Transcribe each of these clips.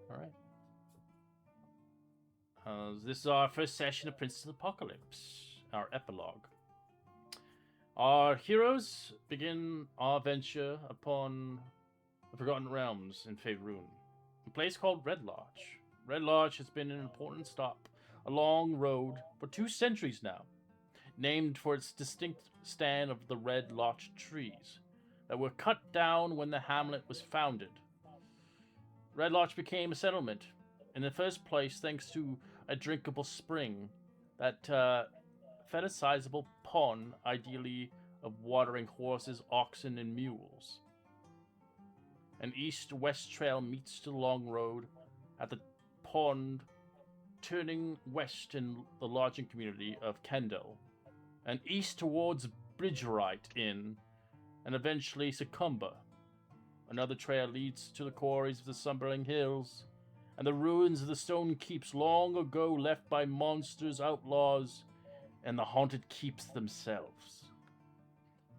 All right. This is our first session of Princess Apocalypse, our epilogue. Our heroes begin our venture upon the Forgotten Realms in Faerun, a place called Red Lodge. Red Lodge has been an important stop along road for 2 centuries now, named for its distinct stand of the red larch trees that were cut down when the hamlet was founded. Red Lodge became a settlement in the first place thanks to a drinkable spring that fed a sizable pond, ideally of watering horses, oxen, and mules. An east-west trail meets the long road at the pond, turning west in the lodging community of Kendall, and east towards Bridgerite Inn, and eventually Succumber. Another trail leads to the quarries of the Sumber Hills, and the ruins of the stone keeps long ago left by monsters, outlaws, and the haunted keeps themselves.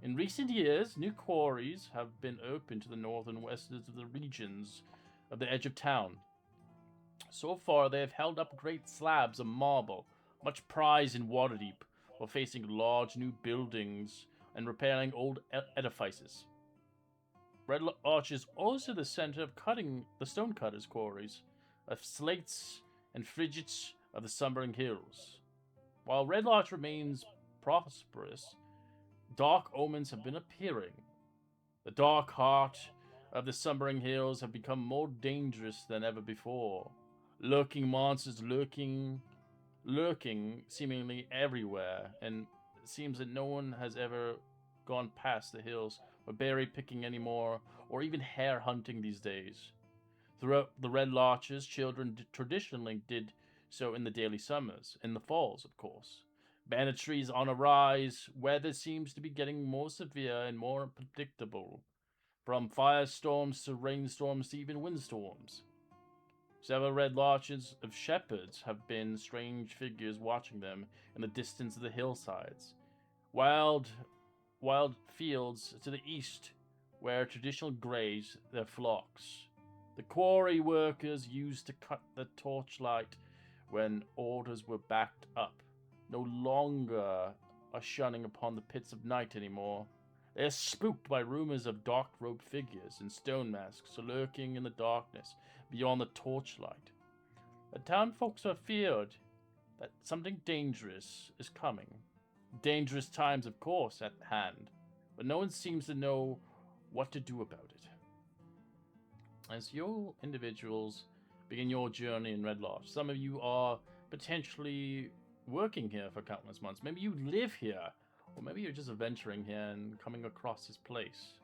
In recent years, new quarries have been opened to the north and west of the regions of the edge of town. So far, they have held up great slabs of marble, much prized in Waterdeep, while facing large new buildings and repairing old edifices. Red Lodge is also the center of cutting the stonecutters' quarries, of slates and frigates of the Sumber Hills. While Red Lodge remains prosperous, dark omens have been appearing. The dark heart of the Sumber Hills have become more dangerous than ever before. Lurking monsters lurking seemingly everywhere, and it seems that no one has ever gone past the hills or berry picking anymore, or even hare hunting these days. Throughout the Red Lodges, children traditionally did so in the daily summers, in the falls, of course. Banditry is on a rise, weather seems to be getting more severe and more unpredictable, from firestorms to rainstorms to even windstorms. Several Red Lodges of shepherds have been strange figures watching them in the distance of the hillsides. Wild fields to the east where traditional graze their flocks. The quarry workers used to cut the torchlight when orders were backed up. No longer are shunning upon the pits of night anymore. They are spooked by rumors of dark-robed figures in stone masks lurking in the darkness beyond the torchlight. The town folks are feared that something dangerous is coming. Dangerous times, of course, at hand, but no one seems to know what to do about it. As you individuals begin your journey in Red Lodge, some of you are potentially working here for countless months. Maybe you live here, or maybe you're just adventuring here and coming across this place.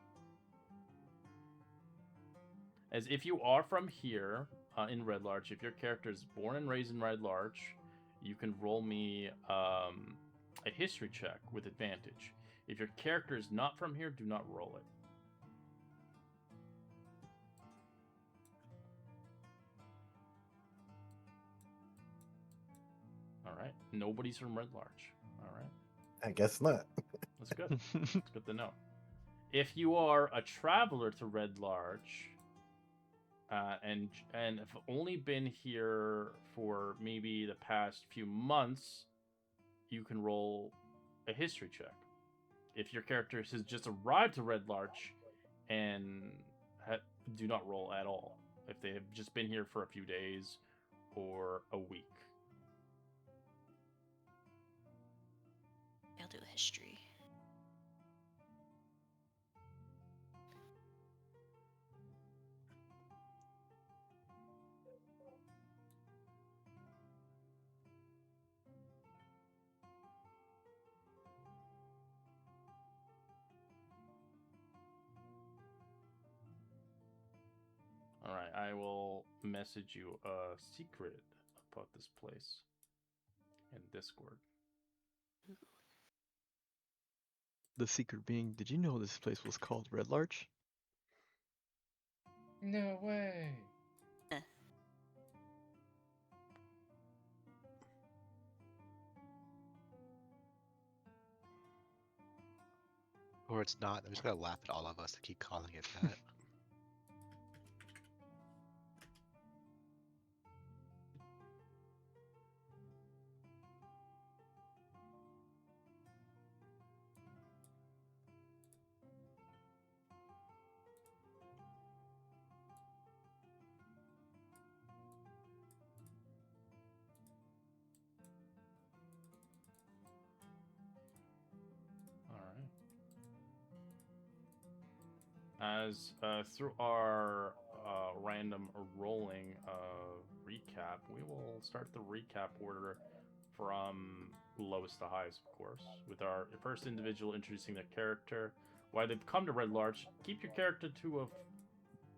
As if you are from here in Red Lodge, if your character is born and raised in Red Lodge, you can roll me a history check with advantage. If your character is not from here, do not roll it. All right. Nobody's from Red Lodge. All right. I guess not. That's good. That's good to know. If you are a traveler to Red Lodge, and have only been here for maybe the past few months, you can roll a history check. If your character has just arrived to Red Lodge and do not roll at all. If they have just been here for a few days or a week. I'll do history. All right, I will message you a secret about this place in Discord. The secret being, did you know this place was called Red Larch? No way. Or it's not. I'm just gonna laugh at all of us to keep calling it that. as through our random rolling recap, we will start the recap order from lowest to highest, of course, with our first individual introducing their character, why they've come to Red Larch. Keep your character to a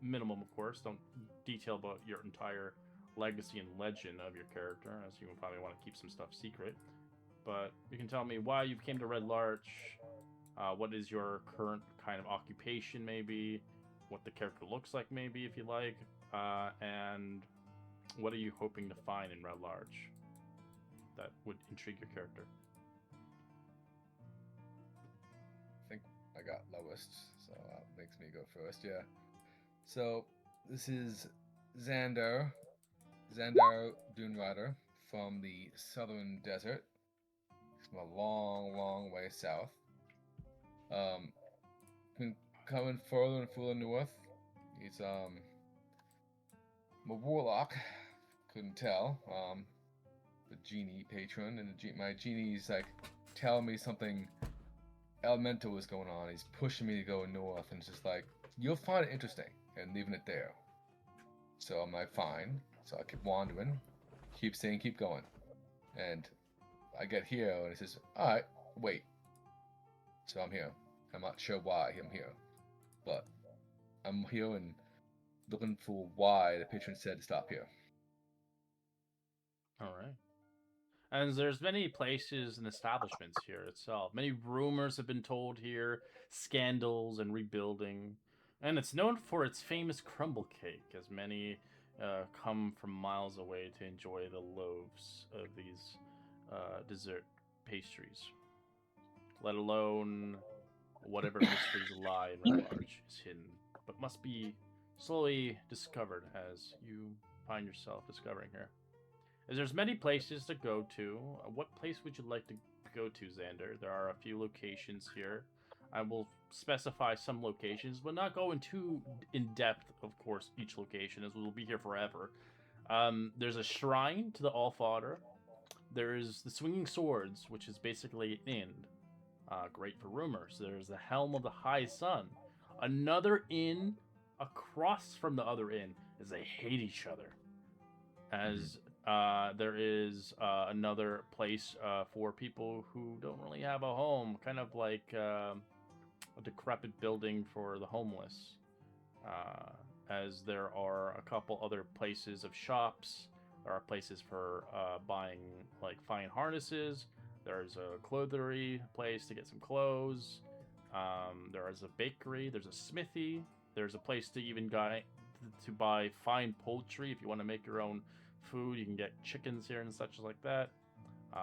minimum, of course. Don't detail about your entire legacy and legend of your character, as you will probably want to keep some stuff secret. But you can tell me why you came to Red Larch, what is your current kind of occupation, maybe, what the character looks like, maybe, if you like, and what are you hoping to find in Red Larch that would intrigue your character? I think I got lowest, so makes me go first. Yeah. So this is Xander Dune Rider from the southern desert. He's from a long, long way south. Been coming further and further north. He's a warlock. Couldn't tell. The genie patron, and my genie's like telling me something elemental is going on. He's pushing me to go north, and it's just like, you'll find it interesting, and leaving it there. So I'm like, fine. So I keep wandering, keep saying, keep going, and I get here, and it says, all right, wait. So I'm here. I'm not sure why I'm here, but I'm here and looking for why the patron said to stop here. All right. And there's many places and establishments here itself. Many rumors have been told here, scandals and rebuilding. And it's known for its famous crumble cake, as many come from miles away to enjoy the loaves of these dessert pastries. Let alone whatever mysteries lie in Red Larch is hidden, but must be slowly discovered as you find yourself discovering here. As there's many places to go to. What place would you like to go to, Xander? There are a few locations here. I will specify some locations, but not go into in depth, of course, each location, as we'll be here forever. There's a shrine to the Allfather. There's the Swinging Swords, which is basically an inn. Great for rumors. There's the Helm of the High Sun. Another inn across from the other inn, as they hate each other. As there is another place for people who don't really have a home, kind of like a decrepit building for the homeless. As there are a couple other places of shops. There are places for buying like fine harnesses. There's a clothery place to get some clothes. There is a bakery. There's a smithy. There's a place to even to buy fine poultry if you want to make your own food. You can get chickens here and such like that.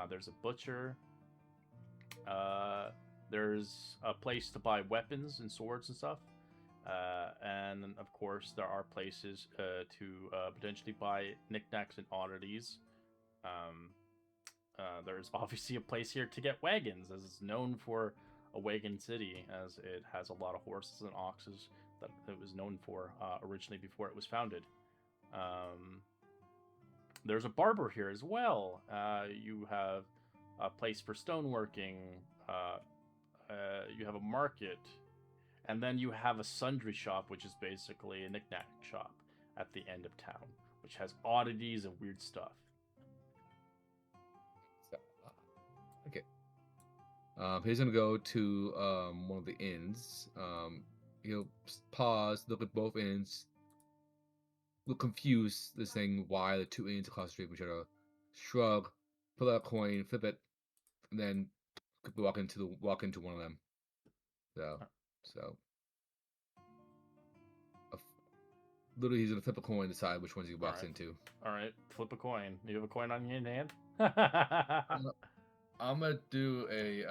There's a butcher. There's a place to buy weapons and swords and stuff. And of course, there are places to potentially buy knickknacks and oddities. There's obviously a place here to get wagons, as it's known for a wagon city, as it has a lot of horses and oxes that it was known for originally before it was founded. There's a barber here as well. You have a place for stoneworking. You have a market. And then you have a sundry shop, which is basically a knickknack shop at the end of town, which has oddities and weird stuff. So, okay. He's gonna go to one of the inns. He'll pause, look at both inns, look confused, this thing why the two inns across the street from each other. Shrug, pull out a coin, flip it, and then walk into one of them. So literally, he's gonna flip a coin, decide which ones he walks into. All right, flip a coin. You have a coin on your hand? I'm gonna do a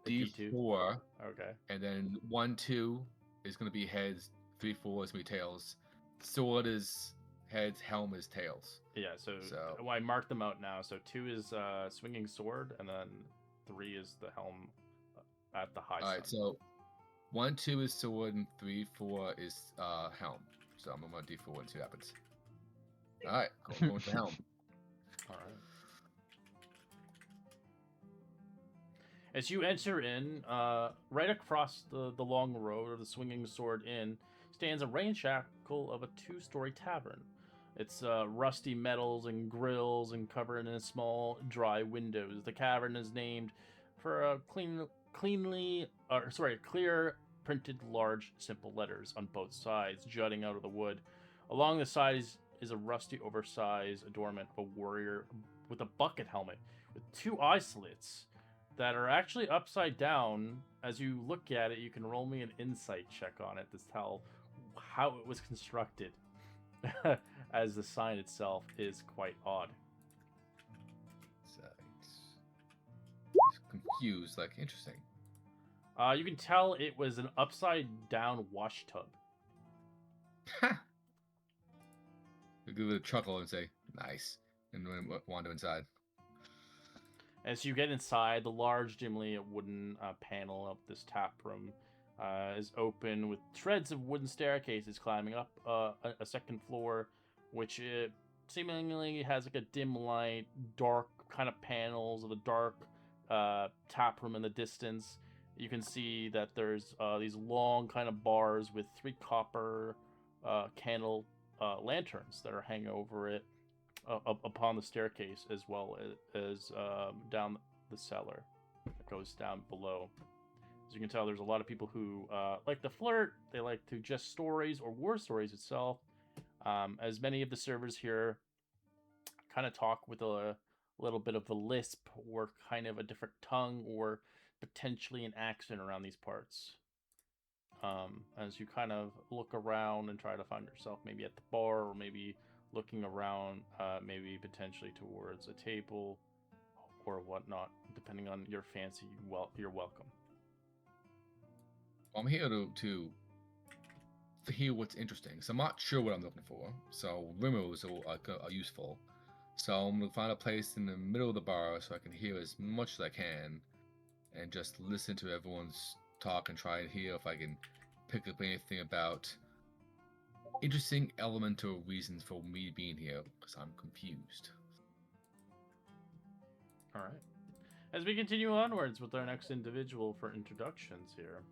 D4. Okay. And then 1, 2 is gonna be heads. 3, 4 is gonna be tails. Sword is heads. Helm is tails. Yeah. So well, I marked them out now. So 2 is swinging sword, and then 3 is the helm at the high. All right. So 1, 2 is sword, and 3, 4 is helm. So I'm gonna D4 and see what happens. All right, going with the helm. All right. As you enter in, right across the long road of the Swinging Sword Inn stands a rain shackle of a two-story tavern. It's rusty metals and grills and covered in small, dry windows. The cavern is named for a clear printed large, simple letters on both sides, jutting out of the wood. Along the sides is a rusty, oversized adornment of a warrior with a bucket helmet with two eye slits that are actually upside down. As you look at it, you can roll me an insight check on it to tell how it was constructed, as the sign itself is quite odd. It's confused, like, interesting. You can tell it was an upside down wash tub. Ha! We give it a chuckle and say, nice, and then wander inside. As you get inside, the large, dimly wooden panel of this tap room is open with treads of wooden staircases climbing up a second floor, which seemingly has like a dim light, dark kind of panels of the dark tap room in the distance. You can see that there's these long kind of bars with 3 copper candle lanterns that are hanging over it upon the staircase, as well as down the cellar that goes down below. As you can tell, there's a lot of people who like to flirt. They like to just stories or war stories itself. As many of the servers here kind of talk with a little bit of a lisp or kind of a different tongue or potentially an accent around these parts. As you kind of look around and try to find yourself maybe at the bar or maybe looking around, maybe potentially towards a table or whatnot, depending on your fancy. You're welcome. I'm here to hear what's interesting. So I'm not sure what I'm looking for. So rumors are useful. So I'm gonna find a place in the middle of the bar so I can hear as much as I can, and just listen to everyone's talk and try and hear if I can pick up anything about interesting elemental reasons for me being here, because I'm confused. All right. As we continue onwards with our next individual for introductions here,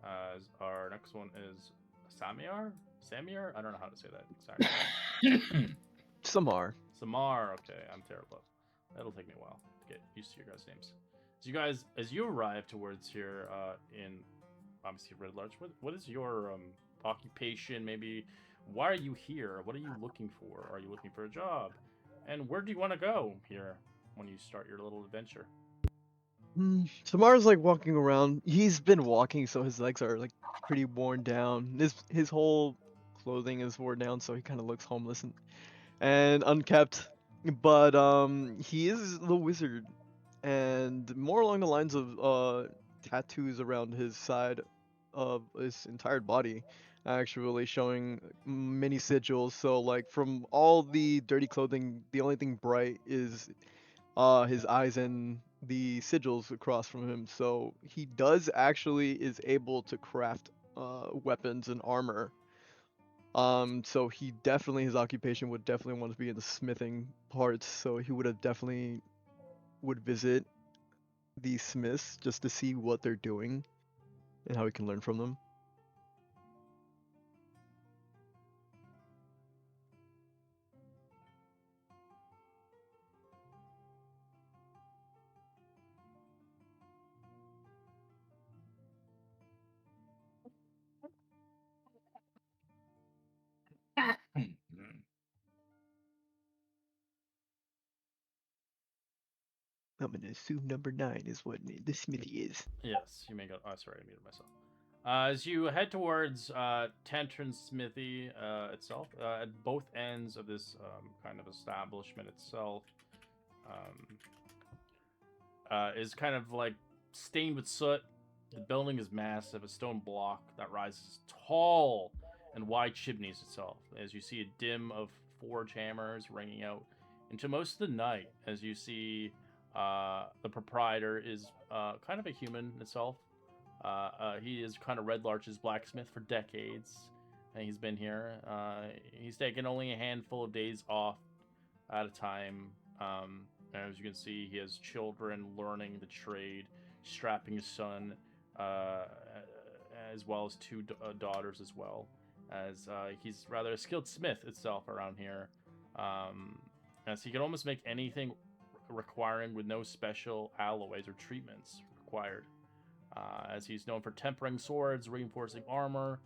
as our next one is Samir? I don't know how to say that exactly. Samar. Samar. Okay, I'm terrible. That'll take me a while to get used to your guys' names. As you arrive towards here, in obviously Red Larch, what is your occupation? Maybe why are you here? What are you looking for? Are you looking for a job? And where do you want to go here when you start your little adventure? Samar's like walking around. He's been walking, so his legs are like pretty worn down. His whole clothing is worn down, so he kind of looks homeless and unkept. But he is the wizard, and more along the lines of tattoos around his side of his entire body, actually showing many sigils. So like from all the dirty clothing, the only thing bright is his eyes and the sigils across from him. So he does actually is able to craft weapons and armor. So he definitely, his occupation would definitely want to be in the smithing parts. So he would have definitely would visit the smiths just to see what they're doing and how he can learn from them. I'm gonna assume number 9 is what the smithy is. Yes, you may go. Oh, sorry, I muted myself. As you head towards Tantron's Smithy itself, at both ends of this kind of establishment itself, is kind of like stained with soot. The building is massive, a stone block that rises tall and wide chimneys itself. As you see a dim of forge hammers ringing out into most of the night, as you see the proprietor is kind of a human itself. He is kind of Red Larch's blacksmith for decades, and he's been here. He's taken only a handful of days off at a time. As you can see, he has children learning the trade strapping his son, as well as two daughters as well, as he's rather a skilled smith itself around here. As he can almost make anything requiring with no special alloys or treatments required. As he's known for tempering swords, reinforcing armor,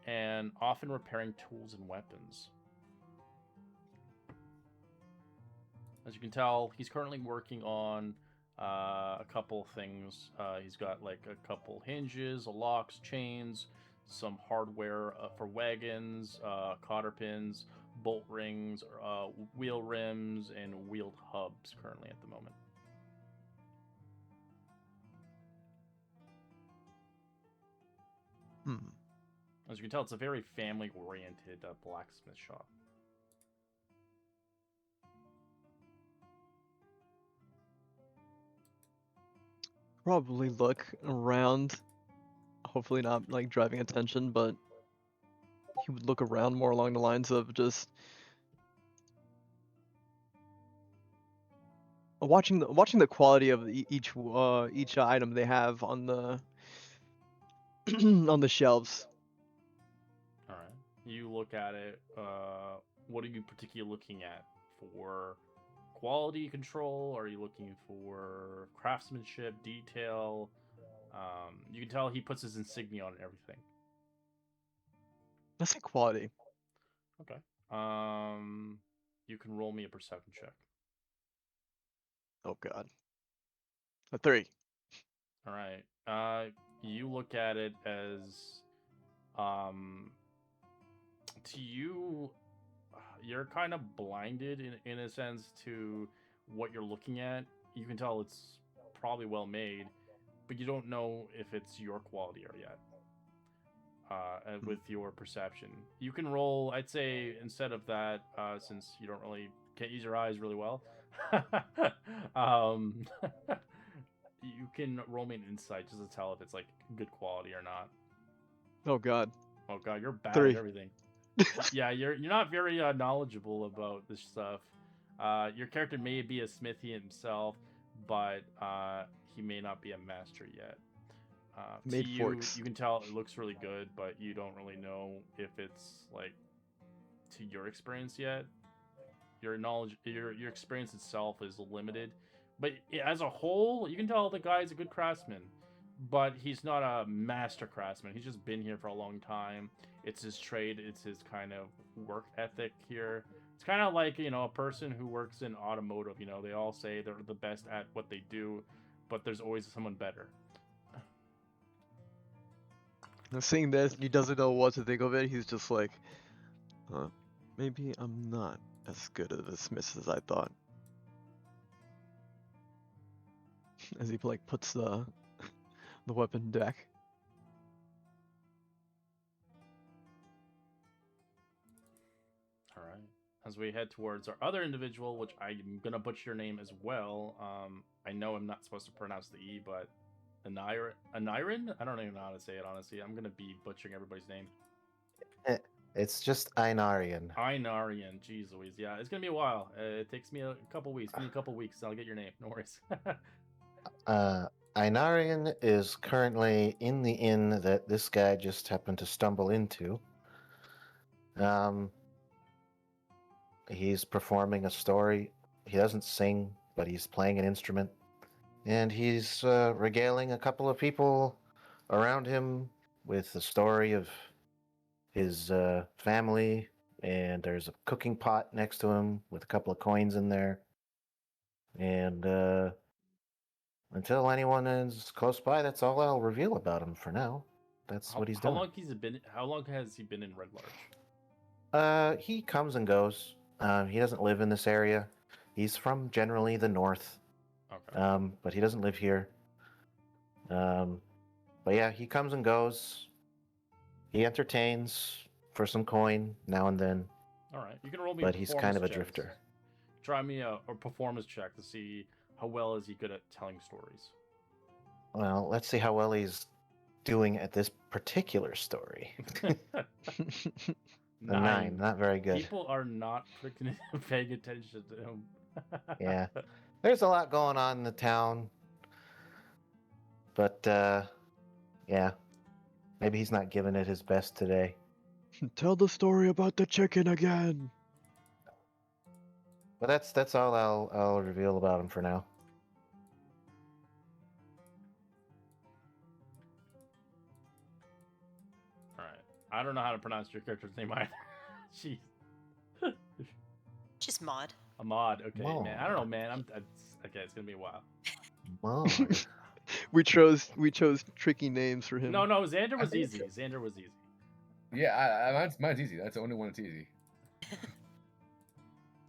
and often repairing tools and weapons. As you can tell, he's currently working on a couple things. He's got like a couple hinges, locks, chains, some hardware for wagons, cotter pins, bolt rings, wheel rims, and wheeled hubs currently at the moment. As you can tell, it's a very family-oriented blacksmith shop. Probably look around. Hopefully not like driving attention, but he would look around more along the lines of just watching the quality of each item they have on the on the shelves. All right. You look at it. What are you particularly looking at for quality control? Are you looking for craftsmanship, detail? You can tell he puts his insignia on everything. Let's say quality. Okay. You can roll me a perception check. Oh god. A 3. All right. You look at it as, to you, you're kind of blinded in a sense to what you're looking at. You can tell it's probably well made, but you don't know if it's your quality or yet. With your perception, you can roll. I'd say instead of that, since you can't use your eyes really well, you can roll me an insight just to tell if it's like good quality or not. Oh god. Oh god, you're bad 3. at everything. Yeah, you're not very knowledgeable about this stuff. Your character may be a smithy himself, but he may not be a master yet. Made to you, forks. you can tell it looks really good, but you don't really know if it's like to your experience yet. Your knowledge, your experience itself is limited, but as a whole, you can tell the guy's a good craftsman, but he's not a master craftsman. He's just been here for a long time. It's his trade. It's his kind of work ethic here. It's kind of like, a person who works in automotive. They all say they're the best at what they do, but there's always someone better. Seeing this, he doesn't know what to think of it. He's just like, maybe I'm not as good of a smith as I thought. As he like puts the weapon back. All right. As we head towards our other individual, which I'm gonna butcher your name as well. I know I'm not supposed to pronounce the E, but Anirin? I don't even know how to say it, honestly. I'm gonna be butchering everybody's name. It's just Einarian. Einarian, jeez Louise. Yeah, it's gonna be a while. It takes me a couple weeks. Give me a couple weeks, and I'll get your name. No worries. Einarian is currently in the inn that this guy just happened to stumble into. He's performing a story. He doesn't sing, but he's playing an instrument. And he's regaling a couple of people around him with the story of his family. And there's a cooking pot next to him with a couple of coins in there. And until anyone is close by, that's all I'll reveal about him for now. That's what he's doing. How long has he been in Red Larch? He comes and goes. He doesn't live in this area. He's from generally the north. Okay. But he doesn't live here. But yeah, he comes and goes. He entertains for some coin now and then. All right. You can roll me. But he's kind of a checks. drifter. Try me a performance check to see how well is he good at telling stories. Well, let's see how well he's doing at this particular story. A 9, not very good. People are not freaking paying attention to him. Yeah. There's a lot going on in the town. but yeah, maybe he's not giving it his best today. Tell the story about the chicken again. But that's all I'll reveal about him for now. All right. I don't know how to pronounce your character's name either. Jeez. Just Maud. Ahmad. Okay, man. I don't know, Maud. man. Okay. It's gonna be a while. Maud. We chose tricky names for him. No, Xander was think- easy. Xander was easy. Yeah, mine's easy. That's the only one that's easy.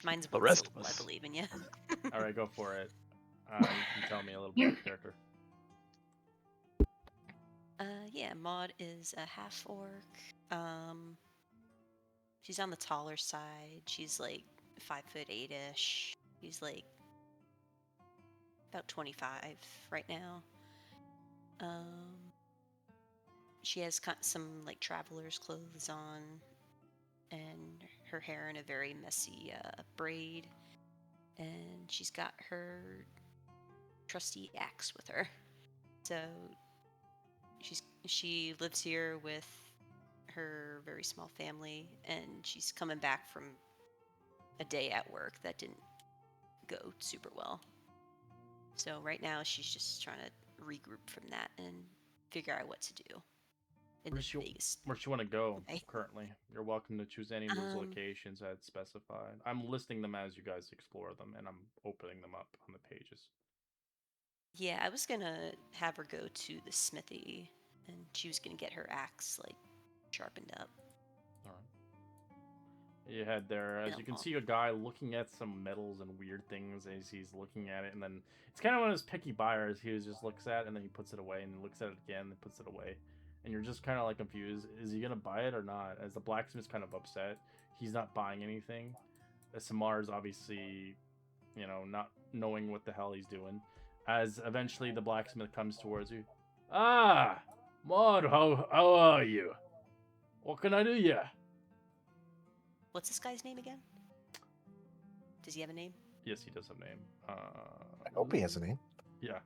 Mine's The one rest of syllable, us. I believe in you. All right, go for it. You can tell me a little bit about your character. Yeah, Maud is a half orc. She's on the taller side. She's like 5'8" ish. She's like about 25 right now. She has some like traveler's clothes on, and her hair in a very messy braid, and she's got her trusty axe with her. So she lives here with her very small family, and she's coming back from a day at work that didn't go super well. So right now she's just trying to regroup from that and figure out what to do in Where's the your- Vegas. Where you want to go Okay. currently? You're welcome to choose any of those Um, locations I had specified. I'm listing them as you guys explore them, and I'm opening them up on the pages. Yeah, I was gonna have her go to the smithy, and she was gonna get her axe like sharpened up. All right. You head there. As you can Yeah. see, a guy looking at some metals and weird things as he's looking at it, and then it's kind of one of those picky buyers. He just looks at it and then he puts it away, and then looks at it again and puts it away, and you're just kind of like confused. Is he gonna buy it or not? As the blacksmith's kind of upset, he's not buying anything. Samar's obviously, not knowing what the hell he's doing. As eventually the blacksmith comes towards you. Ah, Maud, how are you? What can I do ya? What's this guy's name again? Does he have a name? Yes, he does have a name. I hope he has a name. Yeah.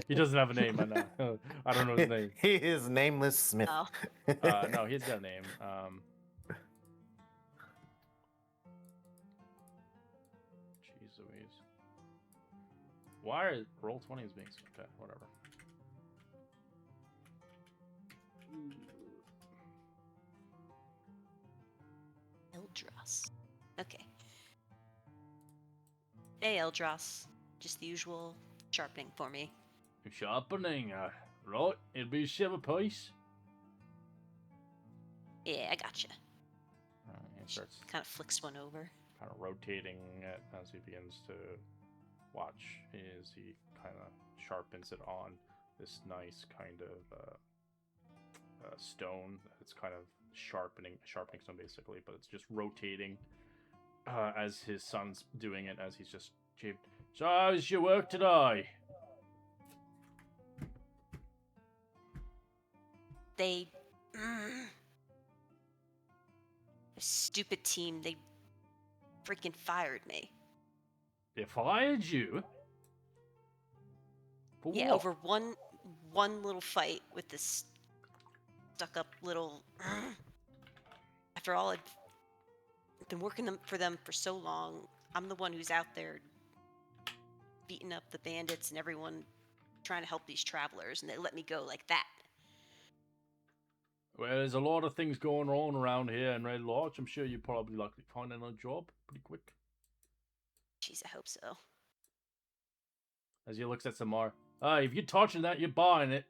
He doesn't have a name. I know. I don't know his name. He is Nameless Smith. Oh. No, he's got a name. Jeez Louise. Why are Roll20 is being okay, whatever. Eldros. Okay. Hey, Eldros. Just the usual sharpening for me. Sharpening, right, it'll be a silver piece. Yeah, I gotcha. He starts Kind of flicks one over. kind of rotating it as he begins to watch as he kind of sharpens it on this nice kind of stone. It's kind of sharpening stone basically, but it's just rotating as his son's doing it as he's just chipped. So how's your work today? They... The stupid team, they freaking fired me. They fired you? For Yeah, what? over one little fight with this stuck-up little... After all, I've been working for them for so long. I'm the one who's out there beating up the bandits and everyone trying to help these travelers, and they let me go like that. Well, there's a lot of things going on around here in Red Lodge. I'm sure you're probably likely to find another job pretty quick. Jeez, I hope so. As he looks at Samar. Hey, if you're touching that, you're buying it.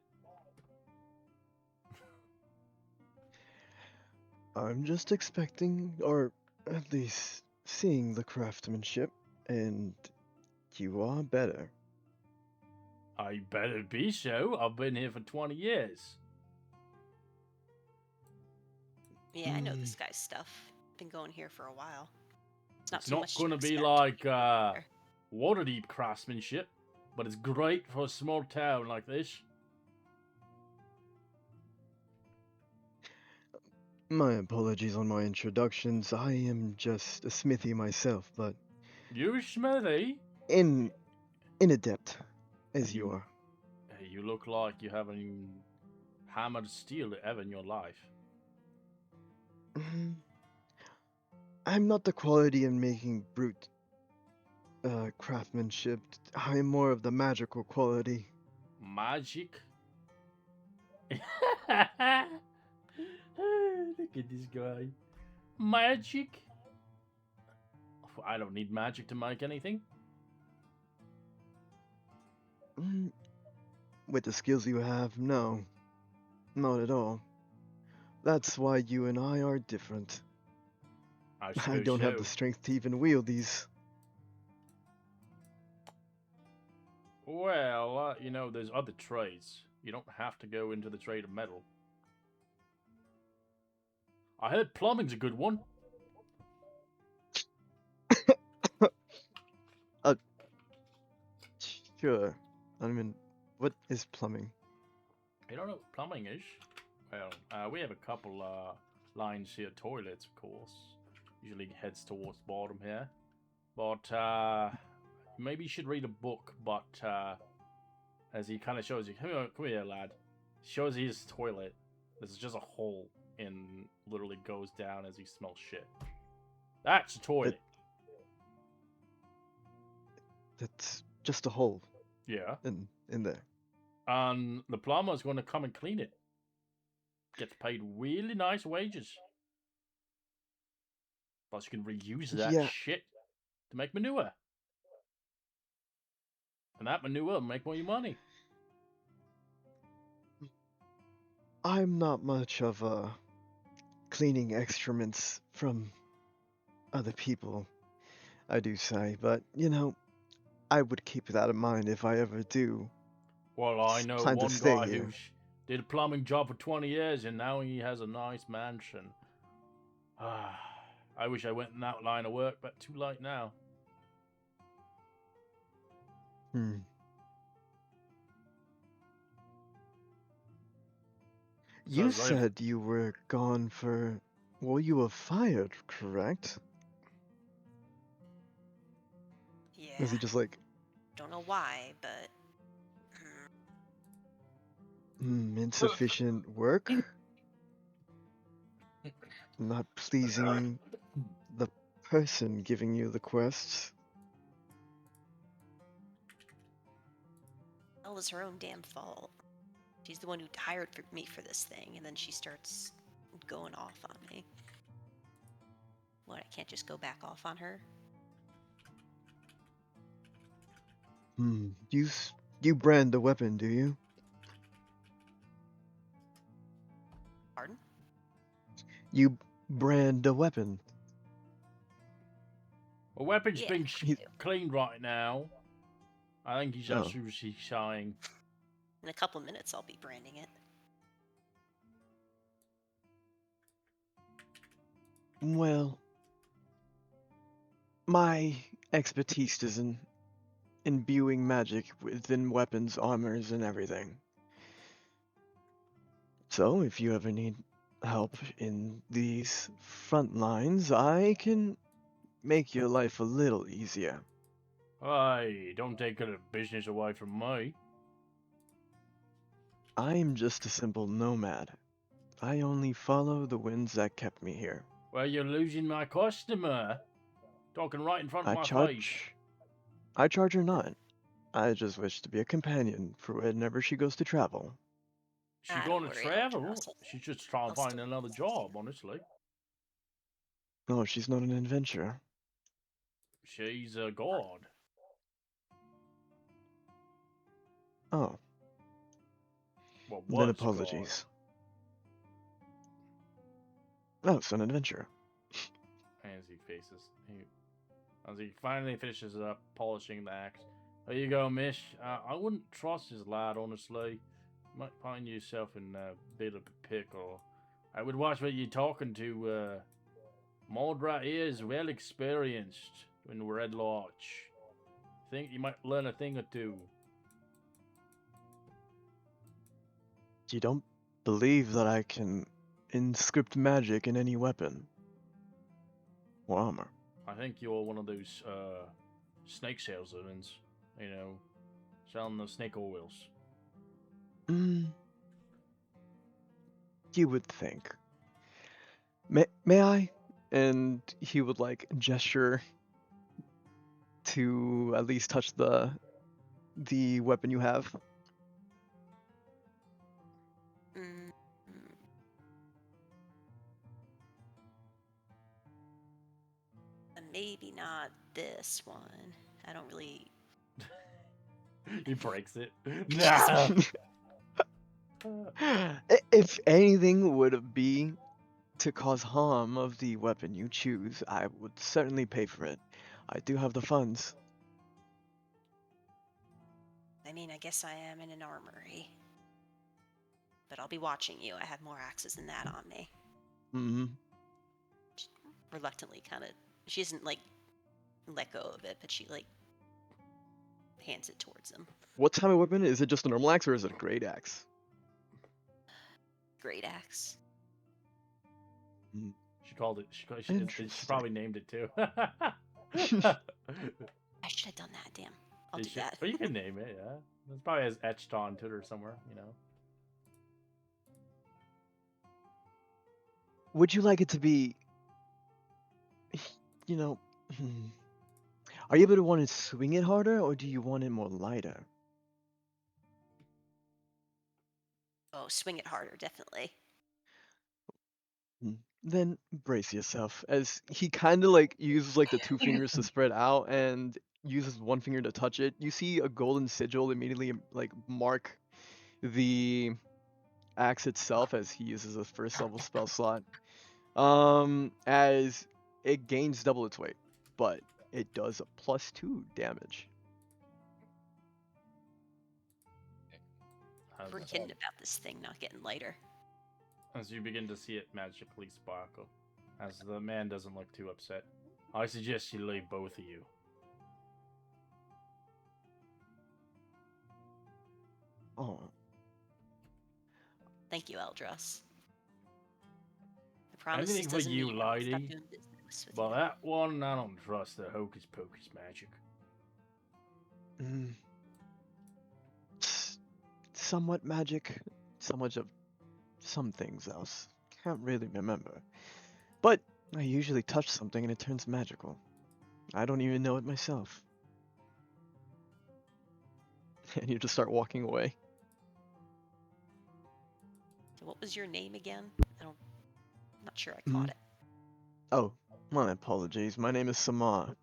I'm just expecting, or at least seeing the craftsmanship, and you are better. I better be so. I've been here for 20 years. Yeah, I know this guy's stuff. Been going here for a while. It's not It's too not much going to be expect. like Waterdeep craftsmanship, but it's great for a small town like this. My apologies on my introductions. I am just a smithy myself, but You, Smithy? inadept as you are. You You look like you haven't even hammered steel ever in your life. I'm not the quality in making brute craftsmanship. I'm more of the magical quality. Magic? Look at this guy. Magic? I don't need magic to make anything. With the skills you have, no. Not at all. That's why you and I are different. I I suppose don't have so. the strength to even wield these. Well, you know, there's other trades. You don't have to go into the trade of metal. I heard plumbing's a good one. Sure. I mean, what is plumbing? You don't know what plumbing is? Well, we have a couple lines here. Toilets, of course. Usually heads towards the bottom here. But maybe you should read a book. But as he kind of shows you, come here, lad. Shows you his toilet. This is just a hole and literally goes down as he smells shit. That's a toilet. That's just a hole Yeah. in there. And the plumber's going to come and clean it. Gets paid really nice wages. Plus, you can reuse that Yeah. shit to make manure. And that manure will make more money. I'm not much of a cleaning excrements from other people, I do say, but you know, I would keep that in mind if I ever do. Well, I know Plan to one stay guy here. who did a plumbing job for 20 years and now he has a nice mansion. I wish I went in that line of work, but too late now. You So they've- said you were gone for. Well, you were fired, correct? Yeah. Was he just like, Don't know why, but insufficient work? Not pleasing the person giving you the quests? that was her own damn fault. She's the one who hired me for this thing, and then she starts going off on me. What, I can't just go back off on her? You brand the weapon, do you? Pardon? You brand a weapon. a weapon's Yeah, being I do. cleaned right now. I think he's Oh. absolutely shying. In a couple minutes, I'll be branding it. Well, my expertise is in imbuing magic within weapons, armors, and everything. So, if you ever need help in these front lines, I can make your life a little easier. Hey, don't take the business away from me. I'm just a simple nomad. I only follow the winds that kept me here. Well, you're losing my customer. Talking right in front of my face. I charge her not. I just wish to be a companion for whenever she goes to travel. She Ah, going don't to worry, travel? I'll She's just trying to I'll find still- another job, honestly. No, she's not an adventurer. She's a god. Oh, Well, then was apologies. Oh, it's an adventurer. God. As he finally finishes up polishing the axe. There you go, miss. I wouldn't trust this lad, honestly. You might find yourself in a bit of a pickle. I would watch what you're talking to. Mordra is well experienced in Red Lodge. Think you might learn a thing or two. You don't believe that I can inscript magic in any weapon or armor? I think you're one of those snake salesmen, you know, selling the snake oils. Mm, you would think. May I? And he would like gesture to at least touch the weapon you have. Mm, maybe not this one. I don't really. He breaks it. Nah. If anything would be to cause harm of the weapon you choose, I would certainly pay for it. I do have the funds. I mean, I guess I am in an armory. But I'll be watching you. I have more axes than that on me. Hmm. Reluctantly, kind of. She doesn't like let go of it, but she like hands it towards him. What type of weapon? Is it just a normal axe or is it a great axe? Great axe. She called it. She Interesting. probably named it too. I should have done that. Damn. I'll do that. But you can name it. Yeah, it probably has etched onto it or somewhere. You know. Would you like it to be, you know, are you able to want to swing it harder or do you want it more lighter? Oh, swing it harder, definitely. Then brace yourself as he kind of like uses like the two fingers to spread out and uses one finger to touch it. You see a golden sigil immediately like mark the axe itself as he uses a first level spell slot. As it gains double its weight, but it does a +2 damage. Forgetting about this thing not getting lighter. As you begin to see it magically sparkle, as the man doesn't look too upset, I suggest you leave both of you. Oh, Thank you, Eldros. I promise Anything this for doesn't you, mean I'll stop lady. doing business with Well, you. that one I don't trust the hocus pocus magic. somewhat magic, somewhat of some things else. Can't really remember. But I usually touch something and it turns magical. I don't even know it myself. And you just start walking away. So what was your name again? I'm not sure I caught it. Oh, my apologies. My name is Samar.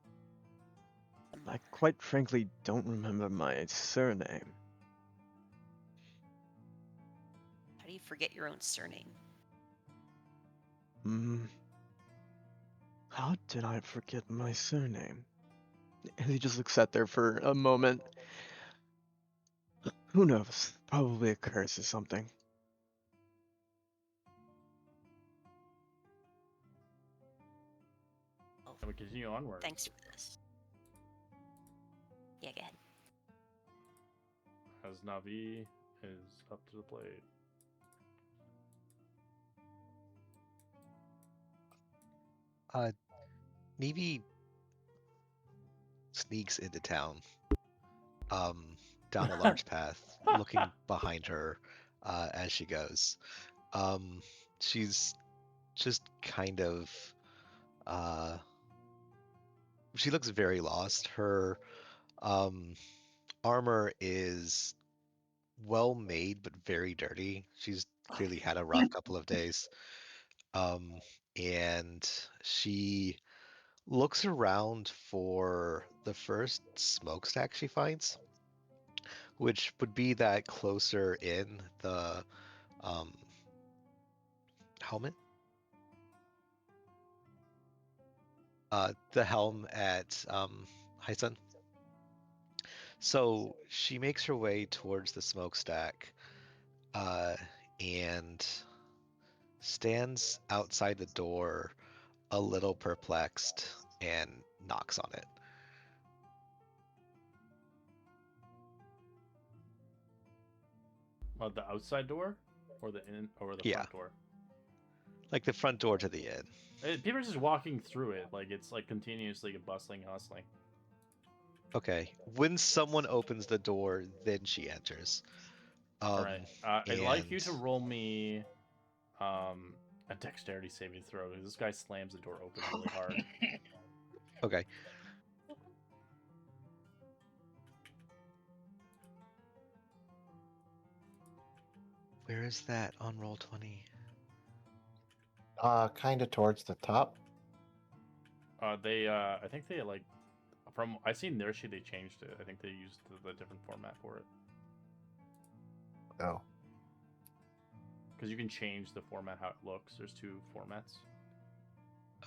I quite frankly don't remember my surname. How do you forget your own surname? How did I forget my surname? And he just looks at there for a moment. Who knows? Probably a curse or something. Oh, And we continue onward. thanks for this. Yeah, go ahead. As Navi is up to the plate. Nevi sneaks into town, down a large path, looking behind her as she goes. She's just kind of, she looks very lost. Her armor is well made but very dirty. She's clearly had a rough couple of days. And she looks around for the first smokestack she finds, which would be that closer in the um, helmet. The helm at High Sun. So she makes her way towards the smokestack and stands outside the door a little perplexed and knocks on it. The outside door, or the Yeah. front door? Like the front door to the inn. People are just walking through it, like it's like continuously bustling, hustling. Okay. When someone opens the door, then she enters. All right. I'd like you to and roll me a dexterity saving throw. This guy slams the door open really hard. okay. Where is that on Roll20? Kind of towards the top. I think they like, from I seen their sheet, they changed it. I think they used the different format for it Oh, because you can change the format how it looks. There's two formats.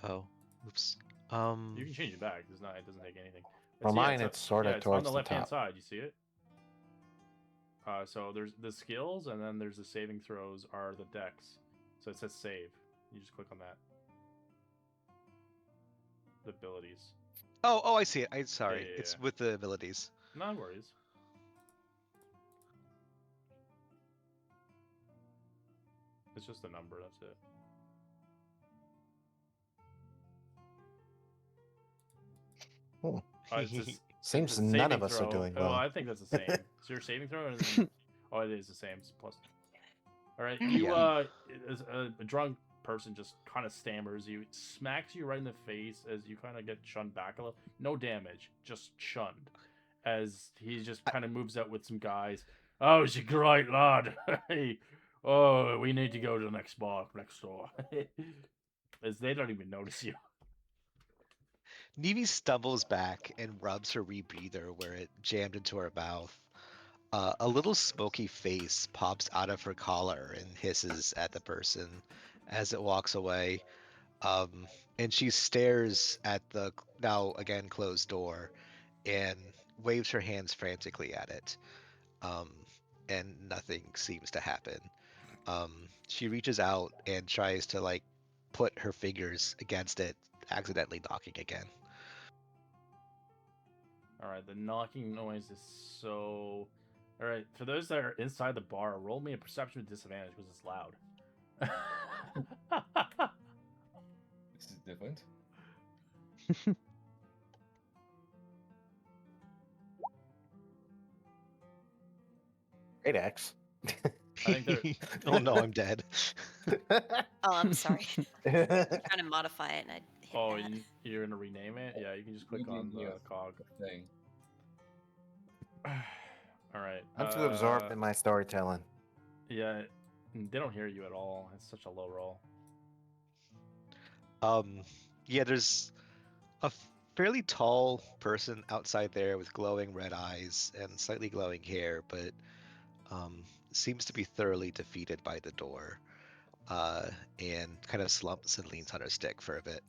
Oh, oops. You can change it back. It doesn't take anything. for mine, it's sort of it's on towards the the left hand top. side. You see it? So there's the skills, and then there's the saving throws are the dex. So it says save. You just click on that. The abilities. Oh, I see it. I'm sorry. yeah, It's yeah. with the abilities. No worries. It's just a number. That's it. It's just, Seems the none of saving us are throw. doing Well, well. I think that's the same. So your saving throw is. Oh, it is the same. It's plus. All right, you Yeah. as a drunk person just kind of stammers. You smacks you right in the face as you kind of get shunned back a little. No damage, just shunned. As he just kind of moves out with some guys. Oh, it's a great lad. Hey, oh, we need to go to the next bar next door. As they don't even notice you. Neve stumbles back and rubs her rebreather where it jammed into her mouth. A little smoky face pops out of her collar and hisses at the person as it walks away. And she stares at the now again closed door and waves her hands frantically at it. Um, and nothing seems to happen. She reaches out and tries to like put her fingers against it, accidentally knocking again. All right, the knocking noise is so. All right, for those that are inside the bar, roll me a perception with disadvantage because it's loud. This is different. Great X. I think they're. Oh no, I'm dead. Oh, I'm sorry. I'm trying to modify it and I hit Oh, that. you're gonna rename it? Yeah, you can just click on the cog. Thing. All right. I'm too absorbed in my storytelling. Yeah, they don't hear you at all. It's such a low roll. Yeah, there's a fairly tall person outside there with glowing red eyes and slightly glowing hair, but seems to be thoroughly defeated by the door, and kind of slumps and leans on her stick for a bit.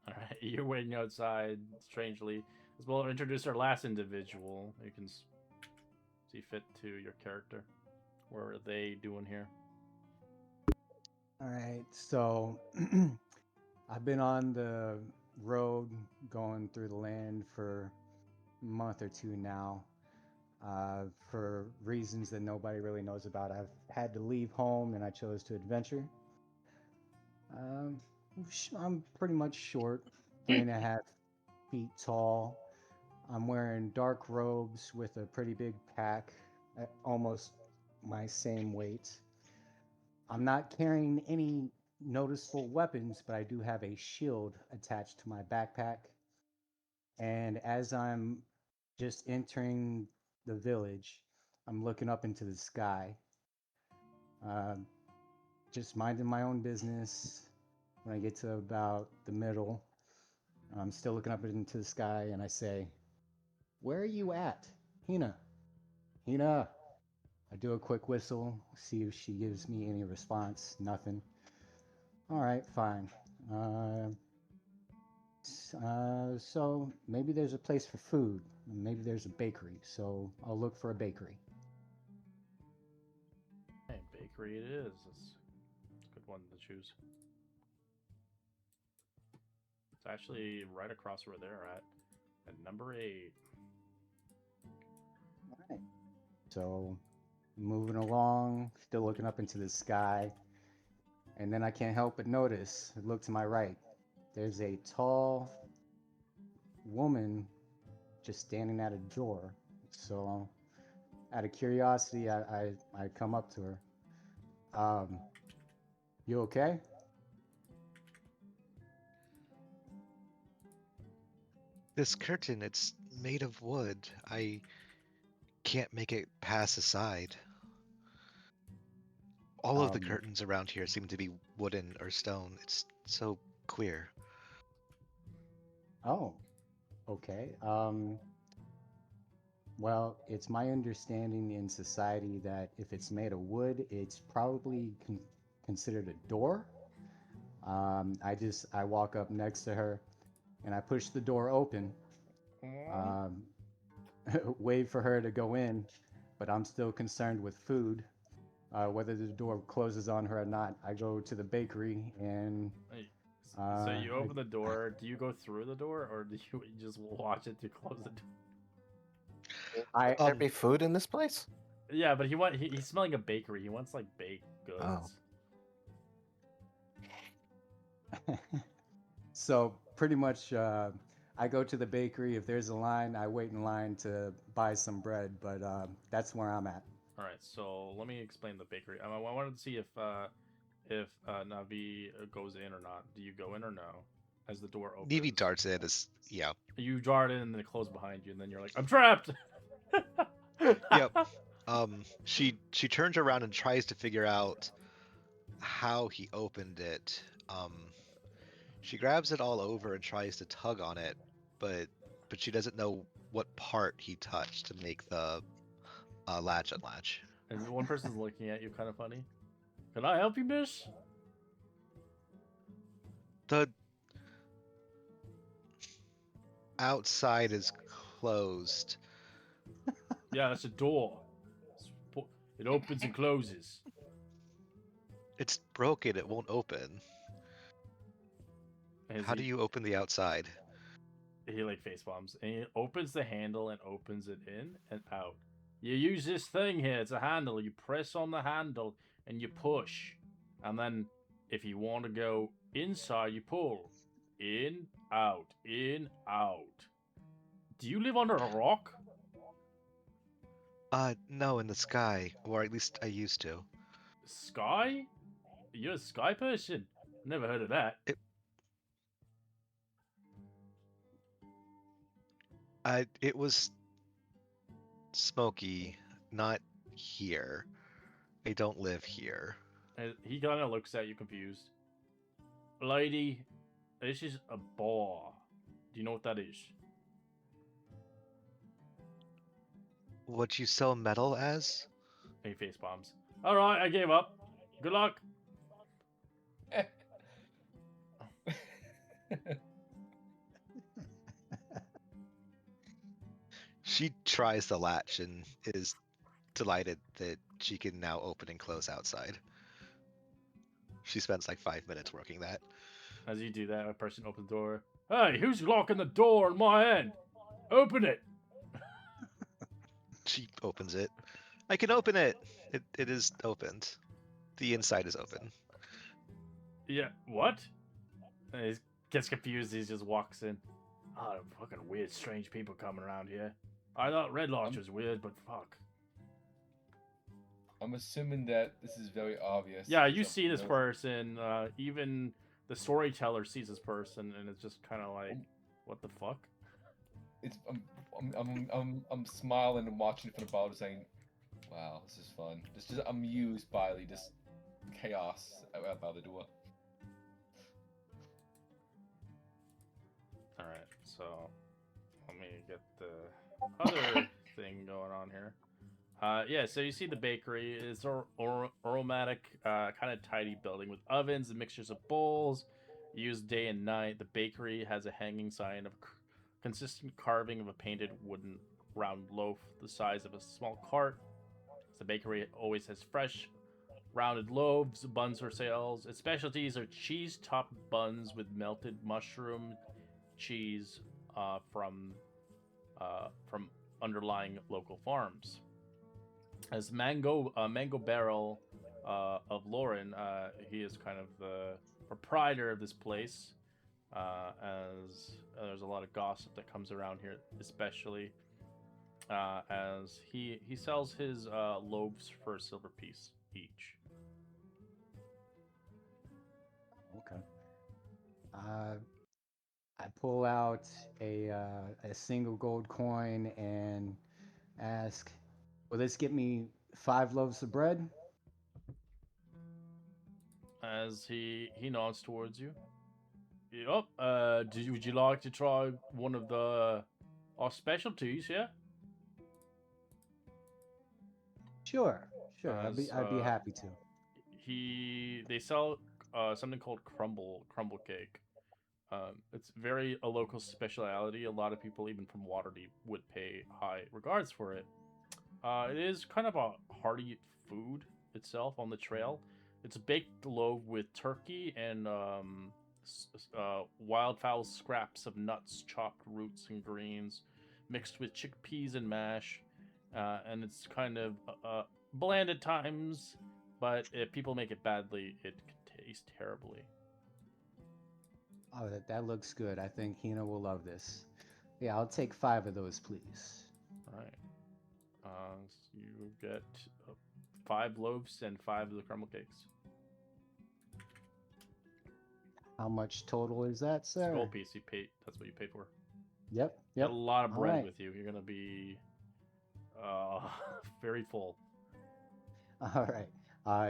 All right, you're waiting outside. Strangely, as well, introduce our last individual. You can see fit to your character. What are they doing here? All right, so I've been on the road going through the land for a month or two now. For reasons that nobody really knows about, I've had to leave home and I chose to adventure. Um, I'm pretty much short, 3.5 feet tall. I'm wearing dark robes with a pretty big pack, at almost my same weight. I'm not carrying any noticeable weapons, but I do have a shield attached to my backpack. And as I'm just entering the village, I'm looking up into the sky, uh, just minding my own business. When I get to about the middle, I'm still looking up into the sky and I say, "Where are you at? Hina? Hina?" I do a quick whistle, see if she gives me any response. Nothing. All right, fine. So maybe there's a place for food. Maybe there's a bakery. So I'll look for a bakery. Hey, bakery it is. It's a good one to choose. It's actually right across where they're at number 8. All right. So moving along, still looking up into the sky. And then I can't help but notice, look to my right. There's a tall, woman just standing at a door. So, out of curiosity, I come up to her. You okay? This curtain, it's made of wood. I can't make it pass aside. All of the Um, curtains around here seem to be wooden or stone. It's so queer. Oh, okay. Well, it's my understanding in society that if it's made of wood, it's probably considered a door. I walk up next to her and I push the door open, um, wait for her to go in, but I'm still concerned with food. Whether the door closes on her or not, I go to the bakery and Hey, so uh, you open the door. Do you go through the door, or do you just watch it to close the door? I There be food in this place? Yeah, but he's smelling a bakery. He wants like baked goods. so pretty much I go to the bakery. If there's a line, I wait in line to buy some bread. But that's where I'm at. All right, so let me explain the bakery. I wanted to see if Navi goes in or not. Do you go in or no? As the door opens. Nevi darts in as yeah. You dart in and then it closes behind you, and then you're like, I'm trapped. Yep. She turns around and tries to figure out how he opened it. She grabs it all over and tries to tug on it, but she doesn't know what part he touched to make the latch unlatch. And one person's looking at you, kind of funny. Can I help you, miss? The outside is closed. Yeah, that's a door. It opens and closes. It's broken. It won't open. How do you open the outside? He like face bombs, and he opens the handle and opens it in and out. You use this thing here. It's a handle. You press on the handle and you push, and then if you want to go inside, you pull. In, out, in, out. Do you live under a rock? No, in the sky, or at least I used to. Sky? You're a sky person? Never heard of that. It was smoky, not here. I don't live here. And he kind of looks at you confused. Lady, this is a bar. Do you know what that is? What you sell metal as? And he face bombs. All right, I gave up. Good luck. She tries the latch and is delighted that she can now open and close outside. She spends like 5 minutes working that. As you do that, a person opens the door. Hey, who's locking the door on my end? Open it. She opens it. I can open it. It is opened. The inside is open. Yeah, what? And he gets confused. He just walks in. Oh, fucking weird, strange people coming around here. I thought Red Lodge was weird, but fuck. I'm assuming that this is very obvious. Yeah, you see this person. Even the storyteller sees this person, and it's just kind of like, what the fuck? It's I'm smiling and watching from above, saying, "Wow, this is fun." Just amused by just chaos out by the door. All right, so let me get the other thing going on here. Yeah, so you see the bakery. It's aromatic, kind of tidy building with ovens and mixtures of bowls used day and night. The bakery has a hanging sign of consistent carving of a painted wooden round loaf the size of a small cart. The bakery always has fresh, rounded loaves, buns for sales. Its specialties are cheese-topped buns with melted mushroom cheese from underlying local farms. As Mango Barrel of Lauren, he is kind of the proprietor of this place. as there's a lot of gossip that comes around here, especially as he sells his loaves for a silver piece each. Okay. I pull out a single gold coin and ask, "Will this get me 5 loaves of bread?" As he nods towards you. Yep. Would you like to try one of the our specialties? Yeah. Sure, sure. As I'd be happy to. they sell something called crumble cake. It's very a local speciality. A lot of people, even from Waterdeep, would pay high regards for it. It is kind of a hearty food itself on the trail. It's a baked loaf with turkey and wildfowl scraps of nuts, chopped roots and greens, mixed with chickpeas and mash. And it's kind of bland at times, but if people make it badly, it can taste terribly. Oh, that looks good. I think Hina will love this. Yeah, I'll take 5 of those, please. All right. So you get 5 loaves and 5 of the crumble cakes. How much total is that, sir? Gold piece. You pay. That's what you pay for. Yep, You yep. got a lot of All bread right. with you. You're gonna be very full. All right.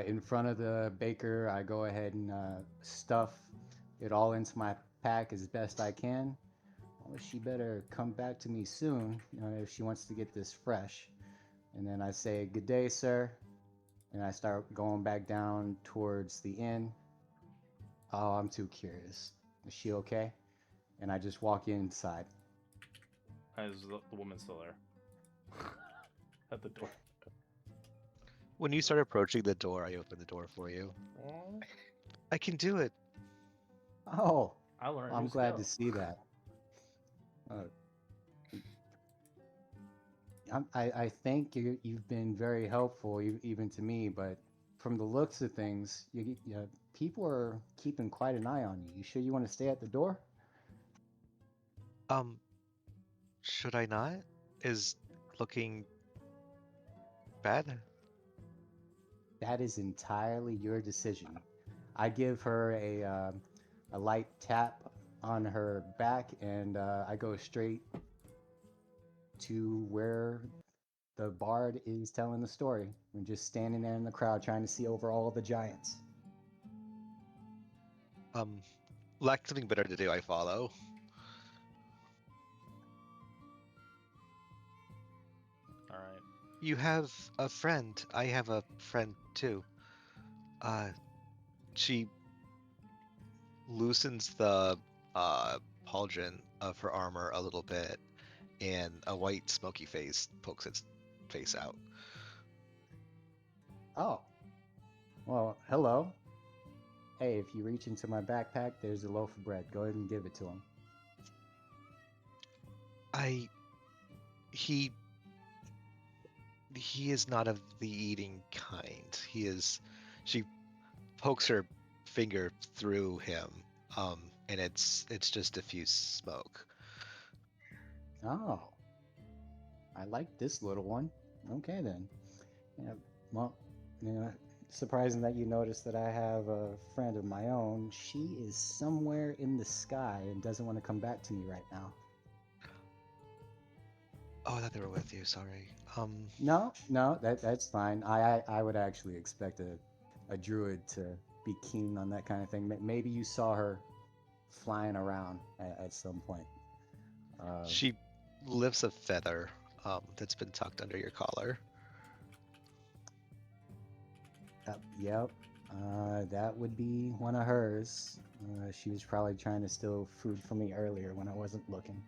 In front of the baker, I go ahead and stuff it all into my pack as best I can. Well, she better come back to me soon, if she wants to get this fresh. And then I say, "Good day, sir." And I start going back down towards the inn. Oh, I'm too curious. Is she okay? And I just walk inside. As the woman's still there at the door. When you start approaching the door, I open the door for you. I can do it. Oh, I learned. I'm glad to see that. I think you've been very helpful, even to me, but from the looks of things, people are keeping quite an eye on you. You sure you want to stay at the door? Should I not? Is looking bad? That is entirely your decision. I give her a light tap on her back, and I go straight to where the bard is telling the story. I'm just standing there in the crowd trying to see over all the giants. Lack something better to do, I follow. All right. You have a friend. I have a friend too. She loosens the pauldron of her armor a little bit, and a white smoky face pokes its face out. Oh. Well, hello. Hey, if you reach into my backpack, there's a loaf of bread. Go ahead and give it to him. He is not of the eating kind. She pokes her finger through him, and it's just diffuse smoke. Oh. I like this little one. Okay, then. Yeah, well, surprising that you noticed that I have a friend of my own. She is somewhere in the sky and doesn't want to come back to me right now. Oh, I thought they were with you. Sorry. No, that's fine. I would actually expect a druid to be keen on that kind of thing. Maybe you saw her flying around at some point. She lifts a feather that's been tucked under your collar. Yep. That would be one of hers. She was probably trying to steal food from me earlier when I wasn't looking.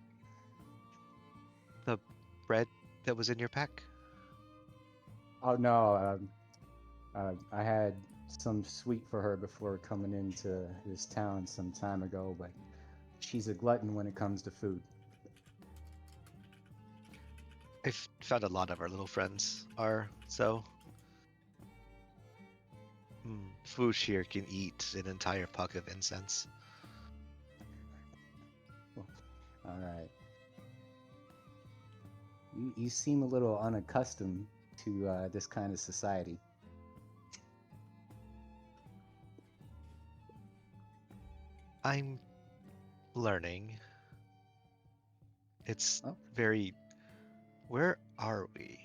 The bread that was in your pack? Oh no, I had some sweet for her before coming into this town some time ago, but she's a glutton when it comes to food. I've found a lot of our little friends are, so... Foosh here can eat an entire puck of incense. All right. You seem a little unaccustomed to this kind of society. I'm learning. It's Oh. very. Where are we?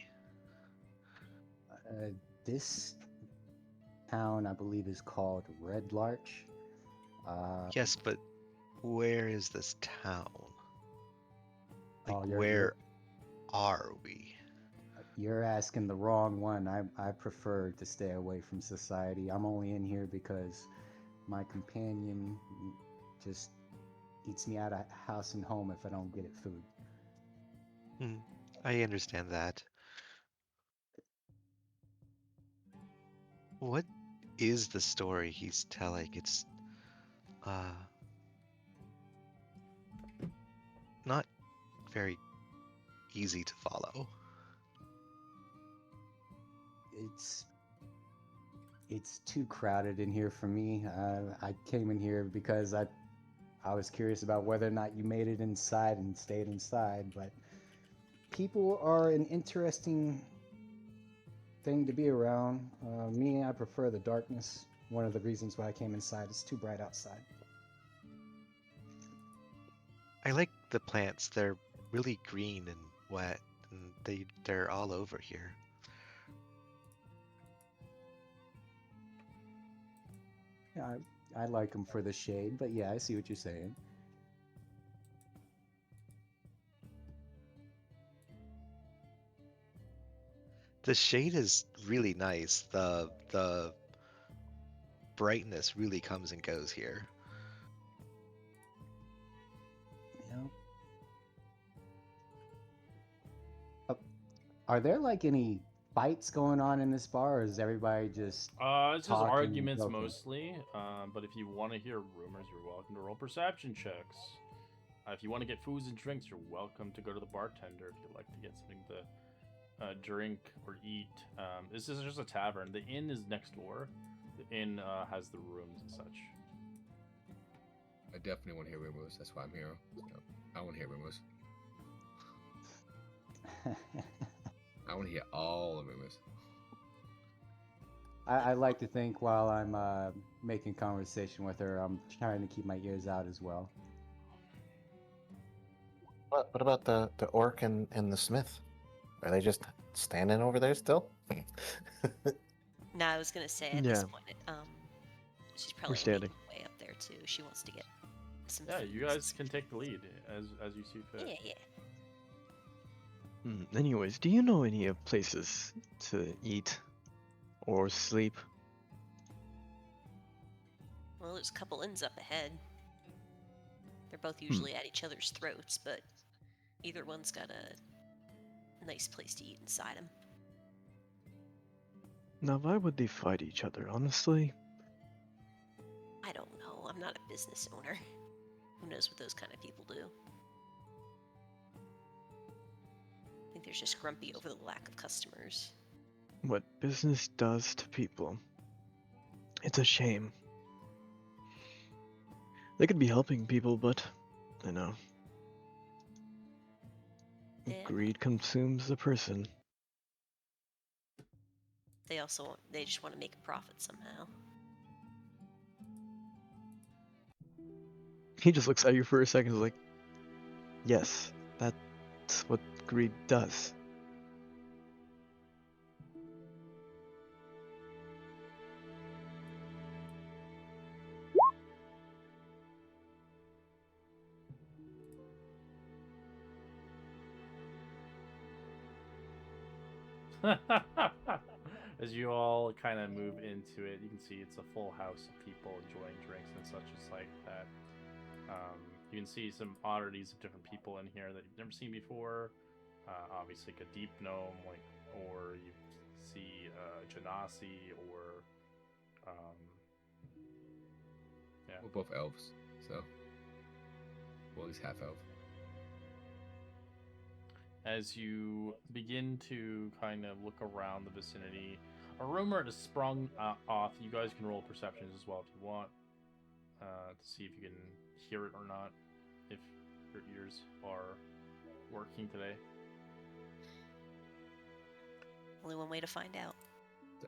This town, I believe, is called Red Larch. Yes, but where is this town? Like, Oh, where are we? you're asking the wrong one. I prefer to stay away from society. I'm only in here because my companion just eats me out of house and home if I don't get it food. I understand that. What is the story he's telling? It's not very easy to follow. It's too crowded in here for me. I came in here because I was curious about whether or not you made it inside and stayed inside, but people are an interesting thing to be around. Me, I prefer the darkness. One of the reasons why I came inside is too bright outside. I like the plants. They're really green and wet, and they're all over here. Yeah, I like them for the shade, but yeah, I see what you're saying. The shade is really nice. The brightness really comes and goes here. Yeah. Are there like any fights going on in this bar, or is everybody just It's just talking, arguments joking? mostly. But if you want to hear rumors, you're welcome to roll perception checks. If you want to get foods and drinks, you're welcome to go to the bartender if you'd like to get something to drink or eat. This is just a tavern. The inn is next door. The inn has the rooms and such. I definitely want to hear rumors. That's why I'm here. So, I want to hear rumors. I want to hear all the rumors. I like to think while I'm making conversation with her, I'm trying to keep my ears out as well. What about the orc and the smith? Are they just standing over there still? No, I was gonna say at this point, she's probably standing. making way up there too. She wants to get some. Yeah, food you and guys some can take the lead as you see fit. Yeah. Anyways, do you know any places to eat or sleep? Well, there's a couple inns up ahead. They're both usually at each other's throats, but either one's got a nice place to eat inside them. Now, why would they fight each other, honestly? I don't know. I'm not a business owner. Who knows what those kind of people do? I think they're just grumpy over the lack of customers. What business does to people. It's a shame. They could be helping people, but, you know. Yeah. Greed consumes the person. They just want to make a profit somehow. He just looks at you for a second, like, yes, that's what greed does. As you all kind of move into it, you can see it's a full house of people enjoying drinks and such as like that. You can see some oddities of different people in here that you've never seen before. Obviously, like a deep gnome, or you see Genasi, or yeah. We're both elves, so well, at least half elf. As you begin to kind of look around the vicinity, a rumor has sprung off. You guys can roll perceptions as well if you want, to see if you can hear it or not. If your ears are working today. Only one way to find out.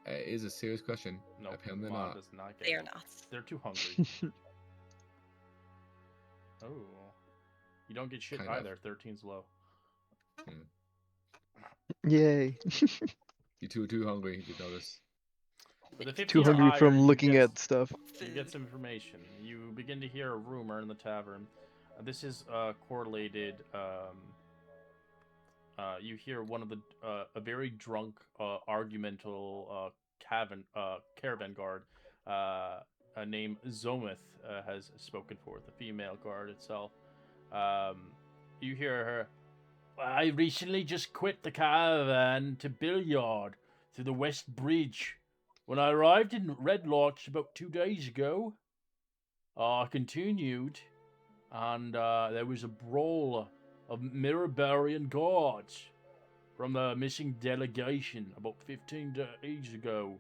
It is a serious question. No, Apparently Mom not. does not get They it. are not. They're too hungry. Oh. You don't get shit Kind of. either. 13's low. Yay. You're too hungry. You notice. With a 15 Too or hungry higher, from you looking get- at stuff. You get some information. You begin to hear a rumor in the tavern. This is correlated. You hear one of the a very drunk, argumental caravan guard named Zomith has spoken forth. The female guard itself. You hear her. I recently just quit the caravan to Billiard through the West Bridge. When I arrived in Red Lodge about 2 days ago, I continued, and there was a brawl of Mirabarian guards from the missing delegation about 15 days ago.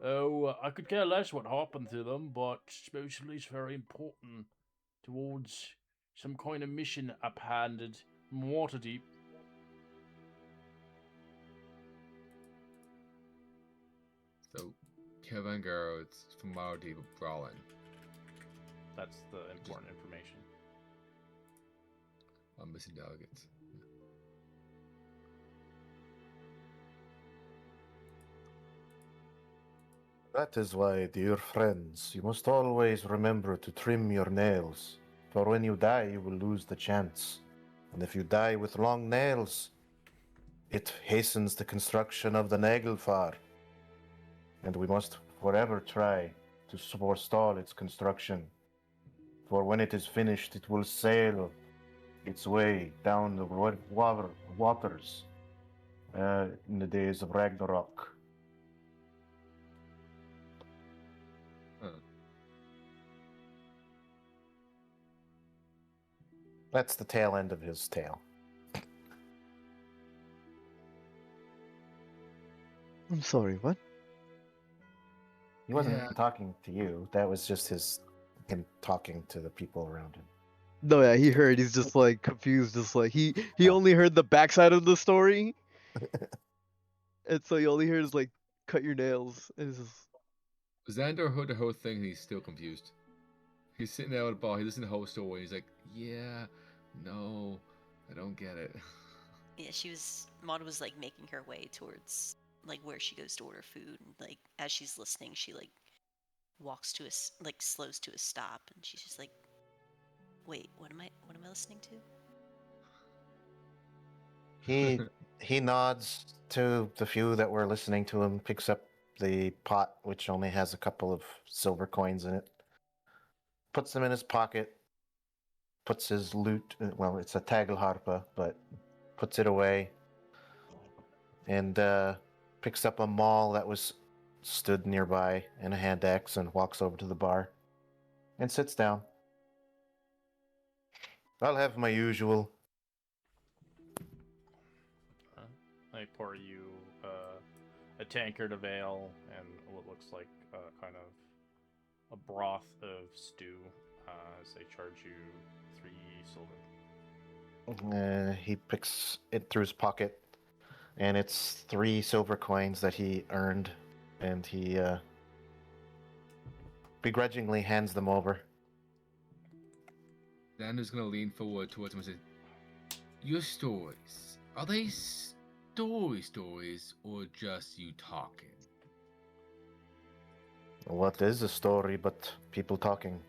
Oh, I could care less what happened to them, but supposedly it's very important towards some kind of mission up handed from Waterdeep. So, Kevin Girl, it's from Waterdeep brawling. That's the important information. I'm missing delegates. That is why, dear friends, you must always remember to trim your nails. For when you die, you will lose the chance. And if you die with long nails, it hastens the construction of the Nagelfar. And we must forever try to forestall its construction. For when it is finished, it will sail its way down the waters in the days of Ragnarok. That's the tail end of his tale. I'm sorry, what? He wasn't Yeah. talking to you. That was just him talking to the people around him. No, yeah, he heard. He's just like confused. Just like he Yeah. only heard the backside of the story, and so he only hears like cut your nails. And it's just, Xander heard the whole thing and he's still confused. He's sitting there at the bar, he listens to the whole story, he's like, yeah, no, I don't get it. Yeah, Maud was like making her way towards like where she goes to order food, and like as she's listening, she like walks to slows to a stop, and she's just like, "Wait, what am I listening to?" He nods to the few that were listening to him, picks up the pot, which only has a couple of silver coins in it, puts them in his pocket, puts his loot, well, it's a tagelharpa, but puts it away, and picks up a maul that was stood nearby and a hand axe and walks over to the bar and sits down. I'll have my usual. I pour you a tankard of ale and what looks like kind of a broth of stew. As they charge you 3 silver. He picks it through his pocket, and it's 3 silver coins that he earned, and he begrudgingly hands them over. Xander's gonna lean forward towards him and say, your stories, are they stories or just you talking? What is a story but people talking?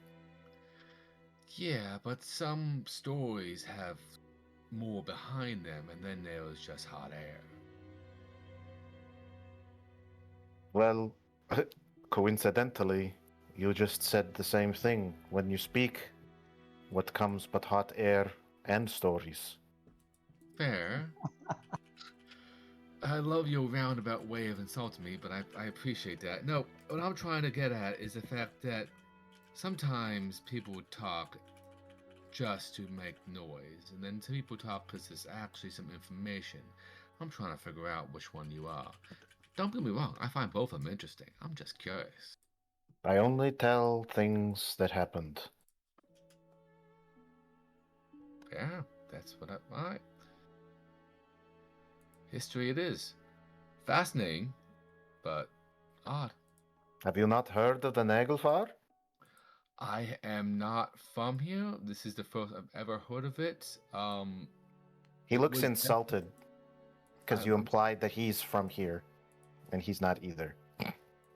Yeah, but some stories have more behind them, and then there was just hot air. Well, coincidentally, you just said the same thing. When you speak, what comes but hot air and stories? Fair. I love your roundabout way of insulting me, but I appreciate that. No, what I'm trying to get at is the fact that sometimes people would talk just to make noise, and then some people talk because there's actually some information. I'm trying to figure out which one you are. Don't get me wrong, I find both of them interesting. I'm just curious. I only tell things that happened. Yeah, that's what I. Alright. History it is. Fascinating, but odd. Have you not heard of the Nagelfar? I am not from here. This is the first I've ever heard of it. He It looks was- insulted because you I'm- implied that he's from here, and he's not either.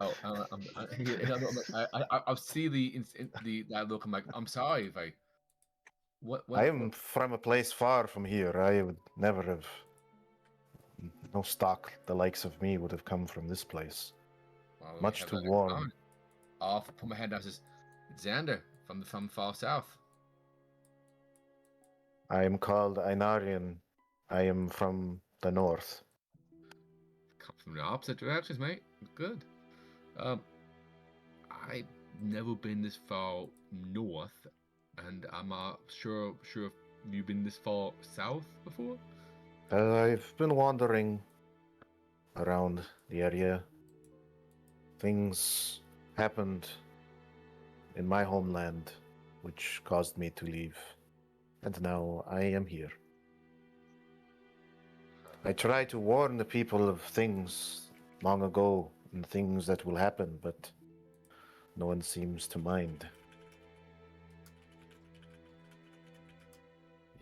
Oh, I see that look. I'm like, I'm sorry if I. What? I am from a place far from here. I would never have. No stock the likes of me would have come from this place. Well, we Much have too that in warm. common. I'll put my hand down. Says, Xander from far south. I am called Ainarian. I am from the north. Come from the opposite directions, mate. Good. I've never been this far north, and I'm not sure if you've been this far south before. I've been wandering around the area. Things happened in my homeland which caused me to leave, and now I am here. I tried to warn the people of things long ago and things that will happen, but no one seems to mind.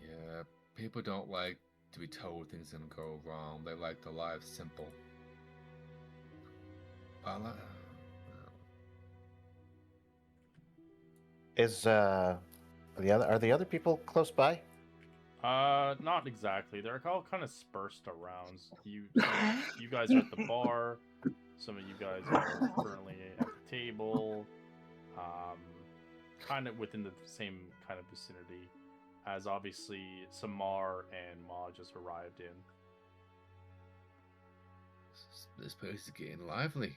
Yeah, people don't like to be told things are gonna go wrong. They like their lives simple. Are the other people close by? Not exactly. They're all kind of dispersed around. You guys are at the bar. Some of you guys are currently at the table. Kind of within the same kind of vicinity as obviously Samar and Ma just arrived in. This place is getting lively.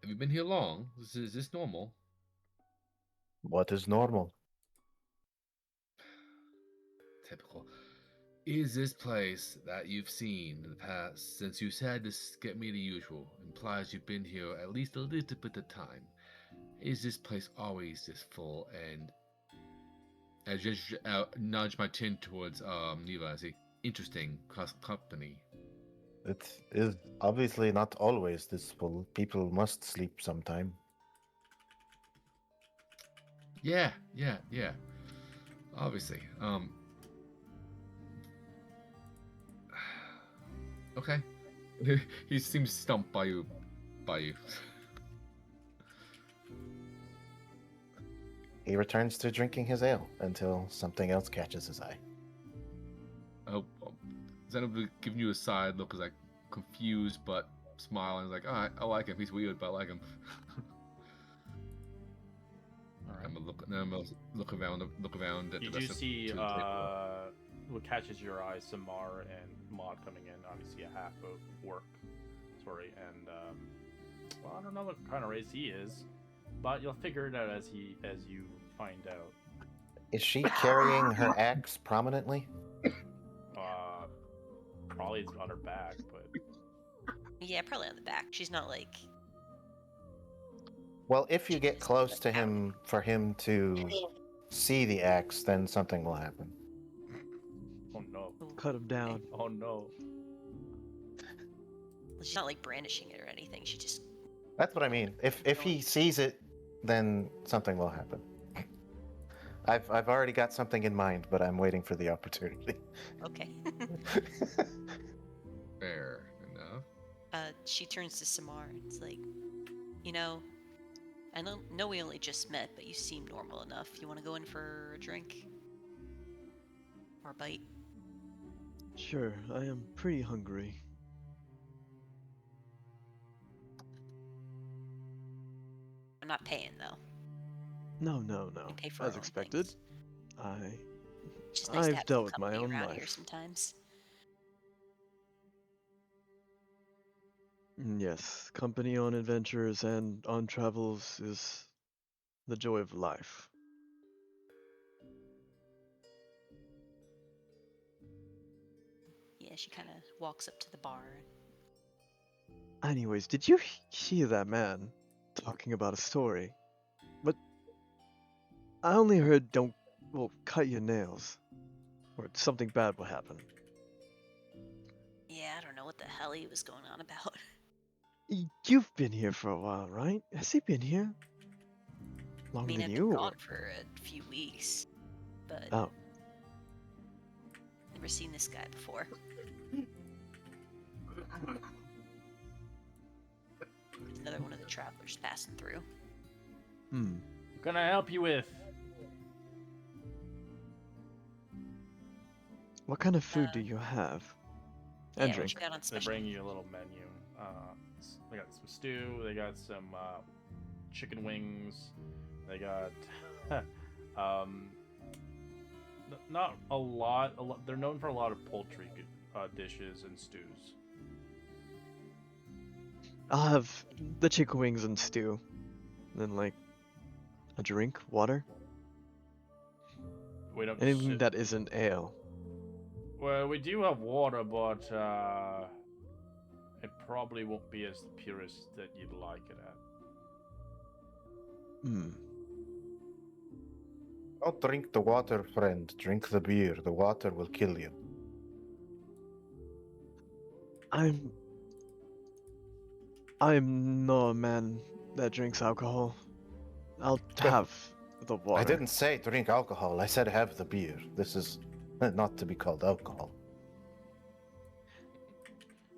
Have you been here long? Is this normal? What is normal? Typical. Is this place that you've seen in the past, since you said this get me the usual, implies you've been here at least a little bit of time? Is this place always this full? And I just nudge my chin towards Neva. I say, interesting company. It is obviously not always this full. People must sleep sometime. Yeah. Obviously. Okay. He seems stumped by you. He returns to drinking his ale until something else catches his eye. Oh, Xenoblade giving you a side look, is like confused but smiling. He's like, all right, I like him. He's weird, but I like him. I'm gonna look around. At You the do rest see of the table. what catches your eye, Samar and Maud coming in. Obviously, a half of work, and well, I don't know what kind of race he is, but you'll figure it out as you find out. Is she carrying her axe prominently? Probably it's on her back, but Yeah, probably on the back. She's not like. Well, if you get close to him for him to see the axe, then something will happen. oh no, Cut him down. oh no. She's not like brandishing it or anything. She just. That's what I mean. If he sees it, then something will happen. I've already got something in mind, but I'm waiting for the opportunity. Okay. Fair enough. She turns to Samar and it's like, I know we only just met, but you seem normal enough. You want to go in for a drink? Or a bite? Sure, I am pretty hungry. I'm not paying though. No. We pay for our As own expected. things. I Just nice to I've have dealt some with my company own around here life. sometimes. Yes, company on adventures and on travels is the joy of life. Yeah, she kind of walks up to the bar. Anyways, did you hear that man talking about a story? But I only heard cut your nails. or something bad will happen. Yeah, I don't know what the hell he was going on about. You've been here for a while, right? Has he been here I longer mean, than I've you? been Or... gone for a few weeks, but Oh, never seen this guy before. Another one of the travelers passing through. hmm. What can I help you with? What kind of food do Uh, you have? Yeah, And what drink. you got on They special? bring you a little menu. They got some stew. They got some chicken wings. They got not a lot. They're known for a lot of poultry dishes and stews. I'll have the chicken wings and stew. And then, like, a drink, water. We don't. Anything that isn't ale. Well, we do have water, but it probably won't be as the purest that you'd like it at. Hmm. Don't drink the water, friend. Drink the beer. The water will kill you. I'm not a man that drinks alcohol. I'll have the water. I didn't say drink alcohol. I said have the beer. This is not to be called alcohol.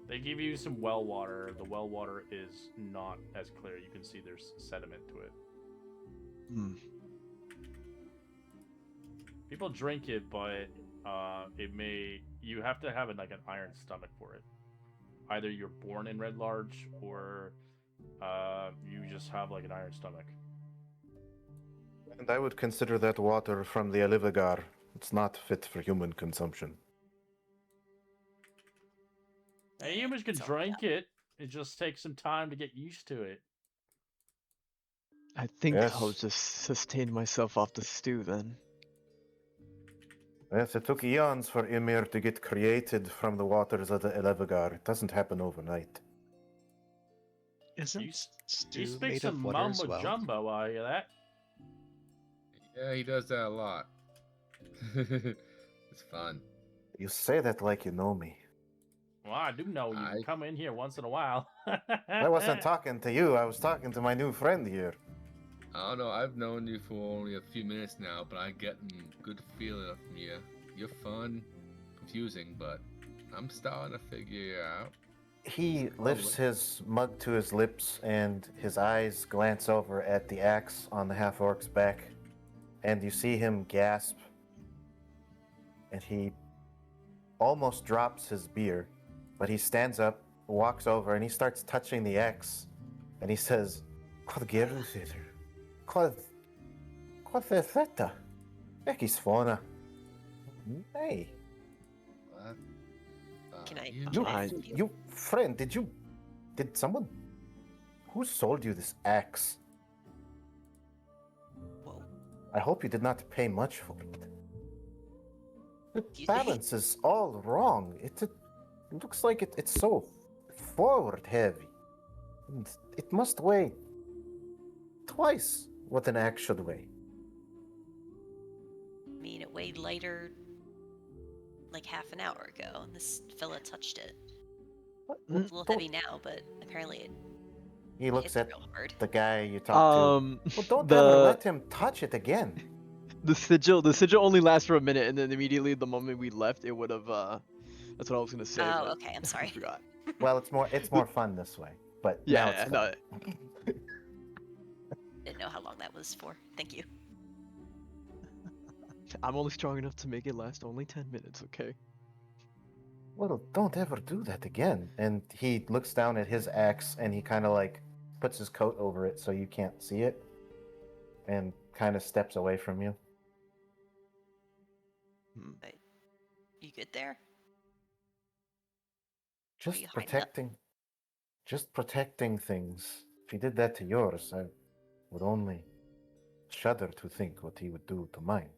They give you some well water. The well water is not as clear. You can see there's sediment to it. Hmm. People drink it, but you have to have like an iron stomach for it. Either you're born in Red Large, or you just have like an iron stomach. And I would consider that water from the Alivagar. It's not fit for human consumption. Hey, humans can drink it. It just takes some time to get used to it. I think I'll Yes. just sustain myself off the stew then. Yes, it took eons for Ymir to get created from the waters of the Elevagar. It doesn't happen overnight. Isn't You stew speak made some of water as mumbo well? jumbo while you're that. Yeah, he does that a lot. It's fun. You say that like you know me. Well, I do know you come in here once in a while. I wasn't talking to you. I was talking to my new friend here. I don't know, I've known you for only a few minutes now, but I get a good feeling from you. You're fun, confusing, but I'm starting to figure you out. He lifts his mug to his lips, and his eyes glance over at the axe on the half-orc's back, and you see him gasp, and he almost drops his beer, but he stands up, walks over, and he starts touching the axe, and he says, "Hvað gerðu þið? Hvað er þetta? Ekki svona. Hey, What? Can I- you friend, did someone, who sold you this axe? Whoa. I hope you did not pay much for it. The Excuse me? balance is all wrong. It looks like it's so forward heavy. And it must weigh twice what an axe should weigh. I mean, it weighed lighter like half an hour ago, and this fella touched it. What? It's a little Don't- heavy now, but apparently it He looks hits at real hard. the guy you talked to. Well, don't ever let him touch it again. The sigil only lasts for a minute, and then immediately the moment we left, it would have. That's what I was gonna say. Oh, but okay, I'm I sorry. forgot. Well, it's more fun this way. But now Yeah, it's no, fun. Didn't know how long that was for. Thank you. I'm only strong enough to make it last only 10 minutes. Okay. Well, don't ever do that again. And he looks down at his axe and he kind of like puts his coat over it so you can't see it and kind of steps away from you. Hmm. You good there? Just you hiding up? protecting things. If he did that to yours, I would only shudder to think what he would do to mine.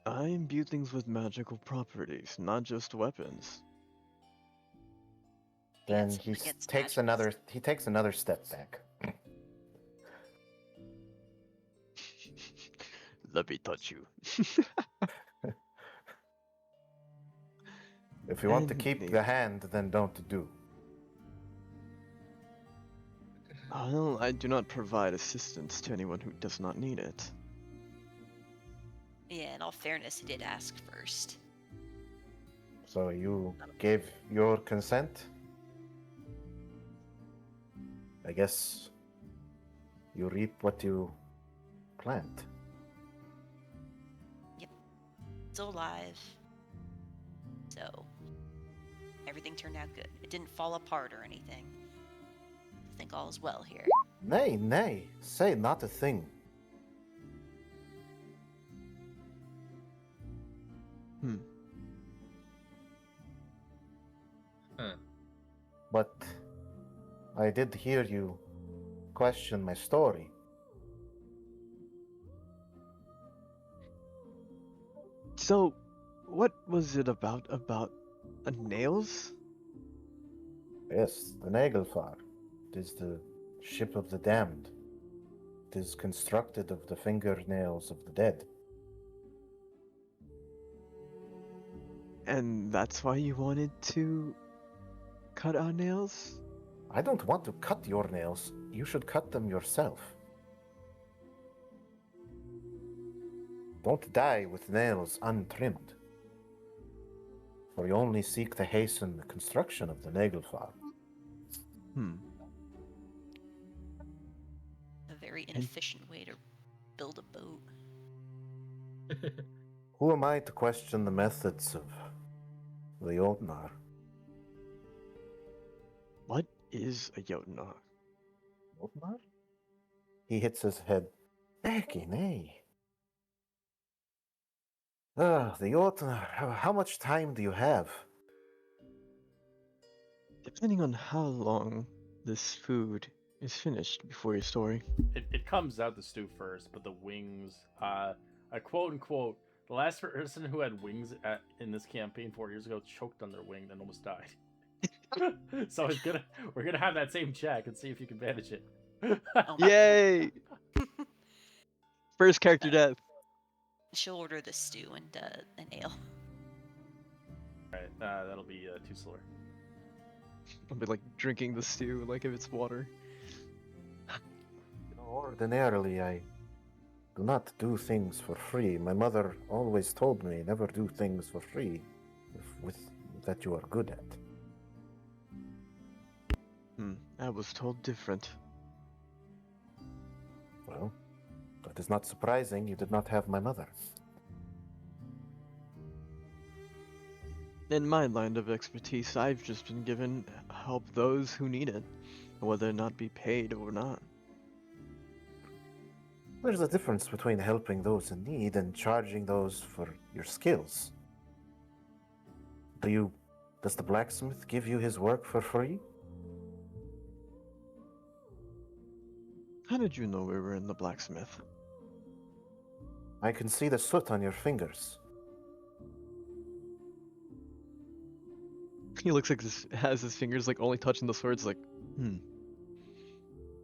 I imbue things with magical properties, not just weapons. Then Against- he against takes magic. he takes another step back. Let me touch you. If you want to And keep they- the hand, then don't do. Well, I do not provide assistance to anyone who does not need it. Yeah, in all fairness, he did ask first. So you gave your consent? I guess you reap what you plant. Still alive. So, everything turned out good. It didn't fall apart or anything. I think all is well here. Nay, nay, say not a thing. Hmm. But I did hear you question my story. So, what was it about nails? Yes, the Nagelfar. It is the ship of the damned. It is constructed of the fingernails of the dead. And that's why you wanted to cut our nails? I don't want to cut your nails. You should cut them yourself. Don't die with nails untrimmed. For you only seek to hasten the construction of the Nagelfar. Hmm. A very inefficient way to build a boat. Who am I to question the methods of the Jotnar? What is a Jotnar? Jotnar? He hits his head. Becky, nay. The Jotnar. How much time do you have? Depending on how long this food is finished before your story. It comes out the stew first, but the wings, I quote unquote, the last person who had wings in this campaign 4 years ago choked on their wing and almost died. So we're gonna have that same check and see if you can manage it. Oh my Yay! First character death. She'll order the stew and an ale. Alright, that'll be 2 slower. I'll be like drinking the stew like if it's water. Ordinarily, I do not do things for free. My mother always told me never do things for free that you are good at. I was told different. Well, that is not surprising. You did not have my mother. In my line of expertise, I've just been given help those who need it, whether or not be paid or not. There's a difference between helping those in need and charging those for your skills. Does the blacksmith give you his work for free? How did you know we were in the blacksmith? I can see the soot on your fingers. He looks like this has his fingers like only touching the swords like,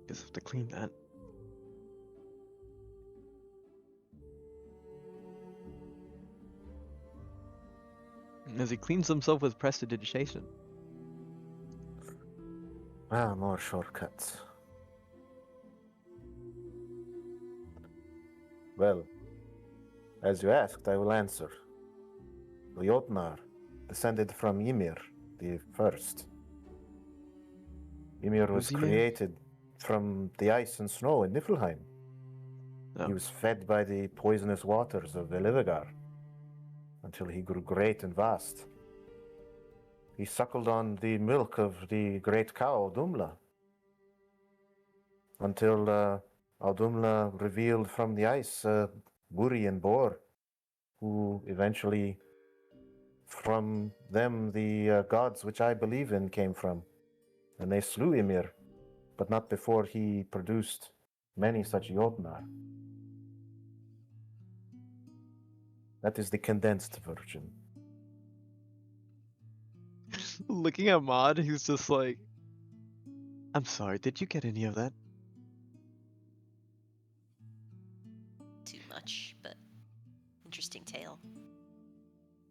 guess I have to clean that. As he cleans himself with prestidigitation. More shortcuts. Well, as you asked, I will answer. The Jotnar descended from Ymir the First. Ymir was Who's Ymir? created from the ice and snow in Niflheim. Oh. He was fed by the poisonous waters of Elivagar until he grew great and vast. He suckled on the milk of the great cow, Audumla, until Audumla revealed from the ice Buri and Bor, who eventually, from them, the gods which I believe in came from. And they slew Ymir, but not before he produced many such Jotnar. That is the condensed version. Looking at Maud, he's just like, I'm sorry, did you get any of that? Too much, but interesting tale.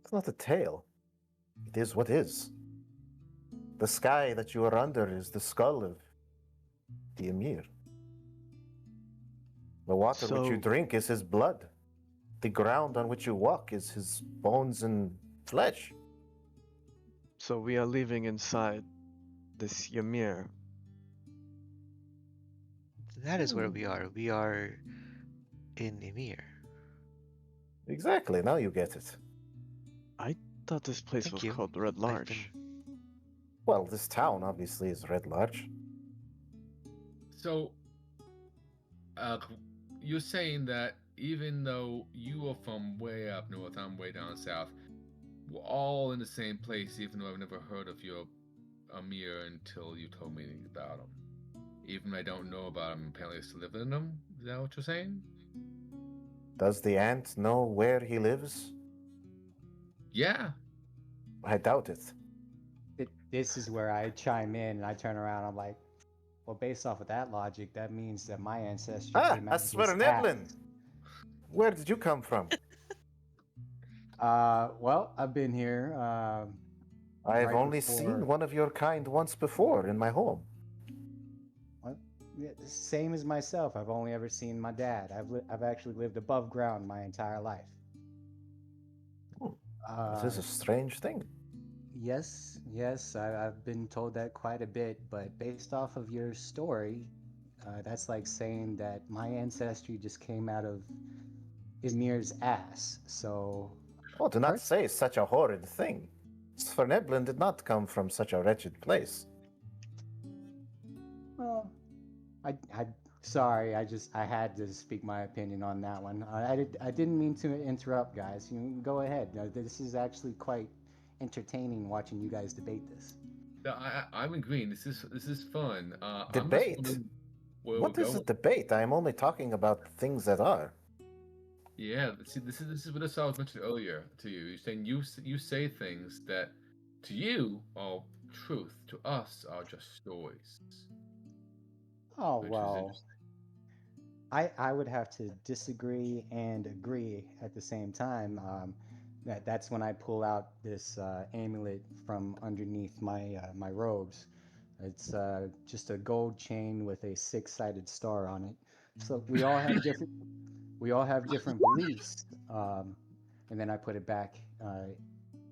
It's not a tale. It is what is. The sky that you are under is the skull of the Emir. The water which you So- drink is his blood. The ground on which you walk is his bones and flesh. So we are living inside this Ymir. That is where we are. We are in Emir. Exactly, now you get it. I thought this place Thank was you. called Red I've Large. been- Well, this town obviously is Red Large. So, you're saying that even though you are from way up north, I'm way down south, we're all in the same place, even though I've never heard of your Amir until you told me about him. Even though I don't know about him, apparently I still live in him. Is that what you're saying? Does the ant know where he lives? Yeah. I doubt it. This is where I chime in and I turn around. I'm like, well, based off of that logic, that means that my ancestry came out of this Asverneblin! ass. Where did you come from? Well, I've been here. I've Right only before- seen one of your kind once before in my home. Yeah, same as myself. I've only ever seen my dad. I've actually lived above ground my entire life. This is a strange thing. Yes, I've been told that quite a bit, but based off of your story, that's like saying that my ancestry just came out of Emir's ass. So, Oh, do not First- say such a horrid thing. Sverneblin did not come from such a wretched place. well, I sorry, I had to speak my opinion on that one. I didn't mean to interrupt, guys. You can go ahead. This is actually quite entertaining watching you guys debate this. No, I'm agreeing. This is fun. I'm just Debate? wondering where What we're is a going. debate? I am only talking about things that are. Yeah, see, this is what I was mentioning earlier to you. You're saying you say things that to you are truth, to us are just stories. Oh Which is well, interesting. I would have to disagree and agree at the same time. That's when I pull out this amulet from underneath my robes. It's just a gold chain with a six-sided star on it. So we all have different beliefs. And then I put it back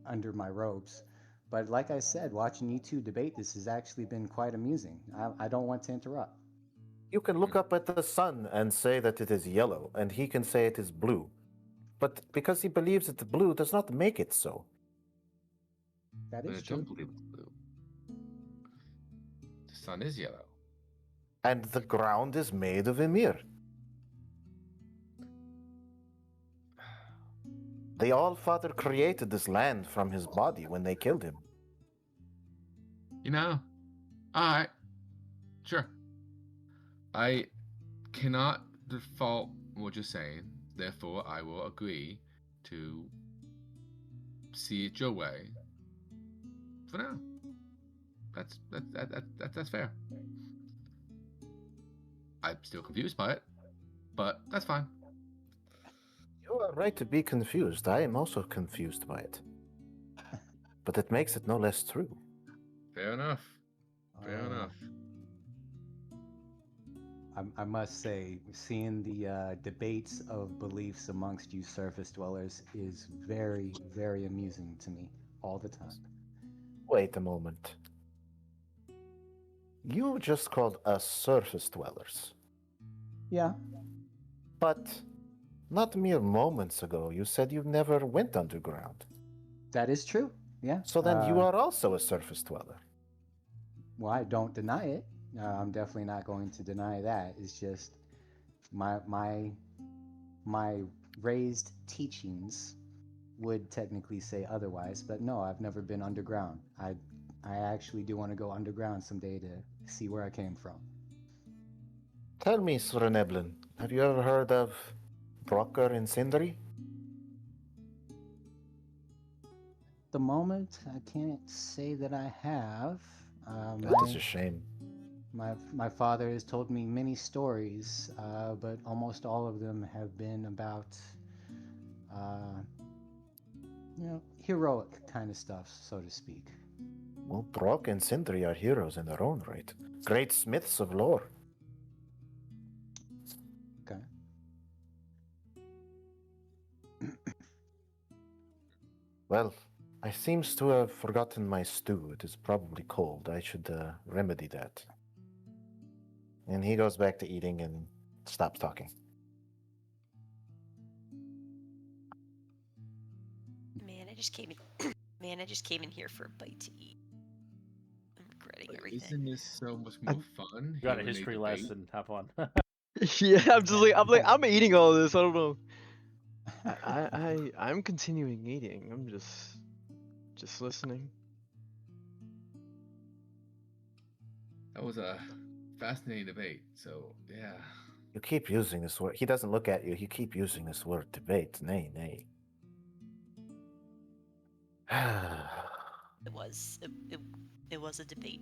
under my robes. But like I said, watching you two debate this has actually been quite amusing. I don't want to interrupt. You can look up at the sun and say that it is yellow, and he can say it is blue. But because he believes it's blue does not make it so. That But is I true. don't believe it's blue. The sun is yellow. And the ground is made of Emir. The All-Father created this land from his body when they killed him. You know, alright. Sure. I cannot default what you're saying, therefore I will agree to see it your way for now. That's fair. I'm still confused by it, but that's fine. You are right to be confused. I am also confused by it. But it makes it no less true. Fair enough. Fair enough. I must say, seeing the debates of beliefs amongst you surface dwellers is very, very amusing to me all the time. Wait a moment. You just called us surface dwellers. Yeah, But not mere moments ago, you said you never went underground. that is true. Yeah. So then you are also a surface dweller. Well, I don't deny it. I'm definitely not going to deny that. It's just my raised teachings would technically say otherwise, but no, I've never been underground. I actually do want to go underground someday to see where I came from. Tell me, Sreneblin, have you ever heard of Brocker and Sindri? The moment I can't say that I have. That is a shame. My father has told me many stories, but almost all of them have been about Heroic kind of stuff, so to speak. Well, Brock and Sindri are heroes in their own right. Great smiths of lore. Okay. Well, I seems to have forgotten my stew. It is probably cold. I should remedy that. And he goes back to eating and stops talking. Man, I just came in. Man, I just came in here for a bite to eat. I'm regretting everything. Isn't this so much more fun? You got a hearing history debate? lesson. Have fun. Yeah, I'm eating all this. I don't know. I'm continuing eating. I'm just listening. That was a fascinating debate. So yeah, You keep using this word. He doesn't look at you. You keep using this word debate. Nay, nay. It was a debate.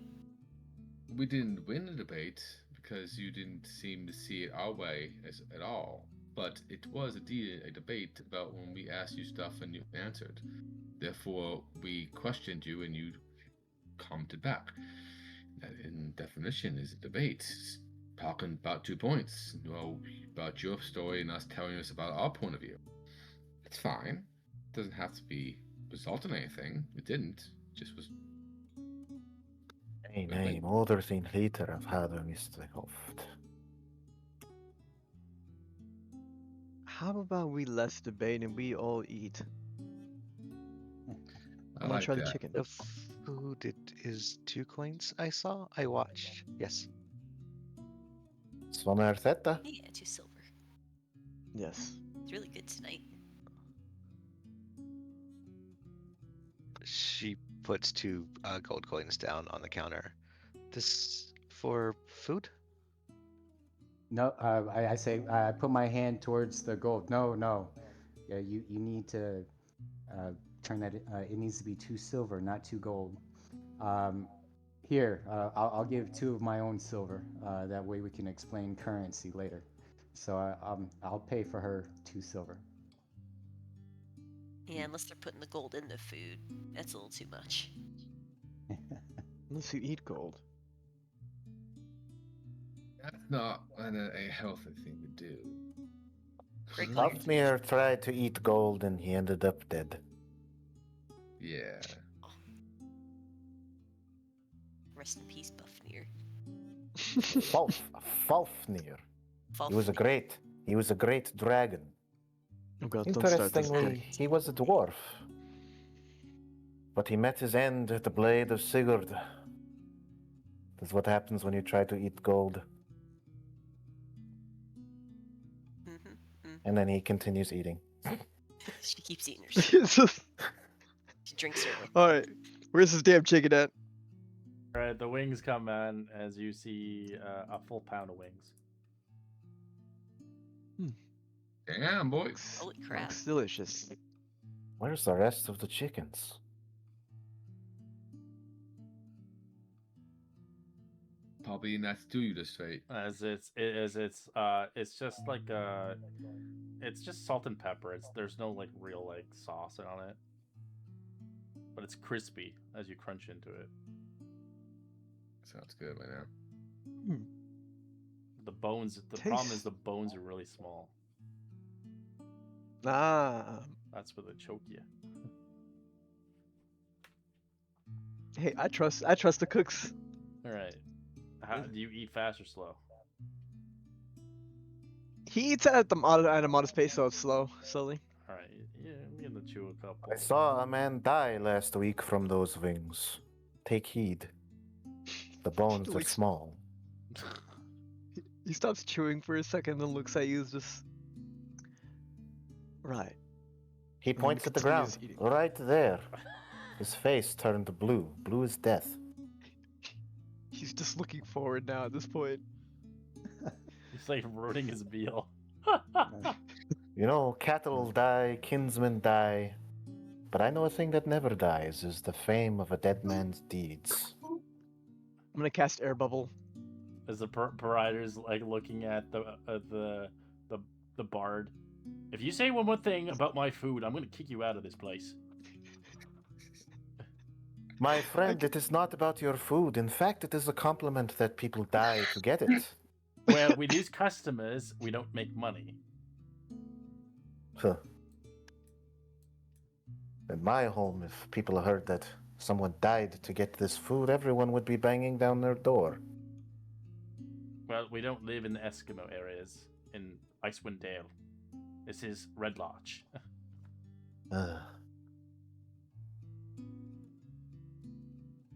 we didn't win the debate because you didn't seem to see it our way at all. But it was indeed a debate about when we asked you stuff and you answered. Therefore, we questioned you and you commented back. That in definition is a debate. It's talking about 2 points. Well, about your story and us telling us about our point of view. It's fine. It doesn't have to be result in anything. It didn't. It just was. Nej, nej, moder sin liter av hade misstänkt. How about we less debate and we all eat? I I'm gonna like try the that. chicken. The food is 2 coins. I watched. Yes. Summer Theta? Yeah, 2 silver. Yes. It's really good tonight. She puts 2 gold coins down on the counter. This for food? No, I say I put my hand towards the gold. No. Yeah, you need to turn that. It needs to be 2 silver, not 2 gold. Here, I'll give 2 of my own silver. That way we can explain currency later. So I'll pay for her 2 silver. Yeah, unless they're putting the gold in the food. That's a little too much. Unless you eat gold. That's not a healthy thing to do. Great call. Fafnir tried to eat gold and he ended up dead. Yeah. Rest in peace, Buffnir. Fafnir. He was a great dragon. Oh God, don't start this Interestingly, thing. he was a dwarf. But he met his end at the blade of Sigurd. That's what happens when you try to eat gold. And then he continues eating. She keeps eating her shit. She drinks her. Alright, where's this damn chicken at? Alright, the wings come in as you see a full pound of wings. Damn, boys. Holy crap. Looks delicious. Where's the rest of the chickens? Probably in that stew you just ate. As it's just like it's just salt and pepper. There's no like real like sauce on it, but it's crispy as you crunch into it. Sounds good right now. The bones. The problem is the bones are really small. Ah. That's where they choke you. Hey, I trust the cooks. All right. How do you eat fast or slow? He eats at a modest pace, so it's slowly. All right. Yeah, I'm gonna chew a couple. I saw a man die last week from those wings. Take heed. The bones are Like- small. He stops chewing for a second and looks at you just... Right. He then points at the ground. continues eating. Right there. His face turned blue. Blue as death. He's just looking forward now at this point. He's like ruining his meal. You know, cattle die, kinsmen die. But I know a thing that never dies is the fame of a dead man's deeds. I'm gonna cast air bubble. As the pariah's like looking at the bard. If you say one more thing about my food, I'm gonna kick you out of this place. My friend, it is not about your food. In fact, it is a compliment that people die to get it. Well, we lose customers, we don't make money. Huh. In my home, if people heard that someone died to get this food, everyone would be banging down their door. Well, we don't live in the Eskimo areas in Icewind Dale. This is Red Lodge.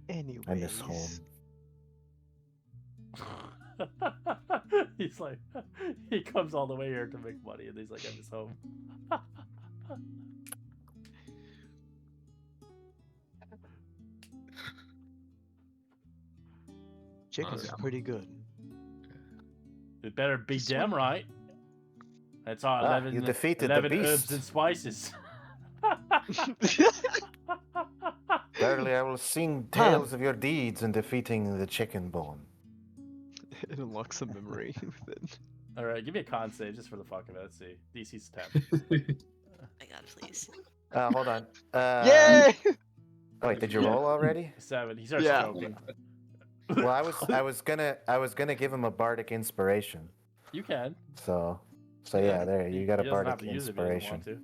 Anyways. I miss home. He's like, he comes all the way here to make money, and he's like, I miss home. Chicken's Awesome. pretty good. It better be Just damn right. That's our 11, you defeated the 11 herbs beast. and spices. Verily, I will sing tales of your deeds in defeating the chicken bone. It unlocks a memory with it. All right, give me a con save just for the fuck of it. Let's see. DC's 10. Oh my god, please. Hold on. Yay! Oh, wait, did you roll already? 7. He starts Yeah. choking. Well, I was gonna give him a bardic inspiration. You can. So yeah, there you got a He doesn't have bardic to use it if he doesn't inspiration.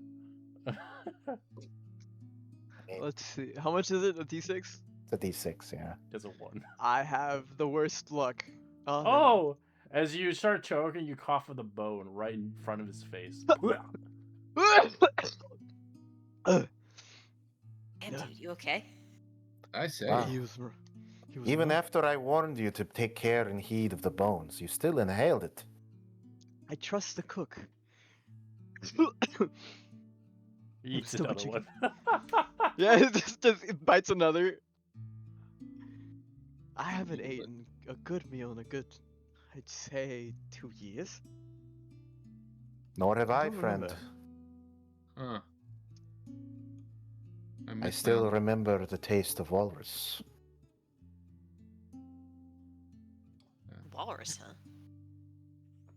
want to. Let's see. How much is it? A D6? It's a D6, yeah. Does a 1. I have the worst luck. Oh! never Oh! As you start choking, you cough with a bone right in front of his face. mind. Damn, Yeah. dude, you okay? I say. Wow. He was Even right. after I warned you to take care and heed of the bones, you still inhaled it. I trust the cook. He eats still a another chicken. one. Yeah, it just it bites another. I haven't eaten a good meal in a good, I'd say, 2 years. Nor have I I, don't friend. remember. Huh. I miss still them. remember the taste of walrus. Walrus, huh?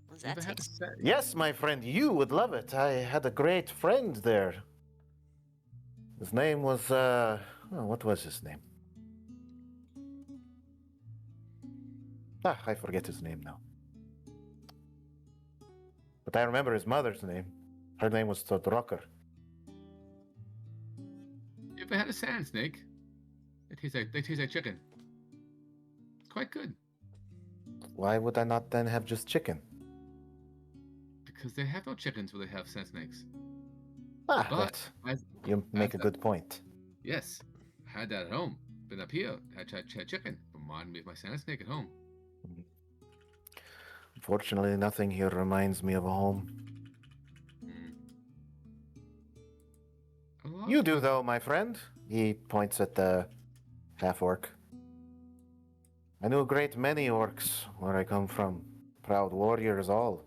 What does You that ever had taste? sex? Yes, my friend, you would love it. I had a great friend there. His name was, what was his name? I forget his name now. But I remember his mother's name. Her name was Todrocker. You ever had a sand snake? They taste like chicken. It's quite good Why would I not then have just chicken? because they have no chickens where they have sand snakes. Ah, But that, you make a as good point. yes, I had that at home. Been up here, had chicken. Reminded me of my sand snake at home. Unfortunately, nothing here reminds me of a home. Mm. A lot You of do, us- though, my friend. He points at the half-orc. I knew a great many orcs where I come from. Proud warriors all.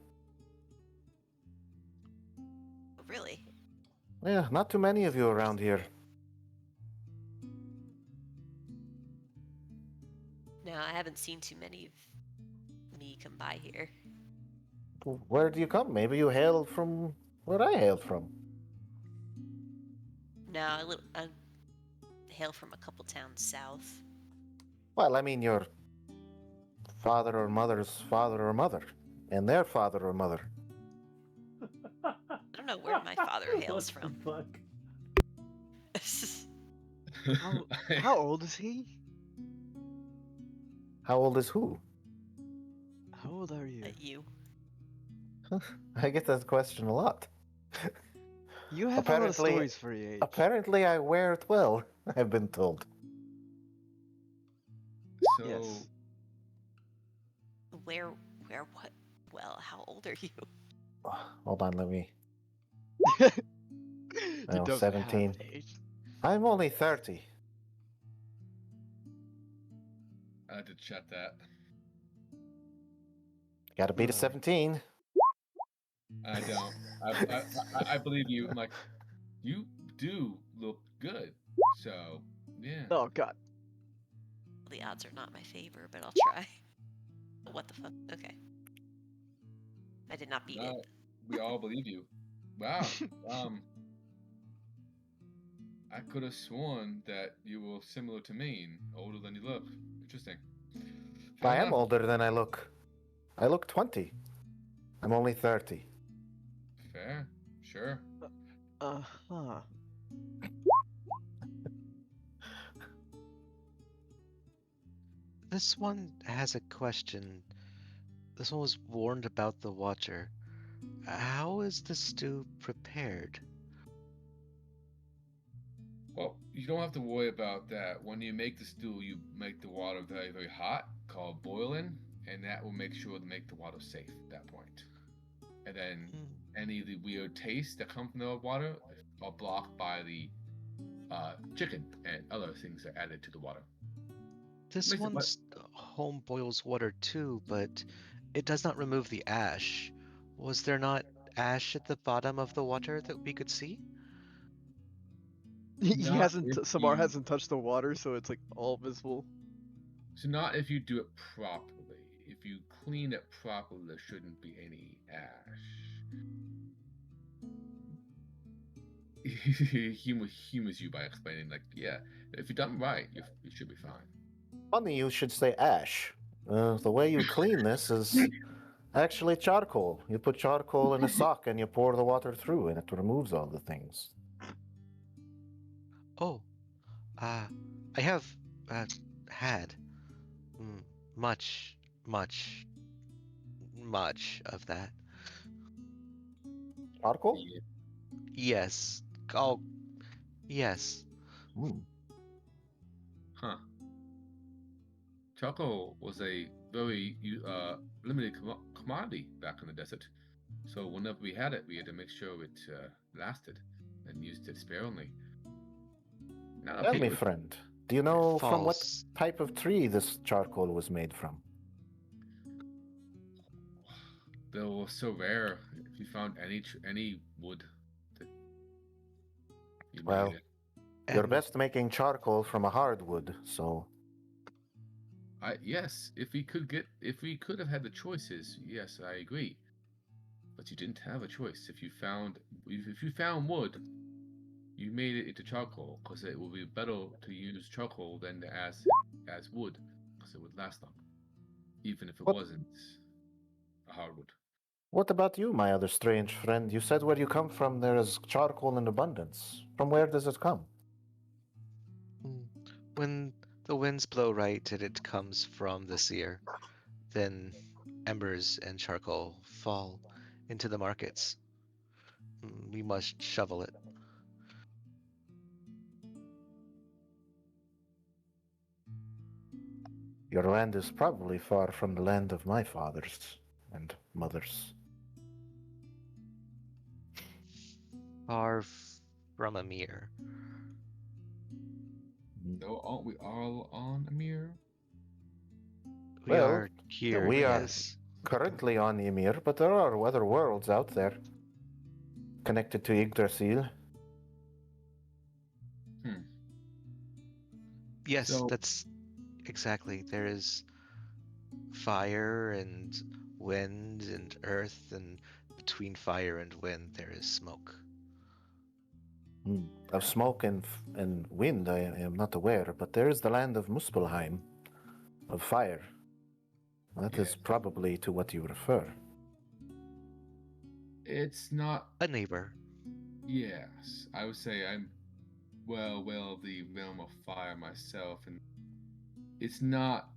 Really? Yeah, not too many of you around here. No, I haven't seen too many of me come by here. Where do you come? Maybe you hail from where I hail from. No, I hail from a couple towns south. Well, I mean your father or mother's father or mother, and their father or mother. I don't know where my father hails What from. the fuck? How old is he? How old is who? How old are you? You. I get that question a lot. You have a lot of Apparently- stories for your age. Apparently, I wear it well, I've been told. So Yes. Where, what? Well, how old are you? Hold on, let me. He Well, doesn't have 17. an age. I'm only 30. I had to check that. Gotta beat a Uh. 17. I don't. I believe you. I'm like, you do look good. So yeah. Oh god. The odds are not in my favor, but I'll try. What the fuck? Okay. I did not beat No, it. we all believe you. Wow. I could have sworn that you were similar to me and older than you look. Interesting. Fair I am enough. older than I look. I look 20. I'm only 30. Fair. Sure. Uh-huh. This one has a question. This one was warned about the Watcher. How is the stew prepared? Well, you don't have to worry about that. When you make the stew, you make the water very, very hot, called boiling, and that will make sure to make the water safe at that point. And then any of the weird tastes that come from the water are blocked by the chicken and other things that are added to the water. This Makes it one's home boils water too, but it does not remove the ash. Was there not ash at the bottom of the water that we could see? He Not hasn't. if Samar you- hasn't touched the water, so it's like all visible. So not if you do it properly. If you clean it properly, there shouldn't be any ash. He humors you by explaining, like, yeah, if you're done right, you should be fine. Funny you should say ash. The way you clean this is actually charcoal. You put charcoal in a sock and you pour the water through, and it removes all the things. Oh, I have had much, much, much of that. Charcoal? Yeah. Yes. Oh, yes. Hmm. Huh. Charcoal was a very limited commodity back in the desert. So whenever we had it, we had to make sure it lasted and used it sparingly. Now, Tell me, friend, do you know from what False. type of tree this charcoal was made from? they were so rare. If you found any wood, that you Well, made it. You're And best making charcoal from a hardwood, so Yes, if we could have had the choices, yes, I agree. But you didn't have a choice. If you found wood, you made it into charcoal because it would be better to use charcoal than as wood because it would last long, even if it What- wasn't a hardwood. what about you, my other strange friend? You said where you come from there is charcoal in abundance. From where does it come? when the winds blow right and it comes from the seer, then embers and charcoal fall into the markets. We must shovel it. Your land is probably far from the land of my fathers and mothers. Far from a mere. So aren't we all on Amir? We Well, are here, we are yes. currently on Ymir, but there are other worlds out there connected to Yggdrasil. Yes, So- that's exactly. There is fire and wind and earth, and between fire and wind there is smoke. Of smoke and wind, I am not aware, but there is the land of Muspelheim, of fire. That is Yes. probably to what you refer. It's not. A neighbor. Yes, I would say I'm well of the realm of fire myself, and it's not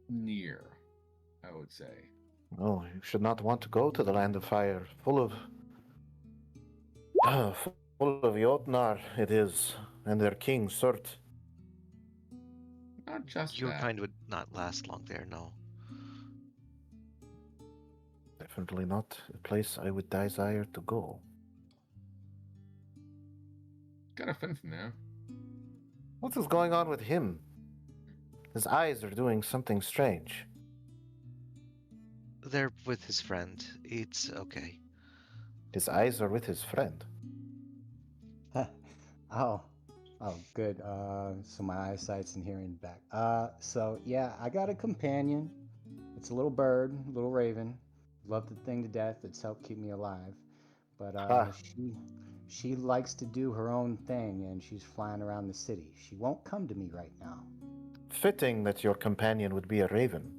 near, I would say. Oh, you should not want to go to the land of fire, full of Jotnar it is, and their king, Surt. Not just Your that. kind would not last long there, no. Definitely not a place I would desire to go. Got a friend from there. What is going on with him? His eyes are doing something strange. They're with his friend. It's okay. His eyes are with his friend. Oh, good. So my eyesight's and hearing back. So yeah, I got a companion. It's a little bird, little raven. love the thing to death. It's helped keep me alive. But Ah, she likes to do her own thing, and she's flying around the city. She won't come to me right now. fitting that your companion would be a raven.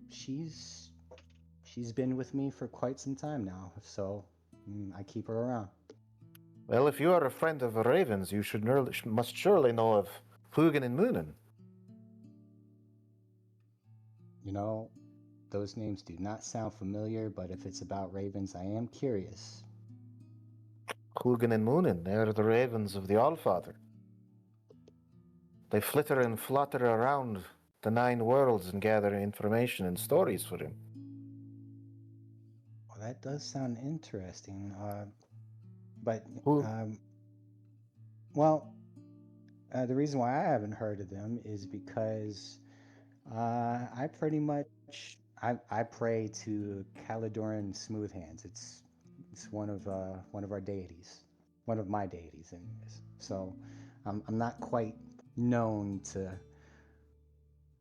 She's been with me for quite some time now, so I keep her around. Well, if you are a friend of ravens, you must surely know of Hugin and Moonin. You know, those names do not sound familiar, but if it's about ravens, I am curious. Hugin and Moonin, they are the ravens of the Allfather. They flitter and flutter around the 9 worlds and gather information and stories for him. Well, that does sound interesting. But Who? well, the reason why I haven't heard of them is because I pretty much I pray to Caladoran Smooth Hands. It's one of our deities, one of my deities, anyways. So I'm not quite known to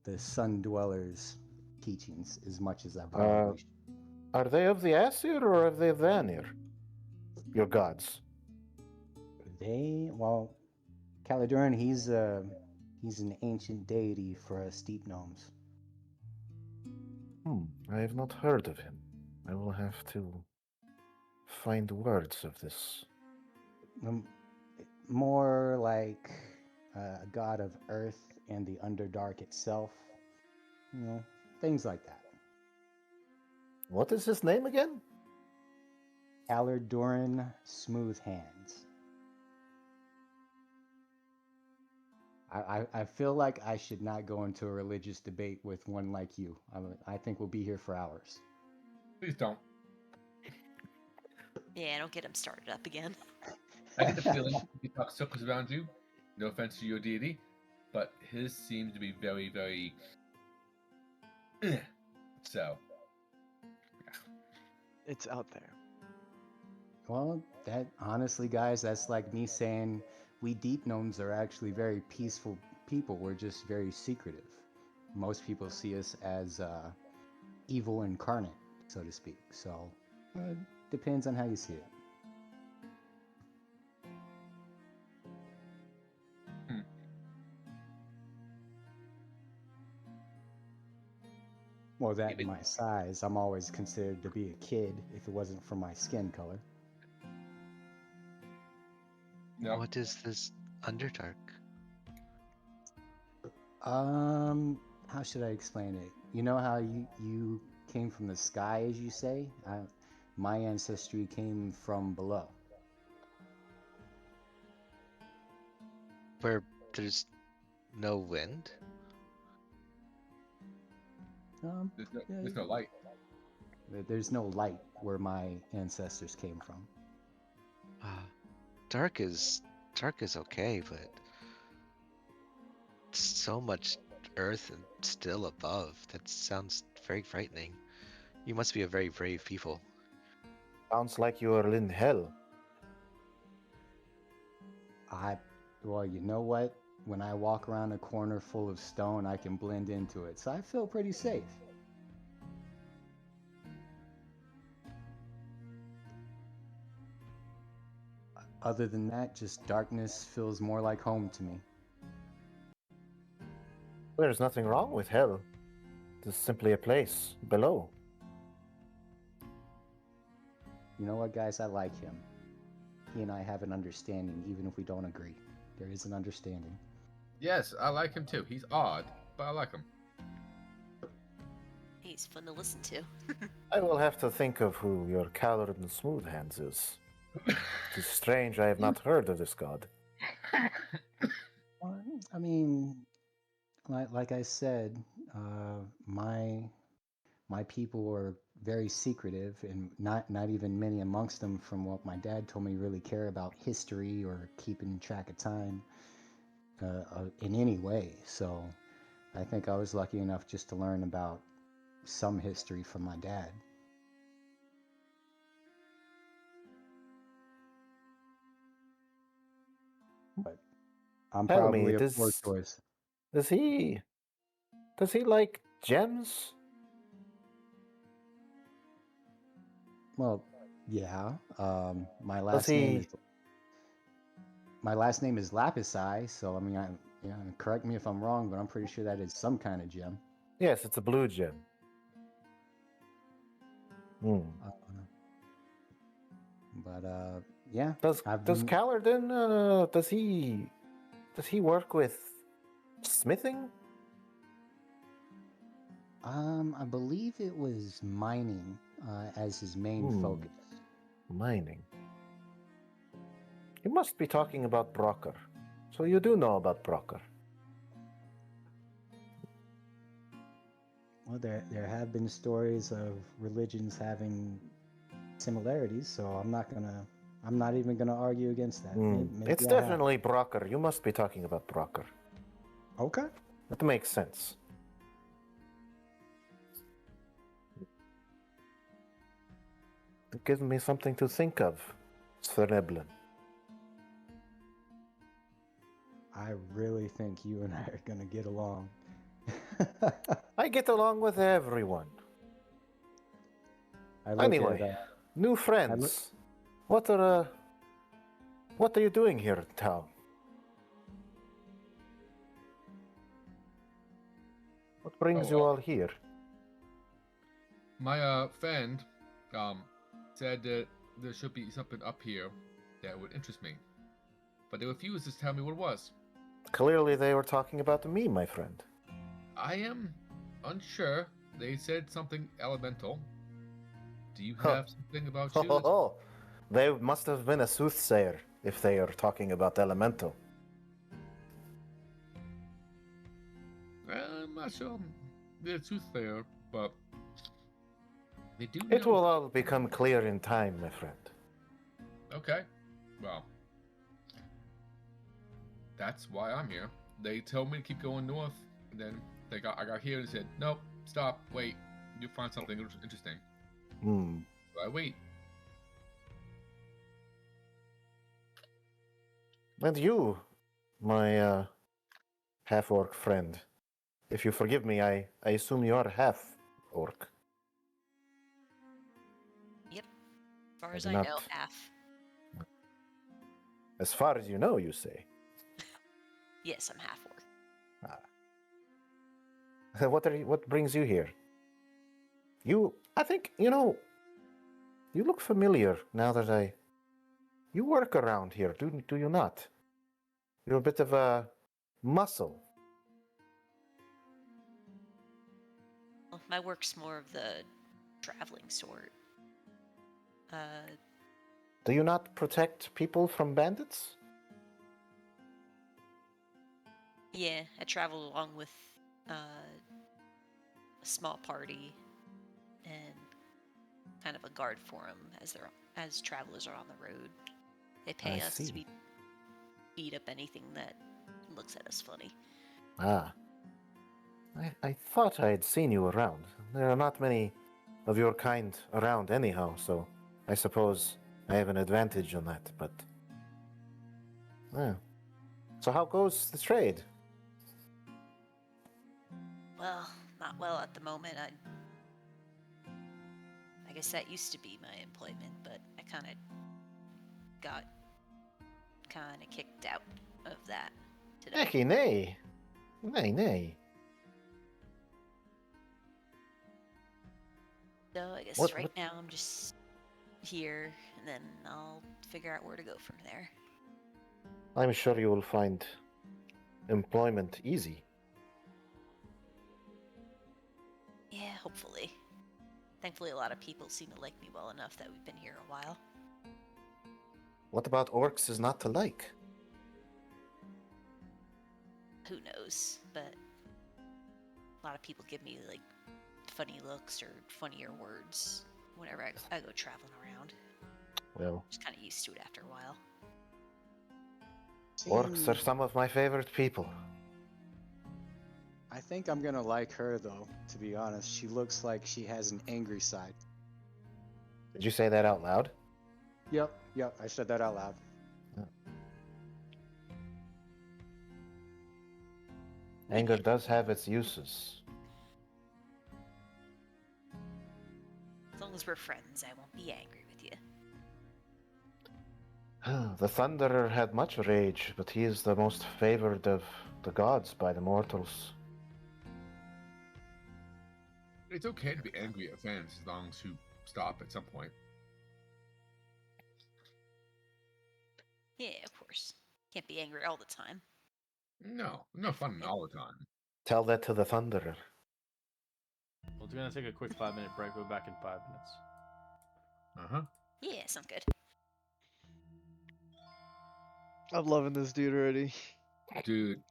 the Sun Dwellers' teachings as much as I Uh, probably should. are they of the Aesir or of the Vanir? Your gods. Well, Caladoran, he's an ancient deity for steep gnomes. I have not heard of him. I will have to find words of this. Um, More like a god of earth and the Underdark itself. You know, things like that. What is his name again? Caladoran Smooth Hands. I feel like I should not go into a religious debate with one like you. I think we'll be here for hours. Please don't. Yeah, don't get him started up again. I get the feeling he talks circles around you. No offense to your deity, but his seems to be very, very. So. It's out there. Well, that honestly, guys, that's like me saying we deep gnomes are actually very peaceful people. We're just very secretive. Most people see us as evil incarnate, so to speak. So, depends on how you see it. Well, that Maybe. my size, I'm always considered to be a kid if it wasn't for my skin color. No. What is this Underdark? How should I explain it? You know how you came from the sky, as you say? My ancestry came from below. Where there's no wind? There's no light. There's no light where my ancestors came from. Dark is okay, but so much earth and still above. That sounds very frightening. You must be a very brave people. Sounds like you are in hell. Well, you know what? When I walk around a corner full of stone, I can blend into it, so I feel pretty safe. Other than that, just darkness feels more like home to me. There's nothing wrong with hell. It is simply a place below. You know what, guys? I like him. He and I have an understanding, even if we don't agree. There is an understanding. Yes, I like him too. He's odd, but I like him. He's fun to listen to. I will have to think of who your Caladoran Smooth Hands is. It is strange I have not heard of this god. Well, I mean, like I said, my people were very secretive, and not even many amongst them, from what my dad told me, really care about history or keeping track of time in any way. So I think I was lucky enough just to learn about some history from my dad. I'm Tell me, probably a poor choice. does he like gems? Well, yeah. Does he? My last name is Lapisai, so I mean, correct me if I'm wrong, but I'm pretty sure that is some kind of gem. Yes, it's a blue gem. Hmm. Yeah. Does Kalardin? Does he work with smithing? I believe it was mining as his main focus. Mining. You must be talking about Brocker. So you do know about Brocker. Well, there have been stories of religions having similarities, so I'm not even gonna argue against that. Maybe It's I have. definitely Brocker. You must be talking about Brocker. Okay. That makes sense. It gives me something to think of, Sverneblin. I really think you and I are gonna get along. I get along with everyone. Anyway, New friends. What are you doing here in town? What brings you all here? My friend said that there should be something up here that would interest me, but they refused to tell me what it was. Clearly they were talking about me, my friend. I am unsure. They said something elemental. Do you have something about you? Oh, they must have been a soothsayer if they are talking about elemental. I'm not sure they're soothsayer, but they do It know. will all become clear in time, my friend. Okay, well, that's why I'm here. They told me to keep going north, and then I got here and said, nope, stop, wait, you'll find something interesting. So I wait. And you, my half-orc friend, if you forgive me, I assume you are half-orc. Yep. As far as Maybe I not. know, half. As far as you know, you say. Yes, I'm half orc. What brings you here? I think, you look familiar now that you work around here, do you not? You're a bit of a muscle. Well, my work's more of the traveling sort. Do you not protect people from bandits? Yeah, I travel along with a small party and kind of a guard for them as travelers are on the road. They pay us to beat up anything that looks at us funny. I thought I had seen you around. There are not many of your kind around anyhow, so I suppose I have an advantage on that, but... So how goes the trade? Well, not well at the moment. I guess that used to be my employment, but I kind of got kicked out of that today. Eki, nay. Nay. So I guess right now I'm just here, and then I'll figure out where to go from there. I'm sure you will find employment easy. Yeah, hopefully. Thankfully, a lot of people seem to like me well enough that we've been here a while. What about orcs is not to like? Who knows, but a lot of people give me, like, funny looks or funnier words whenever I go traveling around. Well, Just kind of used to it after a while. orcs are some of my favorite people. I think I'm gonna like her though, to be honest. She looks like she has an angry side. Did you say that out loud? Yep, I said that out loud. Anger does have its uses. long as we're friends, I won't be angry with you. The Thunderer had much rage, but he is the most favored of the gods by the mortals. It's okay to be angry at fans as long as you stop at some point. Yeah, of course. Can't be angry all the time. No fun all the time. Tell that to the Thunderer. Well, we're gonna take a quick 5-minute break. We'll be back in 5 minutes. Yeah, sounds good. I'm loving this dude already. Dude,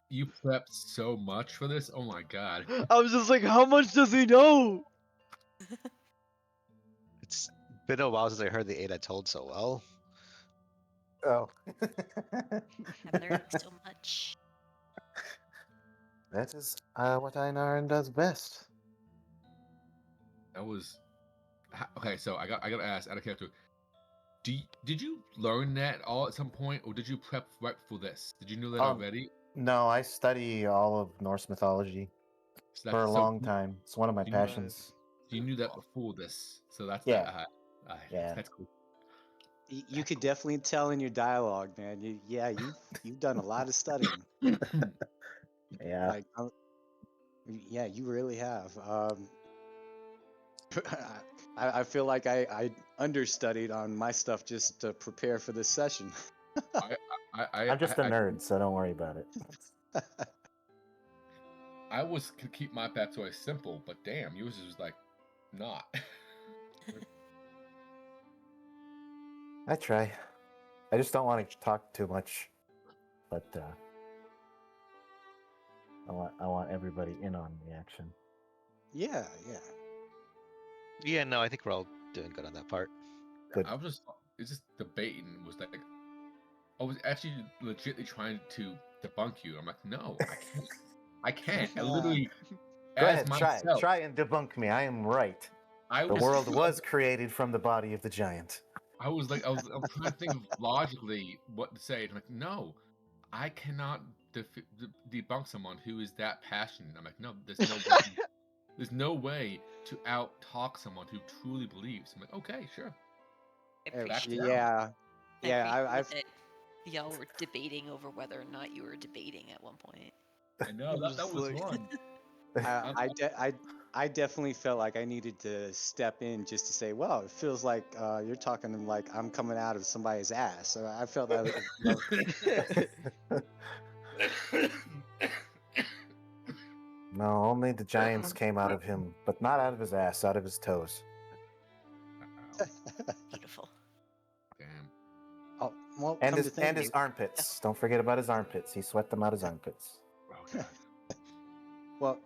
you prepped so much for this. Oh my god. I was just like, how much does he know? It's been a while since I heard the 8 I told so well. Oh. I'm learning so much. That is what Einarin does best. That was okay. So I gotta ask out of character. Did you learn that all at some point, or did you prep right for this? Did you know that already? No, I study all of Norse mythology for a long time. It's one of my you knew that- passions. You knew that before this, so that's Yeah. yeah, that's cool. You could definitely tell in your dialogue, man. You've done a lot of studying. Yeah. Like, yeah, you really have. I feel like I understudied on my stuff just to prepare for this session. I'm just a nerd, so don't worry about it. I was to keep my backstory simple, but damn, yours is like not. I try. I just don't want to talk too much, but I want everybody in on the action. Yeah. Yeah, no, I think we're all doing good on that part. Good. It's just debating was like, I was actually legitimately trying to debunk you. I'm like, no, I can't. I can't. I literally, Go as ahead, myself, try and debunk me. I am right. The world was created from the body of the giant. I was trying to think of logically what to say. I'm like, no, I cannot debunk someone who is that passionate. I'm like, no, there's no way. There's no way to out talk someone who truly believes. I'm like, okay, sure. I appreciate Yeah. I Yeah. appreciate that y'all were debating over whether or not you were debating at one point. I know that was fun. I definitely felt like I needed to step in just to say, well, it feels like you're talking like I'm coming out of somebody's ass. So I felt that. No, only the giants came out of him, but not out of his ass, out of his toes. Beautiful. Damn. Oh, well, And his armpits. Don't forget about his armpits. He sweat them out his armpits. Oh, God. Well,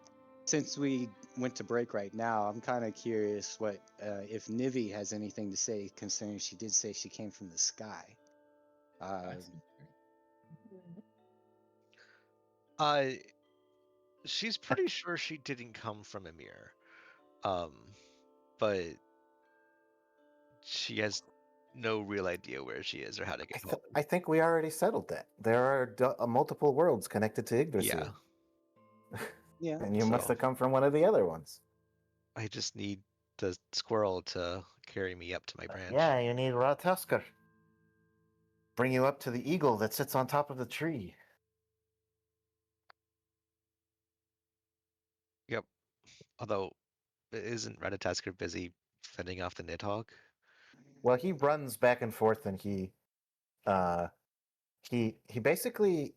since we went to break right now, I'm kind of curious what if Nivi has anything to say, considering she did say she came from the sky. She's pretty sure she didn't come from Emir, but she has no real idea where she is or how to get home. I think we already settled that. There are multiple worlds connected to Yggdrasil. Yeah. And you must have come from one of the other ones. I just need the squirrel to carry me up to my branch. Yeah, you need Raw Tusker. Bring you up to the eagle that sits on top of the tree. Yep. Although, isn't Ratatasker busy fending off the Nidhogg? Well, he runs back and forth, and he basically,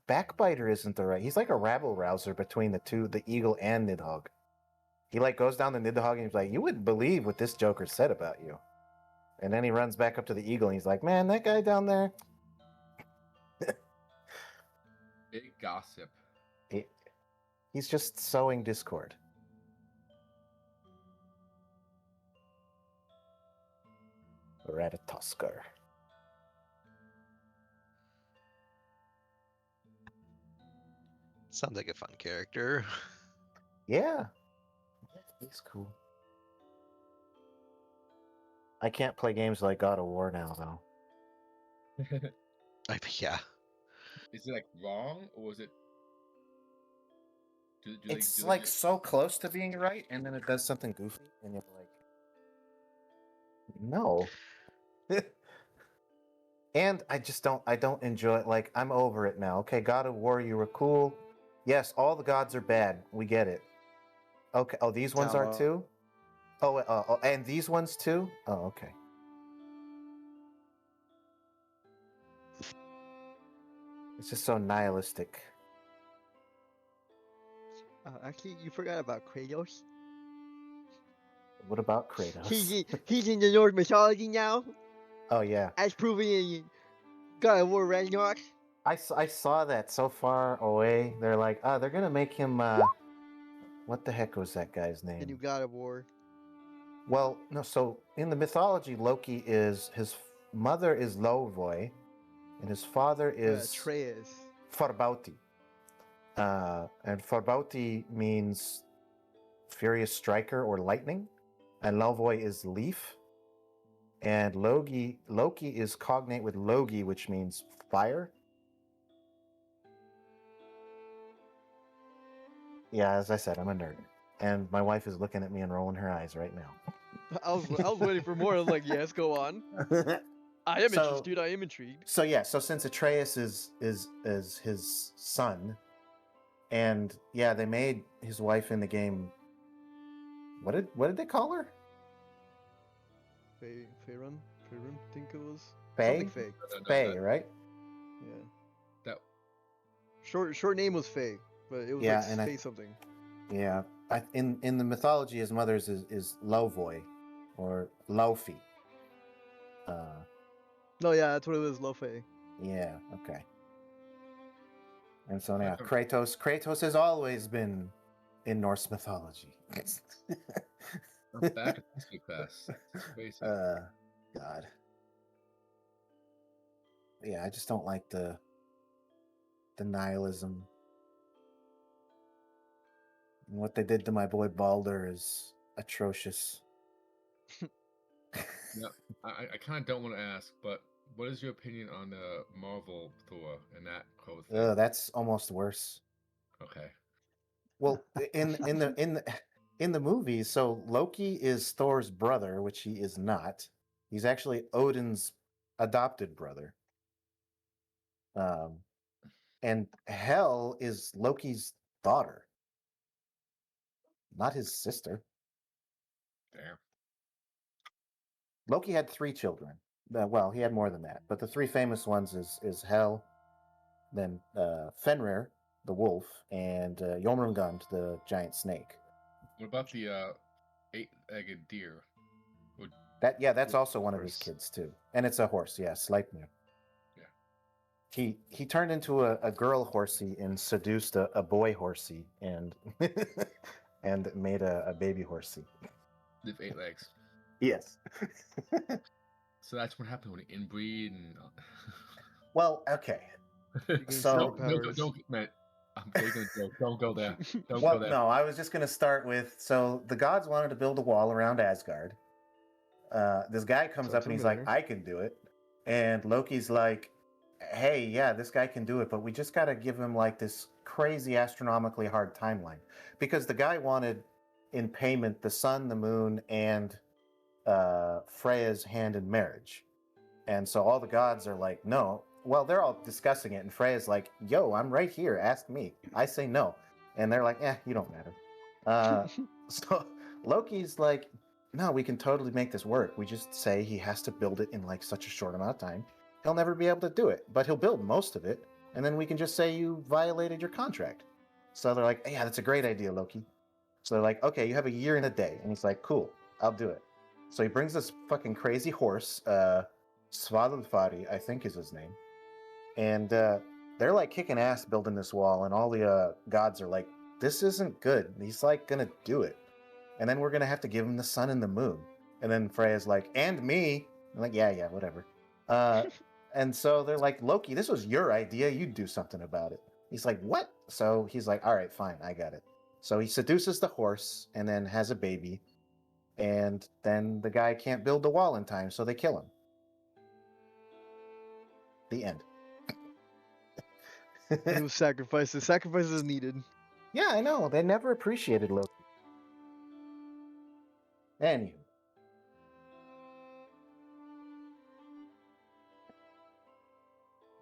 backbiter isn't the right. He's like a rabble rouser between the two, the eagle and Nidhogg. He like goes down the Nidhogg and he's like, "You wouldn't believe what this Joker said about you," and then he runs back up to the eagle and he's like, "Man, that guy down there." Big gossip. He's just sowing discord. Ratatosker. Sounds like a fun character. Yeah. He's cool. I can't play games like God of War now, though. Yeah. Is it like wrong, or is it? It's like so close to being right, and then it does something goofy, and you're like, No. And I don't enjoy it. Like, I'm over it now. Okay, God of War, you were cool. Yes, all the gods are bad. We get it. Okay. Oh, these ones are Tama. too? And these ones too? Oh, okay. It's just so nihilistic. Actually, you forgot about Kratos. What about Kratos? He's in the Norse mythology now, Oh, yeah. as proven in God of War Ragnarok. I saw that so far away. They're like, they're gonna make him, what the heck was that guy's The new name? God of War. Well, no, so in the mythology, Loki is, his mother is Lovoi, and his father is Atreus. Farbauti. And Farbauti means furious striker or lightning, and Lovoi is leaf. And Loki is cognate with Logi, which means fire. Yeah, as I said, I'm a nerd. And my wife is looking at me and rolling her eyes right now. I was waiting for more. I was like, yes, go on. I am interested. I am intrigued. So yeah, so since Atreus is his son, and yeah, they made his wife in the game. What did they call her? Faerun, I think it was. Faye? Something Faye. Faye, right? Yeah. That Short name was Faye, but it was Yeah, like and Faye something. Yeah, in the mythology, his mother's is Lovoi, or Lofi. No, yeah, that's what it was, Lo-Fae. Yeah, okay. And so now Okay. Kratos has always been in Norse mythology. I'm back at History Class. It's crazy. God. Yeah, I just don't like the nihilism. And what they did to my boy Balder is atrocious. Yeah, I kind of don't want to ask, but what is your opinion on the Marvel Thor and that whole thing? That's almost worse. Okay. Well, in the movies, so Loki is Thor's brother, which he is not. He's actually Odin's adopted brother. And Hel is Loki's daughter, not his sister. Damn. Loki had 3 children. Well, he had more than that, but the 3 famous ones is Hel, then Fenrir, the wolf, and Jormungand, the giant snake. What about the 8-legged deer? That's also one of his Horse. kids too, and it's a horse. Yeah, Sleipnir. Yeah. He turned into a girl horsey and seduced a boy horsey and and made a baby horsey. With 8 legs. Yes. So that's what happened when you inbreed and. Well, okay. So don't, man. I'm gonna joke. Don't go there. Don't well, go there. no, I was just gonna start with, so the gods wanted to build a wall around Asgard. This guy comes Sounds up and he's like, familiar. I can do it. And Loki's like, hey, yeah, this guy can do it, but we just got to give him like this crazy astronomically hard timeline. Because the guy wanted in payment the sun, the moon, and Freya's hand in marriage. And so all the gods are like, no. Well, they're all discussing it, and Freya's like, yo, I'm right here, ask me. I say no. And they're like, you don't matter. So Loki's like, no, we can totally make this work. We just say he has to build it in like such a short amount of time. He'll never be able to do it, but he'll build most of it, and then we can just say you violated your contract. So they're like, yeah, that's a great idea, Loki. So they're like, okay, you have a year and a day. And he's like, cool, I'll do it. So he brings this fucking crazy horse, Svalfari, I think is his name. And they're like kicking ass building this wall, and all the gods are like, this isn't good. He's like gonna do it. And then we're gonna have to give him the sun and the moon. And then Freya's like, and me. I'm like, yeah, whatever. And so they're like, Loki, this was your idea. You do something about it. He's like, what? So he's like, all right, fine, I got it. So he seduces the horse and then has a baby. And then the guy can't build the wall in time, so they kill him. The end. He was sacrificed. The sacrifice is needed. Yeah, I know. They never appreciated Loki. Anywho.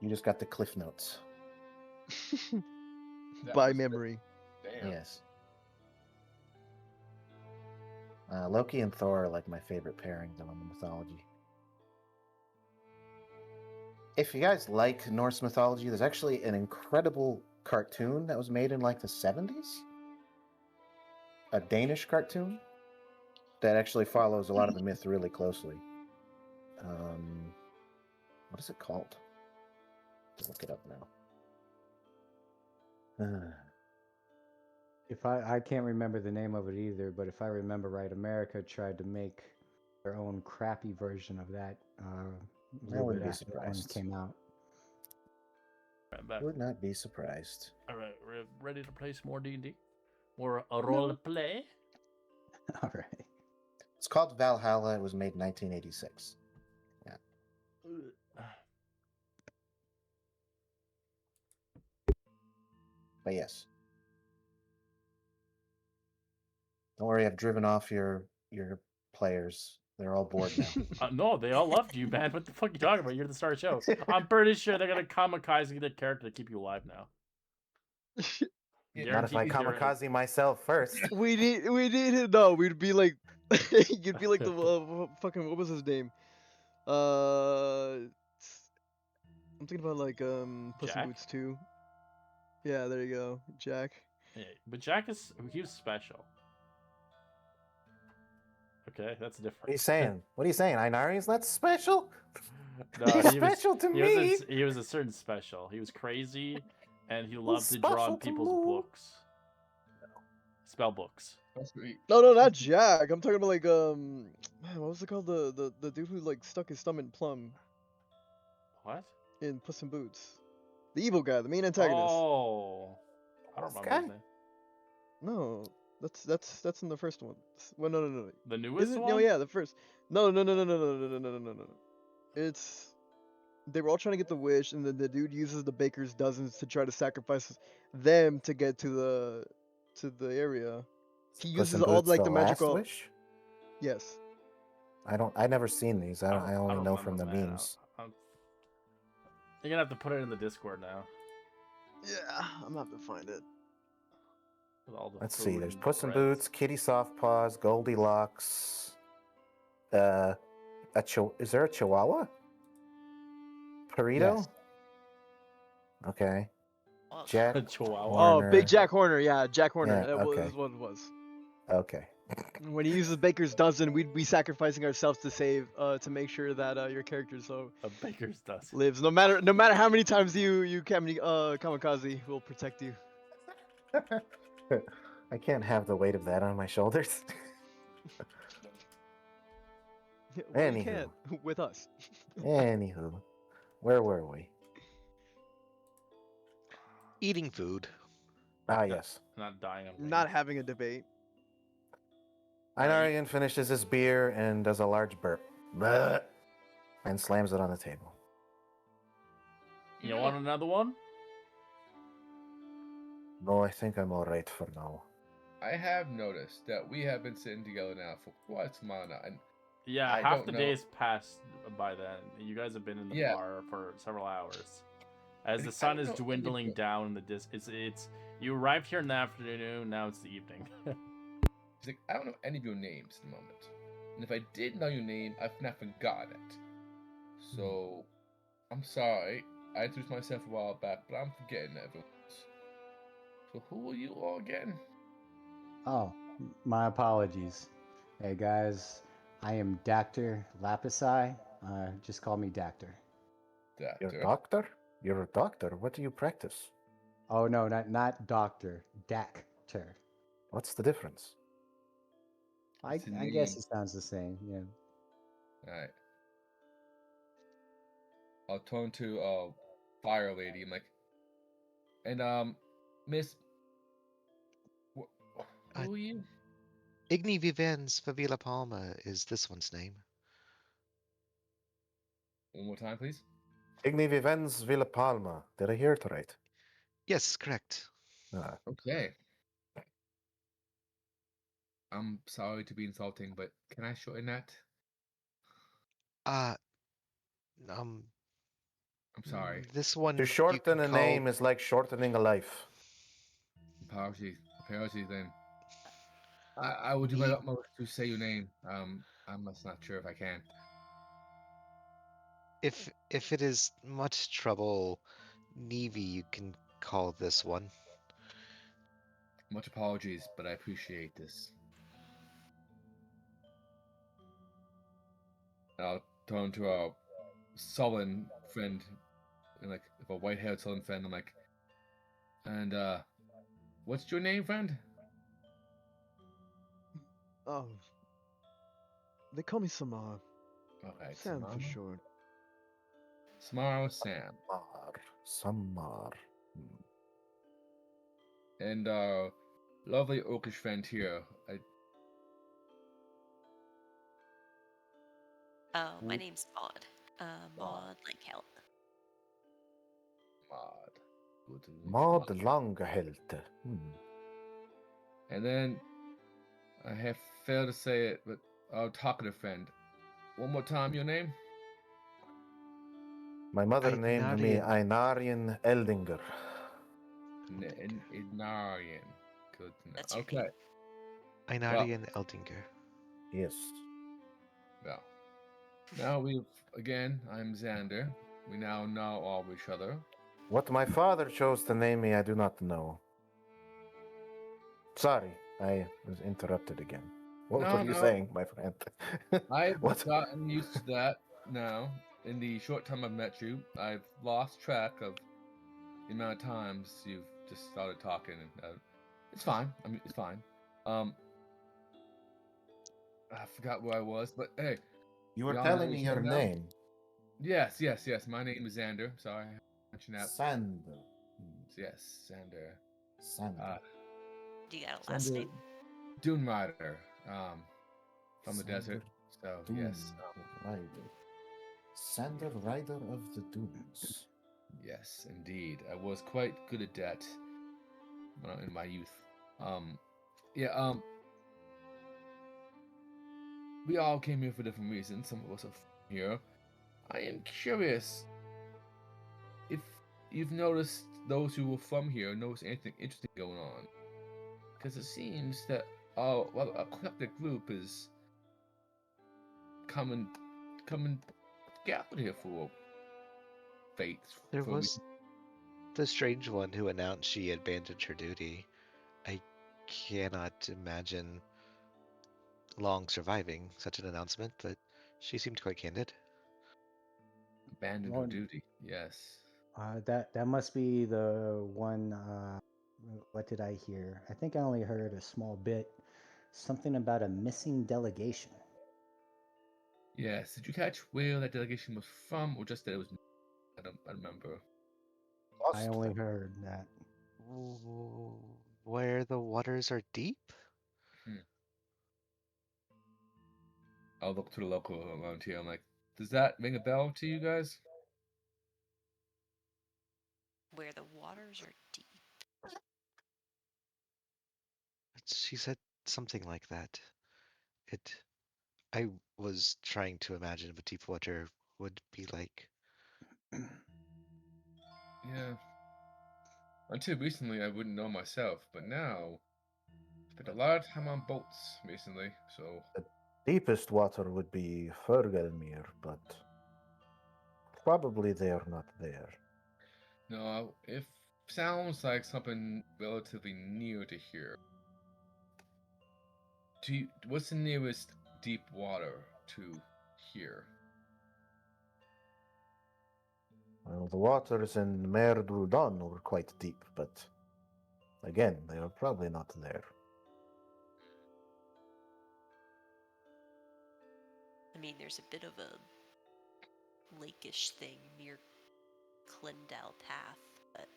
You just got the cliff notes. That By was good. memory. Damn. Yes. Loki and Thor are like my favorite pairings on the mythology. If you guys like Norse mythology, there's actually an incredible cartoon that was made in like the 70s. A Danish cartoon that actually follows a lot of the myth really closely. What is it called? Let's look it up now. If I can't remember the name of it either, but if I remember right, America tried to make their own crappy version of that a I little wouldn't bit be after that one surprised. came out. Right back. Would not be surprised. All right, we're ready to play some more D&D. More a role play. All right. It's called Valhalla. It was made in 1986. But yes. Don't worry, I've driven off your players. They're all bored now. No, they all loved you, man. What the fuck are you talking about? You're the star of the show. I'm pretty sure they're gonna kamikaze the character to keep you alive now. Not if I kamikaze myself first. We need it. No, we'd be like, you'd be like the fucking, what was his name? I'm thinking about like Puss in Jack? Boots 2. Yeah, there you go, Jack. Yeah, but Jack he was special. Okay, that's different. What are you saying? What are you saying? Ainari's not special? No, He's he was- special to he me. he was a certain special. He was crazy, and he loved to special draw in to people's me. books. Spell books. That's sweet. No, not Jack. I'm talking about like man, what was it called? The dude who like stuck his thumb in Plum What? in Puss in Boots. The evil guy, the main antagonist. Oh, I don't This remember guy? his name. No, that's in the first one. Well, no. The newest Is it? one? No, yeah, the first. No. It's they were all trying to get the wish, and then the dude uses the baker's dozens to try to sacrifice them to get to the area. He Puss uses in all Boots, like the the Last magical. Wish? Yes. I never seen these. I only don't know from the remember, man. memes. You're gonna have to put it in the Discord now. Yeah, I'm gonna have to find it. With all the Let's see. food There's and Puss in breads. Boots, Kitty Softpaws, Goldilocks. Is there a Chihuahua? Perito? Yes. Okay. Oh, Jack. Chihuahua. Oh, Big Horner. Jack Horner. Yeah, Jack Horner. Yeah, That okay. was what it was. Okay. When he uses baker's dozen, we'd be sacrificing ourselves to save, to make sure that your character A baker's dozen. lives. No matter how many times you kamikaze, will protect you. I can't have the weight of that on my shoulders. Well, Anywho. you can't with us. Anywho, where were we? Eating food. Ah, yes. Not dying of Not rage. having a debate. Einarian finishes his beer and does a large burp. Bleh, and slams it on the table. You want another one? No, I think I'm alright for now. I have noticed that we have been sitting together now for quite some while now, and Yeah, I half don't the know. day's passed by then. You guys have been in the Yeah. bar for several hours. As And the I sun don't is know dwindling anything. down in the it's you arrived here in the afternoon, now it's the evening. he's like, I don't know any of your names at the moment. And if I did know your name, I've not forgotten it. So, I'm sorry. I introduced myself a while back, but I'm forgetting everyone's. So who are you all again? Oh, my apologies. Hey guys, I am Dr. Lapisai. Just call me Dactor. You're a Doctor. doctor? You're a doctor. What do you practice? Oh no, not doctor, Dactor. What's the difference? I It's a guess name. it sounds the same. Yeah. Alright. I'll turn to Fire Lady. I'm like, and Miss, who are you? Igni Vivens Favila Palma is this one's name. One more time, please. Igni Vivens Villa Palma. Did I hear it right? Yes, correct. Ah, Okay. I'm sorry to be insulting, but can I shorten that? Uh, um, I'm sorry. This one. To you shorten can a call- name is like shortening a life. Apologies. Apologies then. I will do my Neve- utmost to say your name. I'm just not sure if I can. If it is much trouble, Nevi, you can call this one. Much apologies, but I appreciate this. I'll turn to a sullen friend, and like if a white-haired sullen friend, I'm like, and what's your name, friend? Oh, they call me Samar. All right, Sam Samar. for short. Samar Sam. Samar. And lovely orcish friend here. Oh, my name's Maud. Maud Lankelt. Maud. Good to meet you, Maud Langehelt. And then I have failed to say it, but our talkative friend. One more time, your name? My mother named me Einarian Eldinger. Inarian. Good to know. That's your Okay. name. Einarian Eldinger. Yes. Well, now I'm Xander. We now know all of each other. What my father chose to name me, I do not know. Sorry, I was interrupted again. What No, were you no. saying, my friend? I've What? gotten used to that now. In the short time I've met you, I've lost track of the amount of times you've just started talking. And it's fine. I mean, it's fine. I forgot where I was, but hey. You were we all telling know me each your other now? name. Yes. My name is Xander. Sorry, I mentioned that. Sander. Yes, Xander. Sander. Do you got a last Sander. name? Dune Rider. From the Sander desert. So Dune yes. Rider. Sander Rider of the Dunes. Yes, indeed. I was quite good at that in my youth. Yeah, we all came here for different reasons. Some of us are here. I am curious if you've noticed those who were from here notice anything interesting going on. Because it seems that a collective group is coming gathered here for fate. There for a was the strange one who announced she abandoned her duty. I cannot imagine long surviving such an announcement, but she seemed quite candid. abandoned her duty. Yes. That must be the one. What did I hear? I think I only heard a small bit. Something about a missing delegation. Yes. Did you catch where that delegation was from, or just that it was? I don't remember. I only heard that. Where the waters are deep? I'll look to the local around here. I'm like, does that ring a bell to you guys? Where the waters are deep. She said something like that. I was trying to imagine what deep water would be like. Yeah. Until recently, I wouldn't know myself, but now spent a lot of time on boats recently, so The deepest water would be Fergelmir, but probably they are not there. no, it sounds like something relatively near to here. What's the nearest deep water to here? Well, the waters in Mer Duldan were quite deep, but again, they are probably not there. I mean, there's a bit of a lakeish thing near Clendal Path, but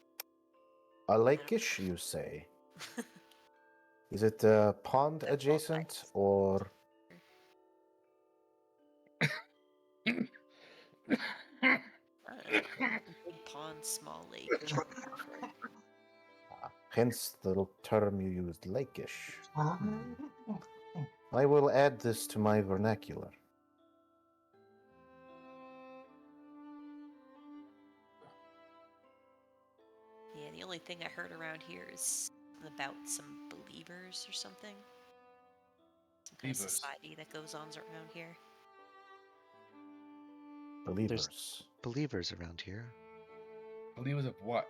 A lakeish, you say? Is it pond That's all adjacent nice. or? Big pond, small lake. Hence the term you used, lakeish. I will add this to my vernacular. the only thing I heard around here is about some believers or something. Some kind of Believers. society that goes on around here. Believers. Believers around here. Believers of what?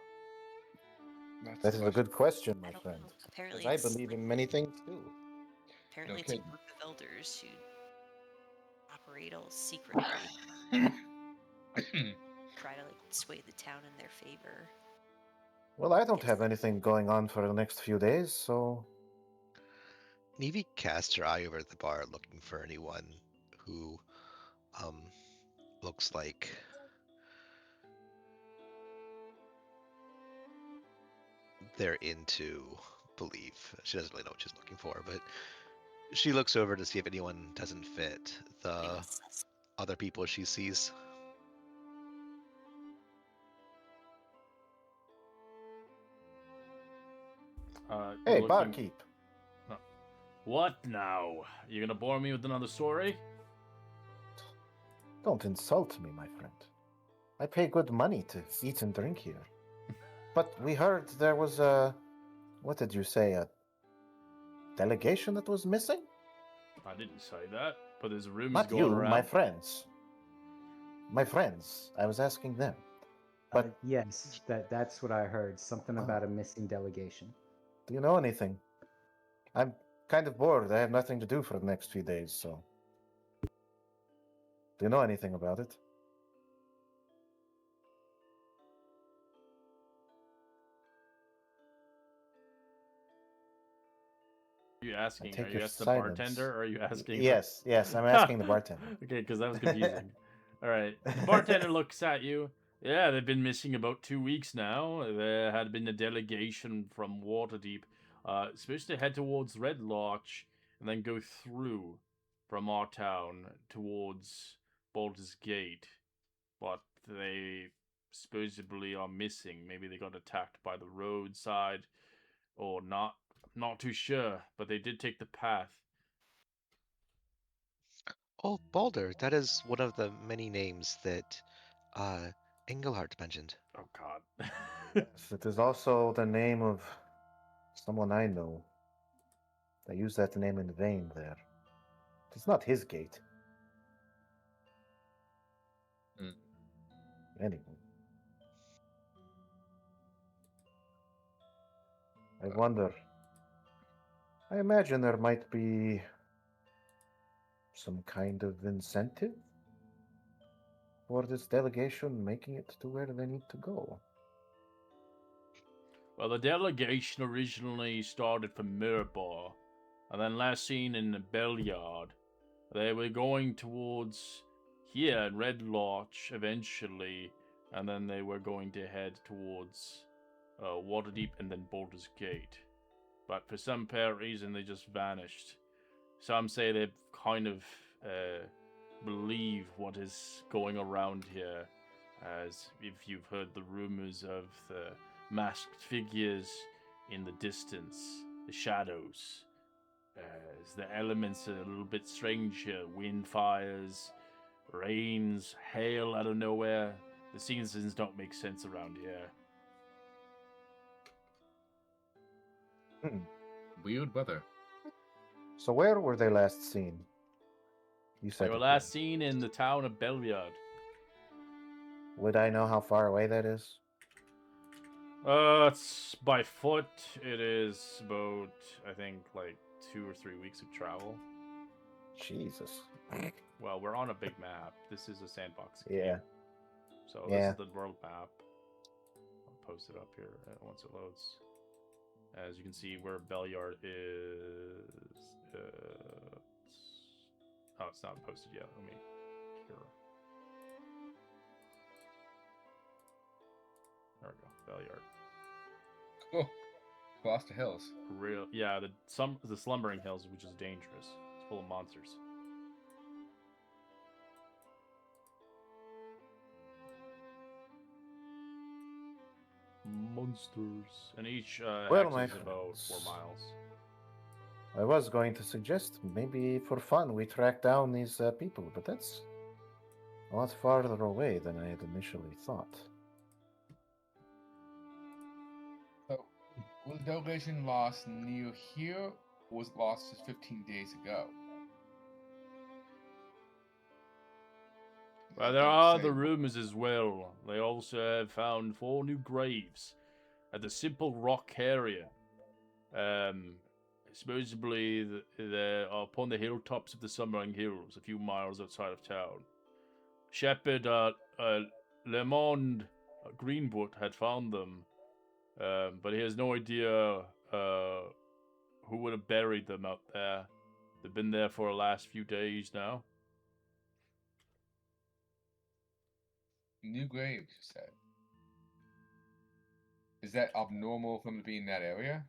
That's That the is a good question, I my don't friend. know. Apparently, Because I it's believe like, in many things too. apparently No it's a kidding. group of elders who operate all secretly, try to like sway the town in their favor. Well, I don't Yes. have anything going on for the next few days, so Nevi casts her eye over at the bar looking for anyone who looks like they're into belief. She doesn't really know what she's looking for, but she looks over to see if anyone doesn't fit the Anyone sus? other people she sees. hey, Looking- barkeep. What now? You gonna bore me with another story? Don't insult me, my friend. I pay good money to eat and drink here. But we heard there was what did you say, a delegation that was missing? I didn't say that, but there's rumors Not going you, around. my friends. My friends. I was asking them. But Yes, that's what I heard. Something about a missing delegation. do you know anything? I'm kind of bored. I have nothing to do for the next few days, so. Do you know anything about it? Are you asking? take Are your you asking the silence. bartender, or are you asking? Yes, I'm asking the bartender. Okay, because that was confusing. All right, the bartender looks at you. Yeah, they've been missing about 2 weeks now. There had been a delegation from Waterdeep, supposed to head towards Red Lodge and then go through from our town towards Baldur's Gate, but they supposedly are missing. Maybe they got attacked by the roadside, or not. Not too sure, but they did take the path. Oh, Balder, that is one of the many names that Engelhart mentioned. Oh God. Yes, it is also the name of someone I know. They use that name in vain there. It's not his gate. Hmm. Anyway. I wonder. I imagine there might be some kind of incentive for this delegation making it to where they need to go. Well, the delegation originally started from Mirror, and then last seen in the Bellyard. They were going towards here at Red Lodge eventually, and then they were going to head towards Waterdeep and then Baldur's Gate. But for some apparent reason, they just vanished. Some say they kind of believe what is going around here, as if you've heard the rumors of the masked figures in the distance, the shadows. As the elements are a little bit strange here. Wind fires, rains, hail out of nowhere. The seasons don't make sense around here. Weird weather. So where were they last seen? You said They were it last was. seen in the town of Belliard. Would I know how far away that is? It's by foot. It is about, I think, like 2 or 3 weeks of travel. Jesus. Well, we're on a big map. This is a sandbox game. Yeah. So Yeah. this is the world map. I'll post it up here once it loads. As you can see, where Belliard is. Oh, it's not posted yet. Let me. Here. There we go. Belliard. Oh, Gloucester Hills. Real, yeah. The Slumbering Hills, which is dangerous. It's full of monsters. Monsters, and each Well, my axis is about 4 friends. miles. I was going to suggest maybe for fun we track down these people, but that's a lot farther away than I had initially thought. Was the delegation lost near here, or was it lost just 15 days ago? Well, Like there they were are the saying. rumors as well. They also have found 4 new graves at the Simple Rock area. Supposedly they are upon the hilltops of the Summer Hills, a few miles outside of town. Shepherd Lemond Greenwood had found them, but he has no idea who would have buried them out there. They've been there for the last few days now. New graves, you said. Is that abnormal for them to be in that area?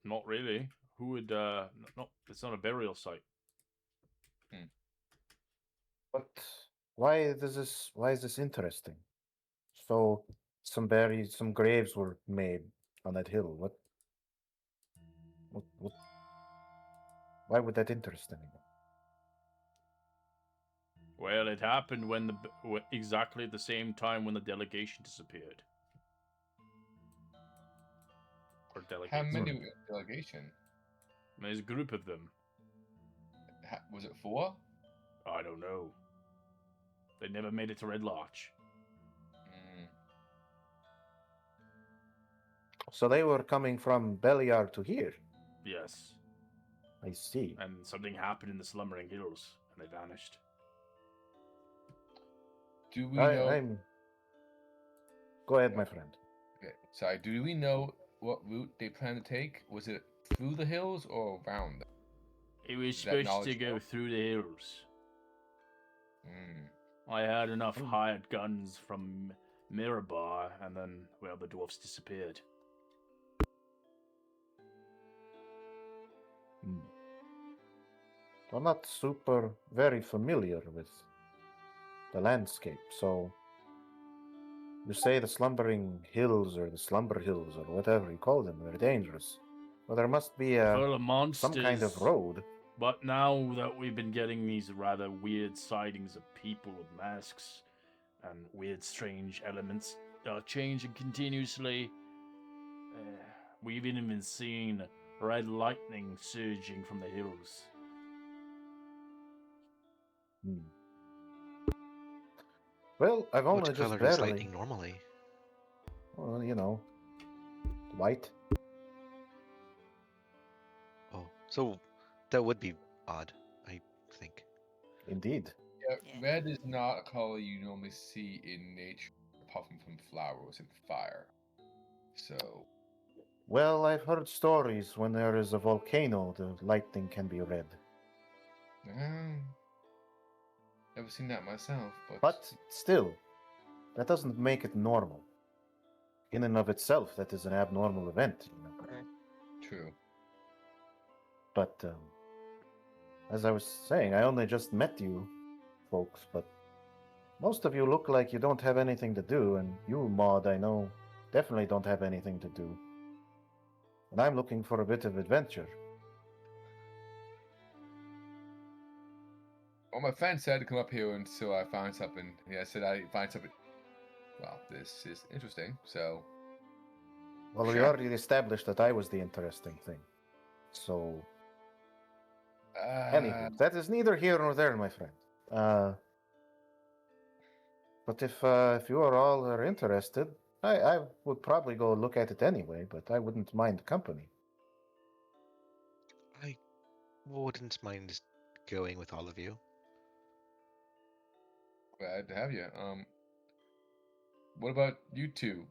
Not really. Who would? No, it's not a burial site. But why is this interesting? So some graves were made on that hill. What why would that interest anyone? Well, it happened when exactly at the same time when the delegation disappeared. Or How delegates. many were in the delegation? There's a group of them. Was it 4? I don't know. They never made it to Red Lodge. So they were coming from Beliar to here. Yes. I see. And something happened in the Slumbering Hills, and they vanished. Do we know? I'm. Go ahead, my friend. Okay, sorry. Do we know what route they plan to take? Was it through the hills or around them? It was Is that supposed to knowledge go known? through the hills. Mm. I had enough hired guns from Mirabar, and then, well, the dwarfs disappeared. I'm not very familiar with the landscape, so you say the Slumbering Hills or the Slumber Hills or whatever you call them, they're dangerous. Well, there must be Full of monsters. some kind of road. But now that we've been getting these rather weird sightings of people with masks and weird, strange elements changing continuously, we've even been seeing red lightning surging from the hills. Well, I've only What just color is barely. lightning normally? Well, white. Oh, so that would be odd, I think. Indeed. Yeah, Yeah. red is not a color you normally see in nature, apart from flowers and fire. So, Well, I've heard stories when there is a volcano, the lightning can be red. never seen that myself, But still, that doesn't make it normal. In and of itself, that is an abnormal event. True. But as I was saying, I only just met you folks, but most of you look like you don't have anything to do, and you, Maud, I know, definitely don't have anything to do. And I'm looking for a bit of adventure. Well, my friend said to come up here until I find something. Yeah, I said I find something. Well, this is interesting, so. Well, we Sure. already established that I was the interesting thing. So, anywho, that is neither here nor there, my friend. But if you all are interested, I would probably go look at it anyway, but I wouldn't mind company. I wouldn't mind going with all of you. Glad to have you. What about you two?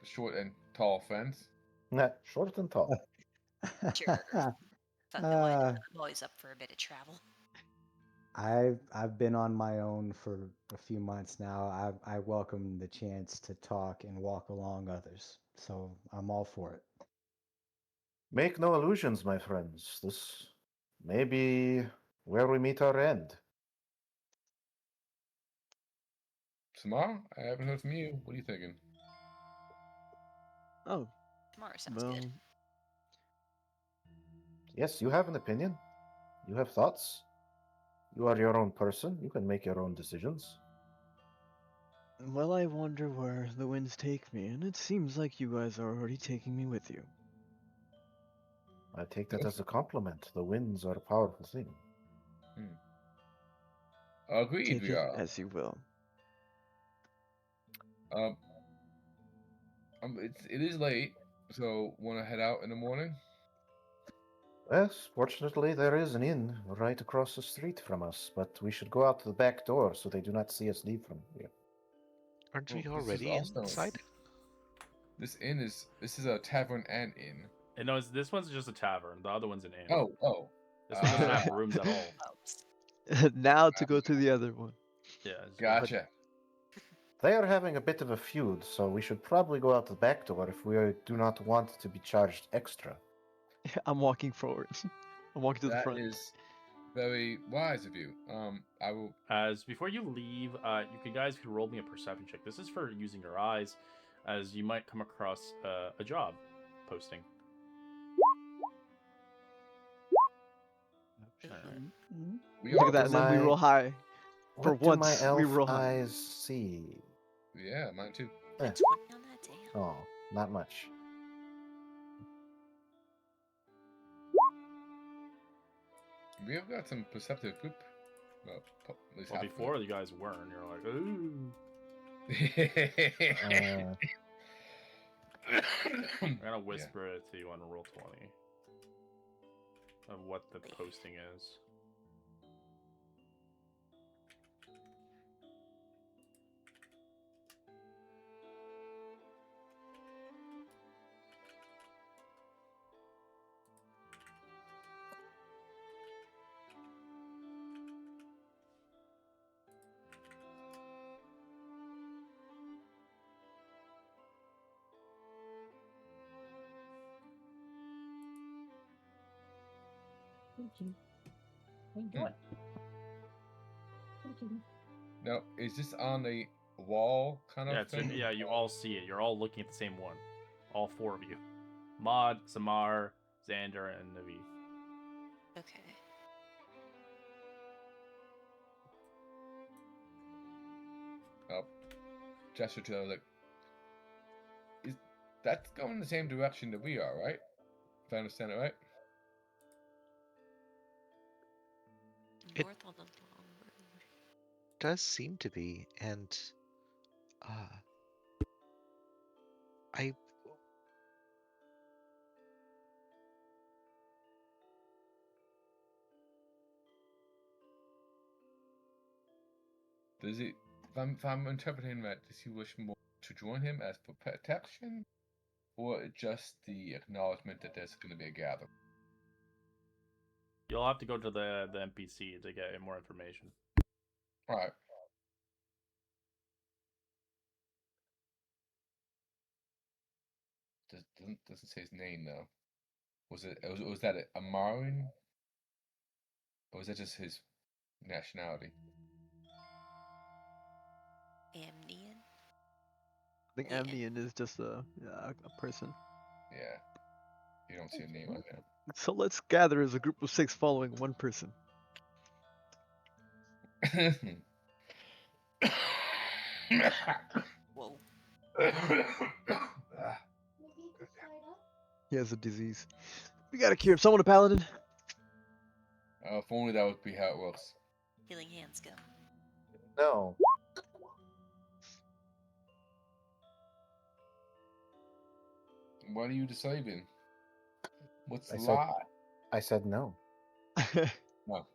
Short and tall friends. Nah, short and tall. Sure. Fuck it, why not? I'm always up for a bit of travel. I've been on my own for a few months now. I welcome the chance to talk and walk along others, so I'm all for it. Make no illusions, my friends. This may be where we meet our end. Samar, I haven't heard from you. What are you thinking? Oh, Tomorrow sounds well, good. Yes, you have an opinion. You have thoughts. You are your own person. You can make your own decisions. Well, I wonder where the winds take me, and it seems like you guys are already taking me with you. I take that as a compliment. The winds are a powerful thing. Agreed, Take we it are. as you will. Um, it is late, so want to head out in the morning? Yes, fortunately, there is an inn right across the street from us, but we should go out the back door so they do not see us leave from here. Aren't Well, we this is already also- inside? This is a tavern and inn. And no, this one's just a tavern. The other one's an inn. Oh. This one doesn't Ah. have rooms at all. Now to go to the other one. Yeah. It's Gotcha. They are having a bit of a feud, so we should probably go out the back door if we do not want to be charged extra. I'm walking forward. I'm walking to the That front. is very wise of you. I will. As before you leave, you guys could roll me a perception check. This is for using your eyes, as you might come across a job posting. We Look all at that, just- and then we my- roll high. For What do my once, elf we roll high. eyes see? Yeah, mine too. Eh, 20 on that, damn. oh, not much. We have got some perceptive group. Well, at least Well, half of before you guys weren't. You're like, ooh. it. I'm gonna whisper it to you on roll 20 of what the posting is. Now, is this on a wall kind of Yeah, thing? yeah, you all see it. You're all looking at the same one. All four of you. Maud, Samar, Xander, and Navi. Okay. Gesture to like, is that's going the same direction that we are, right? If I understand it right. It- North on the long road. Does seem to be, and I Does he? If I'm interpreting that, does he wish more to join him as for protection, or just the acknowledgement that there's going to be a gathering? You'll have to go to the NPC to get more information. All right. Doesn't say his name though. Was that a Marin? Or was that just his nationality? Amnian? I think Yeah. Amnian is just a person. Yeah. You don't see a name on there. So let's gather as a group of 6 following one person. Whoa. He has a disease. We gotta cure him. Someone a paladin? If only that would be how it works. Healing hands go. No. What are you deciding? What's the I said- lie? I said no. No.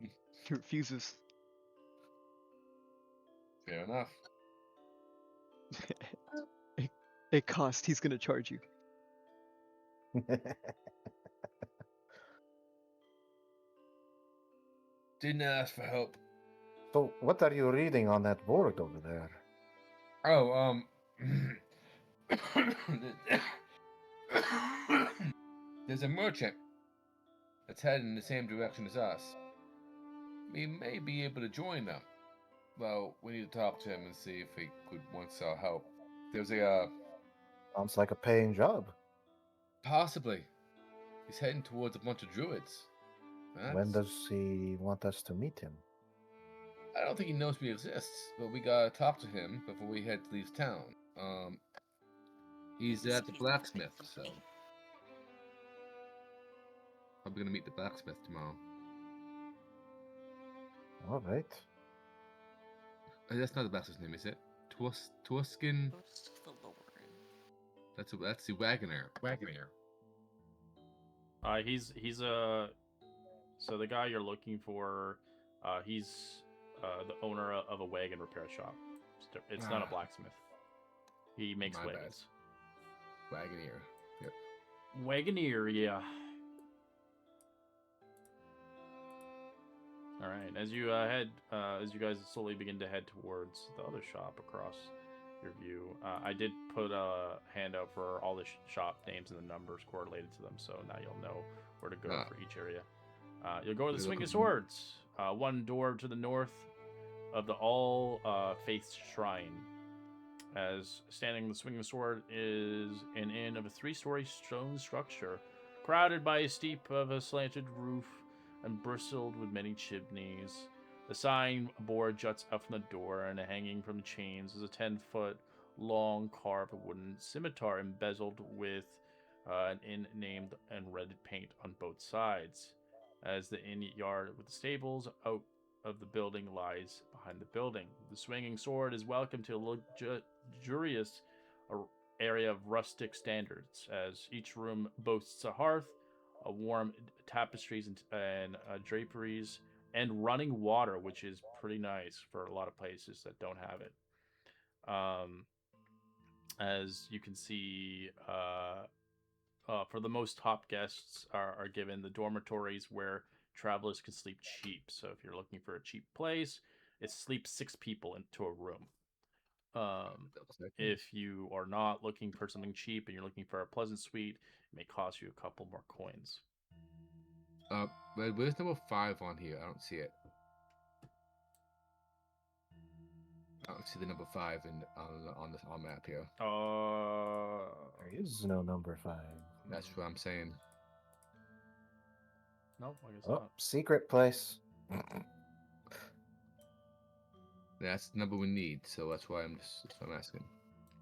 He refuses. Fair enough. It cost. He's gonna charge you. Didn't ask for help. So, what are you reading on that board over there? Oh, there's a merchant that's heading in the same direction as us. We may be able to join them. Well, we need to talk to him and see if he could wants our help. There's a Sounds like a paying job. possibly. He's heading towards a bunch of druids. When does he want us to meet him? I don't think he knows we exist, but we gotta talk to him before we head to leave town. He's at the blacksmith, so I'm gonna meet the blacksmith tomorrow. All right. That's not the blacksmith's name, is it? Twiskin. Most of the Lord. That's the wagoner. Wagoner. He's so the guy you're looking for, he's the owner of a wagon repair shop. It's not a blacksmith. He makes My bad. wagons. Wagoner. Yep. Wagoneer, yeah. All right. As you as you guys slowly begin to head towards the other shop across your view, I did put a handout for all the shop names and the numbers correlated to them, so now you'll know where to go for each area. You'll go to the Swinging Swords, one door to the north of the All Faiths Shrine. As standing the Swinging Sword is an inn of a 3-story stone structure, crowded by a steep of a slanted roof and bristled with many chimneys. The signboard juts out from the door, and hanging from the chains is a 10-foot long carved wooden scimitar embezzled with an inn named and red paint on both sides. As the inn yard with the stables out of the building lies behind the building. The Swinging Sword is welcome to a luxurious area of rustic standards, as each room boasts a hearth, a warm tapestries and draperies, and running water, which is pretty nice for a lot of places that don't have it. As you can see, for the most top guests are given the dormitories where travelers can sleep cheap. So if you're looking for a cheap place, it sleeps 6 people into a room. If you are not looking for something cheap and you're looking for a pleasant suite, it may cost you a couple more coins. Where's number 5 on here? I don't see it. I don't see the number 5 on the map here. There is no number 5. That's what I'm saying. No, I guess Oh, not. secret place. That's the number we need, so that's why I'm asking.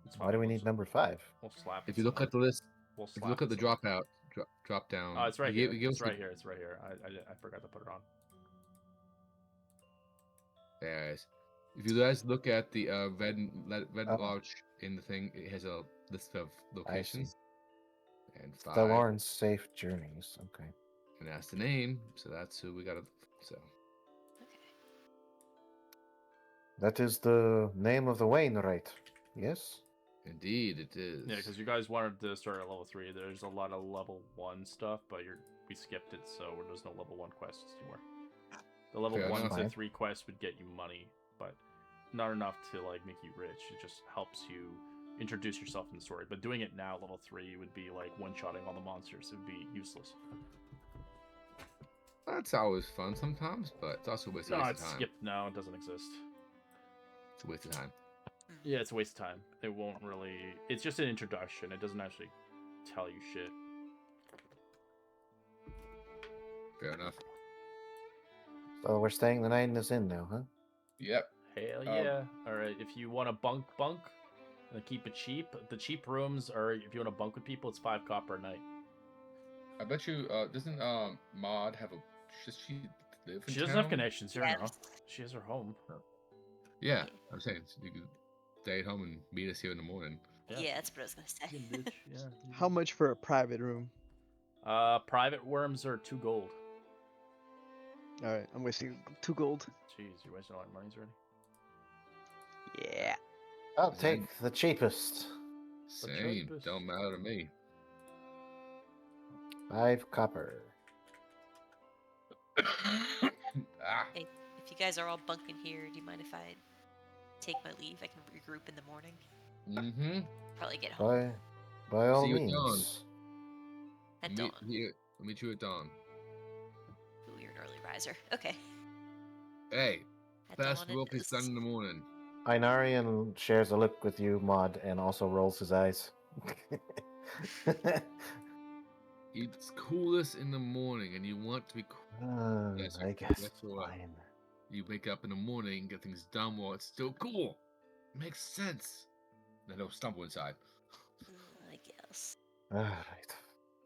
It's Why fine, do we we'll need number 5? We'll slap it If you look somewhere. at the list, We'll if you look at the slap it drop down. somewhere. Oh, it's right you here. give It's us the- right here. It's right here. I forgot to put it on. There it is. If you guys look at the red Oh. lodge in the thing, it has a list of I see. locations. And 5. Stellarn Safe Journeys. Okay. And that's the name, so that's who we gotta. So Okay. That is the name of the Wainwright. Yes? indeed, it is. Yeah, because you guys wanted to start at level 3. There's a lot of level 1 stuff, but we skipped it, so there's no level 1 quests anymore. The level Fair 1 enough. to 3 quests would get you money, but not enough to like make you rich. It just helps you introduce yourself in the story. But doing it now, level 3, would be like one-shotting all the monsters. It would be useless. That's always fun sometimes, but it's also a waste No, of it's time. skipped now. It doesn't exist. It's a waste of time. Yeah, it's a waste of time. It won't really... It's just an introduction. It doesn't actually tell you shit. Fair enough. So we're staying the night in this inn now, huh? Yep. Hell yeah. Alright, if you want to bunk, and keep it cheap, the cheap rooms are, if you want to bunk with people, it's 5 copper a night. I bet you. Doesn't Maud have a? Does she live in She doesn't have town? connections here now. Yes. She has her home. Yeah, I'm saying you could stay at home and meet us here in the morning. Yeah, that's what I was gonna say. Fucking bitch, yeah. How much for a private room? Private worms are 2 gold. All right, I'm wasting 2 gold. Jeez, you're wasting a lot of money already. Yeah. I'll take the cheapest. Same. cheapest. Don't matter to me. 5 copper. Ah. Hey, if you guys are all bunking here, do you mind if I take my leave? I can regroup in the morning. Mm-hmm. Probably get home. By all See you at dawn. means. At Meet, dawn. meet you at dawn. Ooh, you're an early riser. Okay. Hey, At fast dawn will it be is. sun in the morning. Einarian shares a look with you, Maud, and also rolls his eyes. It's coolest in the morning, and you want to be cool. Yes, I guess that's what- fine. you wake up in the morning, get things done while it's still cool. Makes sense. Then don't stumble inside. I guess. Alright,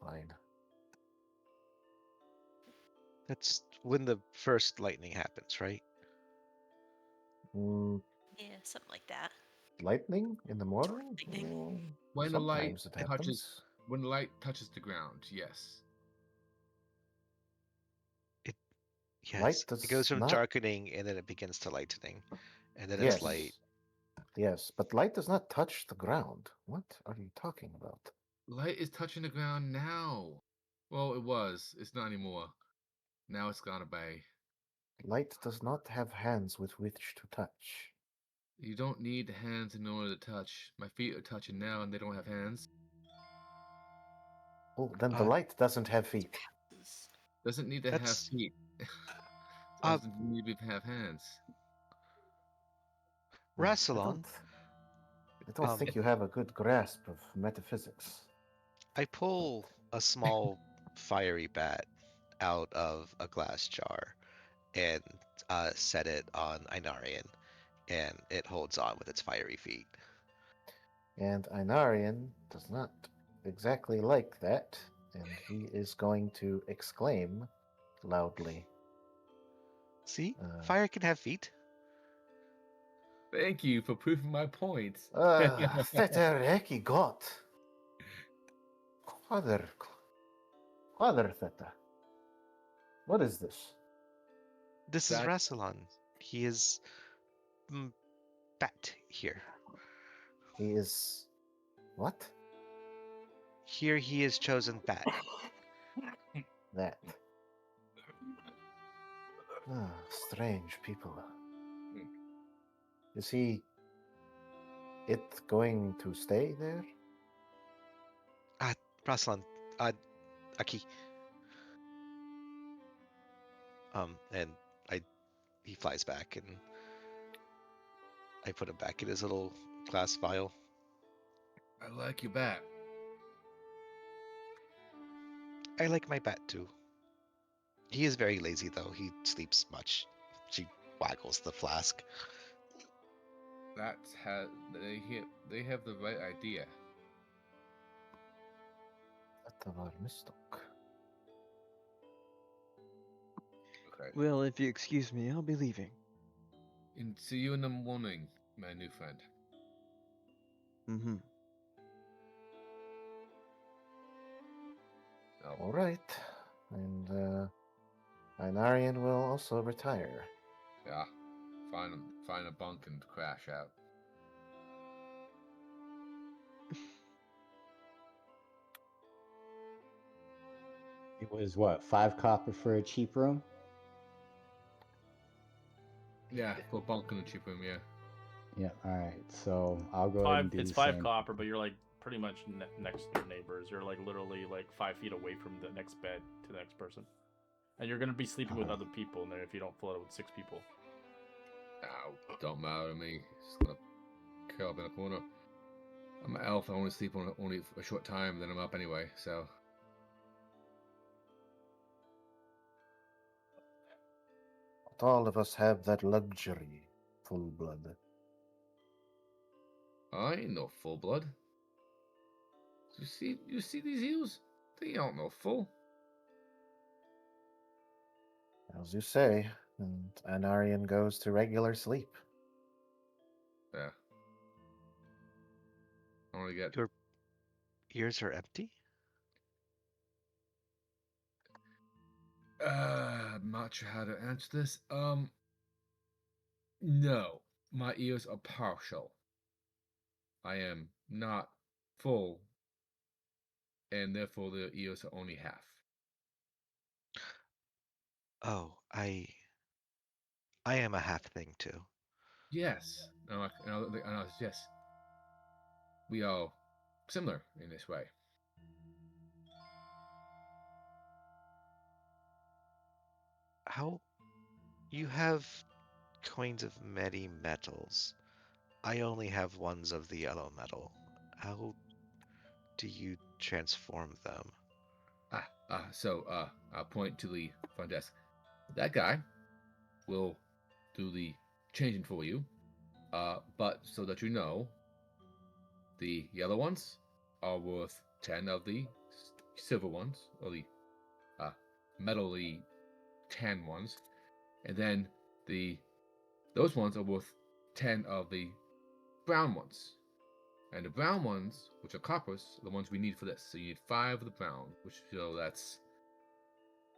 fine. That's when the first lightning happens, right? Mm, Yeah, something like that. lightning in the morning? Lightning. When the light Sometimes it happens. when the light touches the ground, yes. Yes. does It goes from not- darkening and then it begins to lightening. And then it's light. Yes, but light does not touch the ground. What are you talking about? Light is touching the ground now. Well, it was. It's not anymore. Now it's gone away. Light does not have hands with which to touch. You don't need hands in order to touch. My feet are touching now and they don't have hands. Oh, then the Uh, light doesn't have feet. Doesn't need to have That's- feet. Uh, Doesn't need to have hands. Rassilon, I don't think you have a good grasp of metaphysics. I pull a small fiery bat out of a glass jar and set it on Inarian, and it holds on with its fiery feet. And Inarian does not exactly like that, and he is going to exclaim loudly. See? Uh, Fire can have feet. Thank you for proving my point. Fetter eki got. Father Theta. What is this? This is That- Rassilon. He is bat here. He is what? Here he is chosen bat. That. Strange people. Is he going to stay there? Rassilon, Aki. And he flies back, and I put him back in his little glass vial. I like your bat. I like my bat too. He is very lazy though. He sleeps much. She waggles the flask. They have the right idea. That var mistok. Okay. Well, if you excuse me, I'll be leaving. And see you in the morning, my new friend. Mm-hmm. Oh, All right. And Inarian will also retire. yeah. Find a bunk and crash out. It was what, 5 copper for a cheap room? Yeah, for a bunk in the cheap room, yeah. Yeah, alright. So I'll go ahead and do It's the 5 same. copper, but you're like pretty much next to your neighbors. You're like literally like 5 feet away from the next bed to the next person, and you're gonna be sleeping with other people in there if you don't fill it with 6 people. Ow, don't matter to me. Just gonna curl up in a corner. I'm an elf. I only sleep on only a short time, then I'm up anyway. So Not all of us have that luxury, full blood. I ain't no full blood. You see these heels? They aren't no full. As you say, and Anarian goes to regular sleep. Yeah. I only get. Your ears are empty? I'm not sure how to answer this. No, my ears are partial. I am not full, and therefore the ears are only half. Oh, I am a half thing too. Yes. Yes. We are similar in this way. How you have coins of many metals. I only have ones of the yellow metal. How do you transform them? So I'll point to the front desk. That guy will do the changing for you. But so that you know, the yellow ones are worth 10 of the silver ones, or the metally tan ones, and then those ones are worth 10 of the brown ones. And the brown ones, which are coppers, are the ones we need for this. So you need 5 of the brown, which that's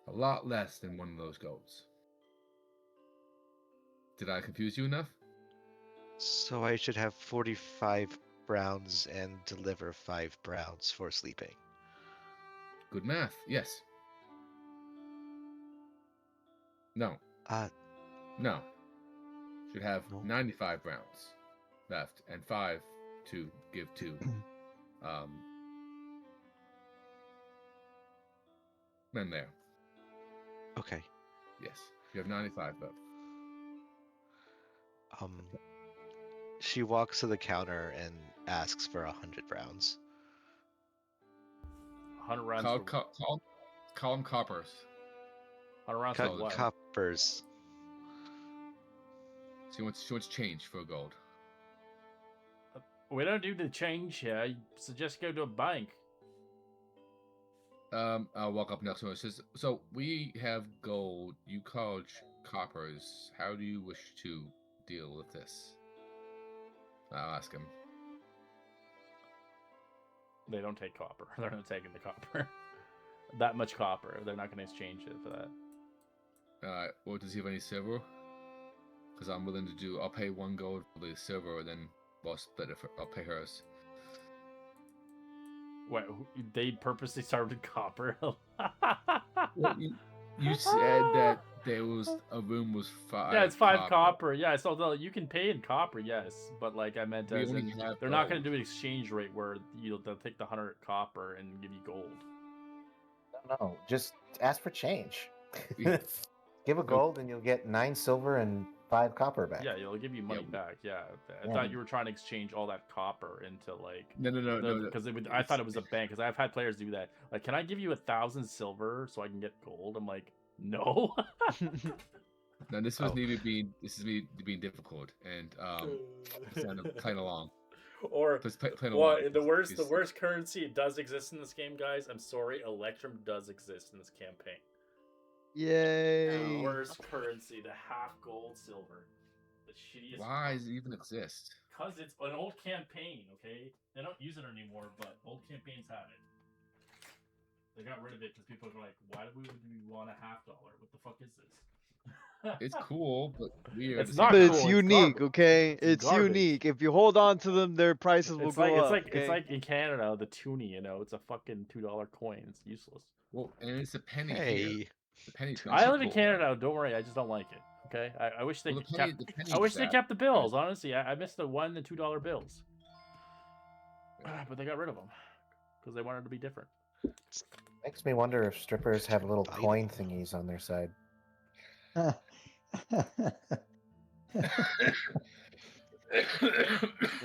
a lot less than one of those golds. Did I confuse you enough? So I should have 45 browns and deliver 5 browns for sleeping. Good math. Yes. No. Uh, No. Should have No. 95 browns left and 5 to give to men there. okay. Yes. You have 95 left. She walks to the counter and asks for 100 browns. 100 rounds for Call them coppers. 100 rounds Co- for what? Coppers. She wants change for a gold. We don't do the change here. You suggest go to a bank. I'll walk up next to her. Says, so we have gold. You charge coppers. How do you wish to deal with this? I'll ask him. They don't take copper. They're not taking the copper. That much copper. They're not going to exchange it for that. Or does he have any silver? Because I'm willing to do. I'll pay 1 gold for the silver, and then we'll split it. I'll pay hers. What? They purposely started with copper? Well, you said that there was a room was 5. Yeah, it's 5 copper. Yeah, so you can pay in copper, yes, but like I meant, We as only in, have they're not going gold. to do an exchange rate where they'll take the 100 copper and give you gold. No, just ask for change. Yeah. Give a gold and you'll get 9 silver and 5 copper back. Yeah, it'll give you money back. Yeah, I Yeah. thought you were trying to exchange all that copper into like No. because I thought it was a bank because I've had players do that. Like, can I give you 1,000 silver so I can get gold? I'm like, no. No, this was Oh. me being difficult and playing along. Or Just playing well, along. the worst currency does exist in this game, guys. I'm sorry, Electrum does exist in this campaign. Yay! The worst currency, the half gold silver, the shittiest. Why does it even exist? Because it's an old campaign, okay? They don't use it anymore, but old campaigns have it. They got rid of it because people are like, why would we want a $50? What the fuck is this? It's cool, but weird. It's at the not But same cool, it's time. unique, garbage. okay? It's It's garbage. unique. If you hold on to them, their prices will It's go like up. okay? it's like in Canada, the toonie, it's a fucking $2 coin. It's useless. Well, and it's a penny here. Hey, The penny's I live in cool. Canada. Don't worry, I just don't like it. Okay, I wish they Well, the kept. penny I wish is they that. kept the bills. Honestly, I miss the $1 and $2 bills. But they got rid of them because they wanted to be different. Makes me wonder if strippers have little Bite. coin thingies on their side.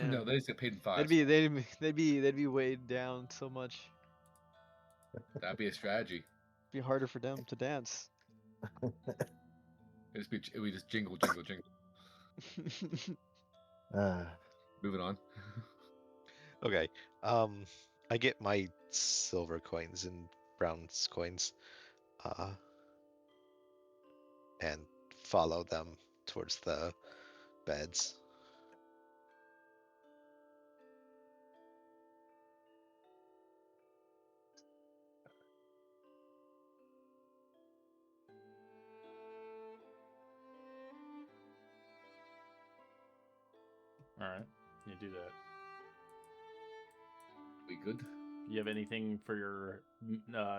No, they just get paid in 5. They'd be weighed down so much. That'd be a strategy. Be harder for them to dance. It would just jingle. Moving on. okay. I get my silver coins and bronze coins, and follow them towards the beds. All right, you do that. We good? You have anything for your?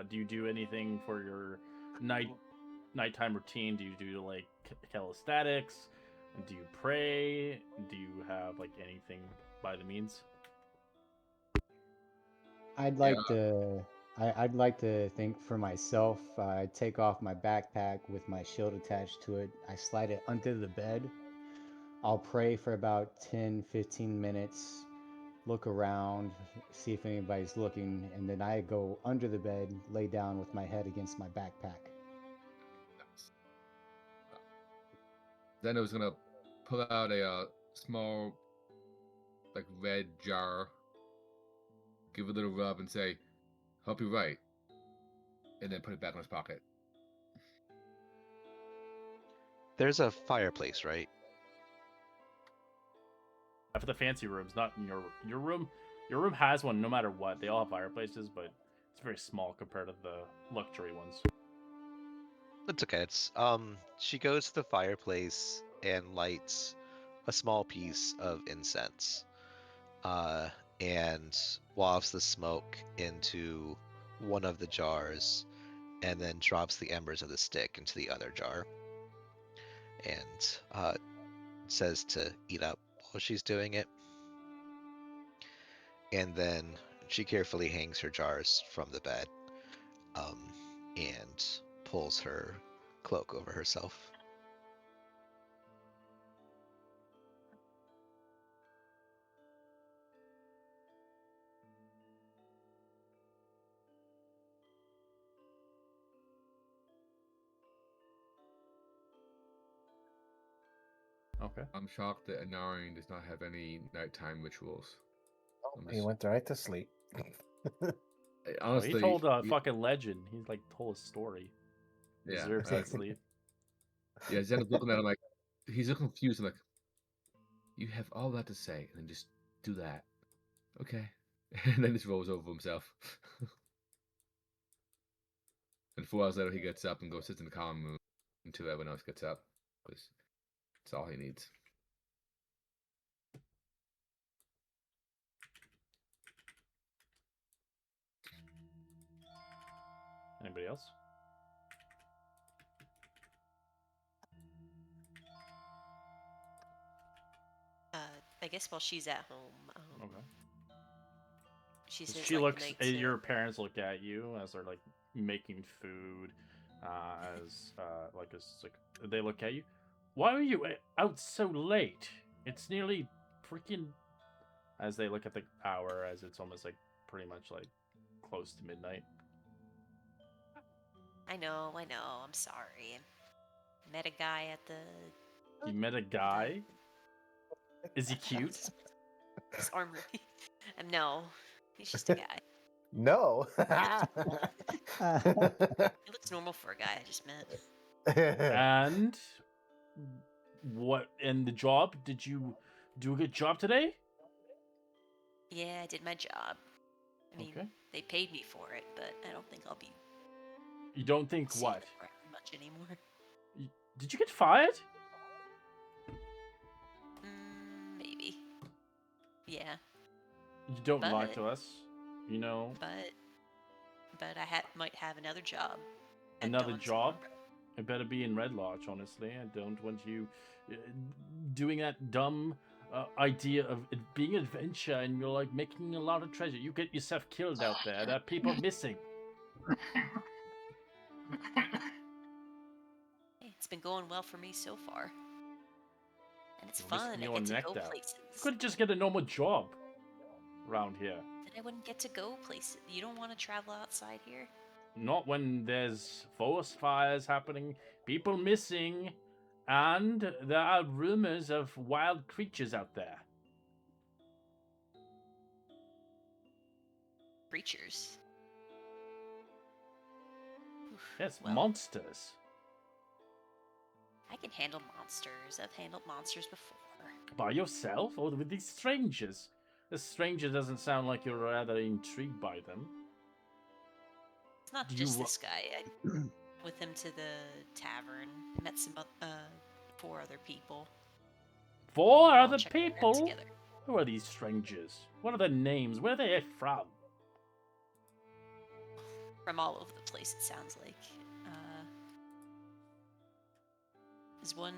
Do you do anything for your nighttime routine? Do you do like calisthenics? Do you pray? Do you have like anything by the means? I'd like to think for myself. I take off my backpack with my shield attached to it. I slide it under the bed. I'll pray for about 10-15 minutes, look around, see if anybody's looking, and then I go under the bed, lay down with my head against my backpack. Zeno's gonna pull out a small, like, red jar, give it a little rub, and say, "Hope you're right," and then put it back in his pocket. There's a fireplace, right? For the fancy rooms, not in your room. Your room has one no matter what. They all have fireplaces, but it's very small compared to the luxury ones. It's okay. It's she goes to the fireplace and lights a small piece of incense, and wafts the smoke into one of the jars, and then drops the embers of the stick into the other jar, and says to eat up while she's doing it. And then she carefully hangs her jars from the bed, and pulls her cloak over herself. Okay. I'm shocked that Anarian does not have any nighttime rituals. He went right to sleep. Honestly, he told a fucking legend. He like told a story. Yeah, Deserves that sleep. Yeah, Zeno's looking at him like he's looking confused. I'm like, you have all that to say, and then just do that, okay? And then just rolls over himself. And 4 hours later, he gets up and goes sits in the common room until everyone else gets up, because it's all he needs. Anybody else? I guess while she's at home, Okay. she says She like looks. the night Your parents look at you as they're like making food. They look at you. Why are you out so late? It's nearly freaking. As they look at the hour, as it's almost like pretty much like close to midnight. I know, I'm sorry. I met a guy at the... You met a guy? Is he cute? His armory. No, he's just a guy. No. He looks normal for a guy I just met. And what? And the job? Did you do a good job today? Yeah, I did my job. I mean, Okay. they paid me for it, but I don't think I'll be... You don't think seeing what? it very much anymore. Did you get fired? Maybe. Yeah, You don't lie But- to us. You know, but I might have another job. at another Dawn job. tomorrow. It better be in Red Lodge, honestly. I don't want you doing that dumb idea of it being an adventure and you're like making a lot of treasure. You get yourself killed out there. There are people missing. Hey, it's been going well for me so far. And it's You're fun. risking I your get to neck go down. places. You could just get a normal job around here. Then I wouldn't get to go places. You don't want to travel outside here? Not when there's forest fires happening, people missing, and there are rumors of wild creatures out there. Creatures. Oof, Yes, well, monsters. I can handle monsters. I've handled monsters before. By yourself or with these strangers? The stranger doesn't sound like you're rather intrigued by them. It's not Do just you- this guy. I with him to the tavern. Met some 4 other people. Four We're all other checking it out people? together. Who are these strangers? What are their names? Where are they from? From all over the place, it sounds like. There's one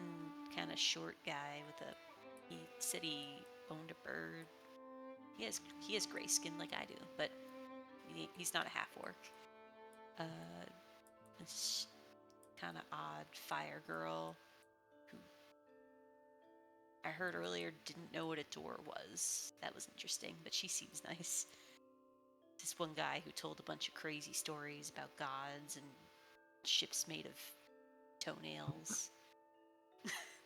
kind of short guy with a... He said he owned a bird. He has gray skin like I do, but he's not a half-orc. This kind of odd fire girl who I heard earlier didn't know what a door was. That was interesting, but she seems nice. This one guy who told a bunch of crazy stories about gods and ships made of toenails.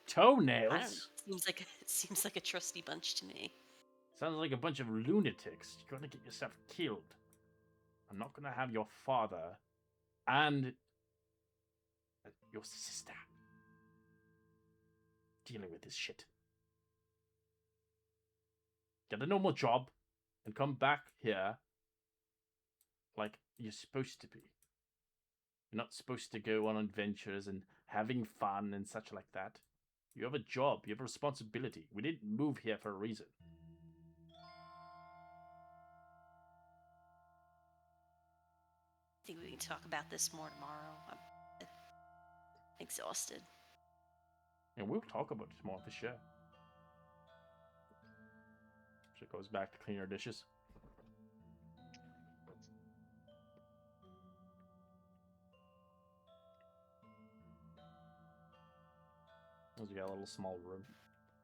I don't know. Toenails? It seems like a trusty bunch to me. Sounds like a bunch of lunatics. You're gonna get yourself killed. I'm not gonna have your father and your sister dealing with this shit. Get a normal job and come back here like you're supposed to be. You're not supposed to go on adventures and having fun and such like that. You have a job, you have a responsibility. We didn't move here for a reason. I think we can talk about this more tomorrow. I'm exhausted. And we'll talk about it tomorrow for sure. She goes back to clean her dishes. You got a little small room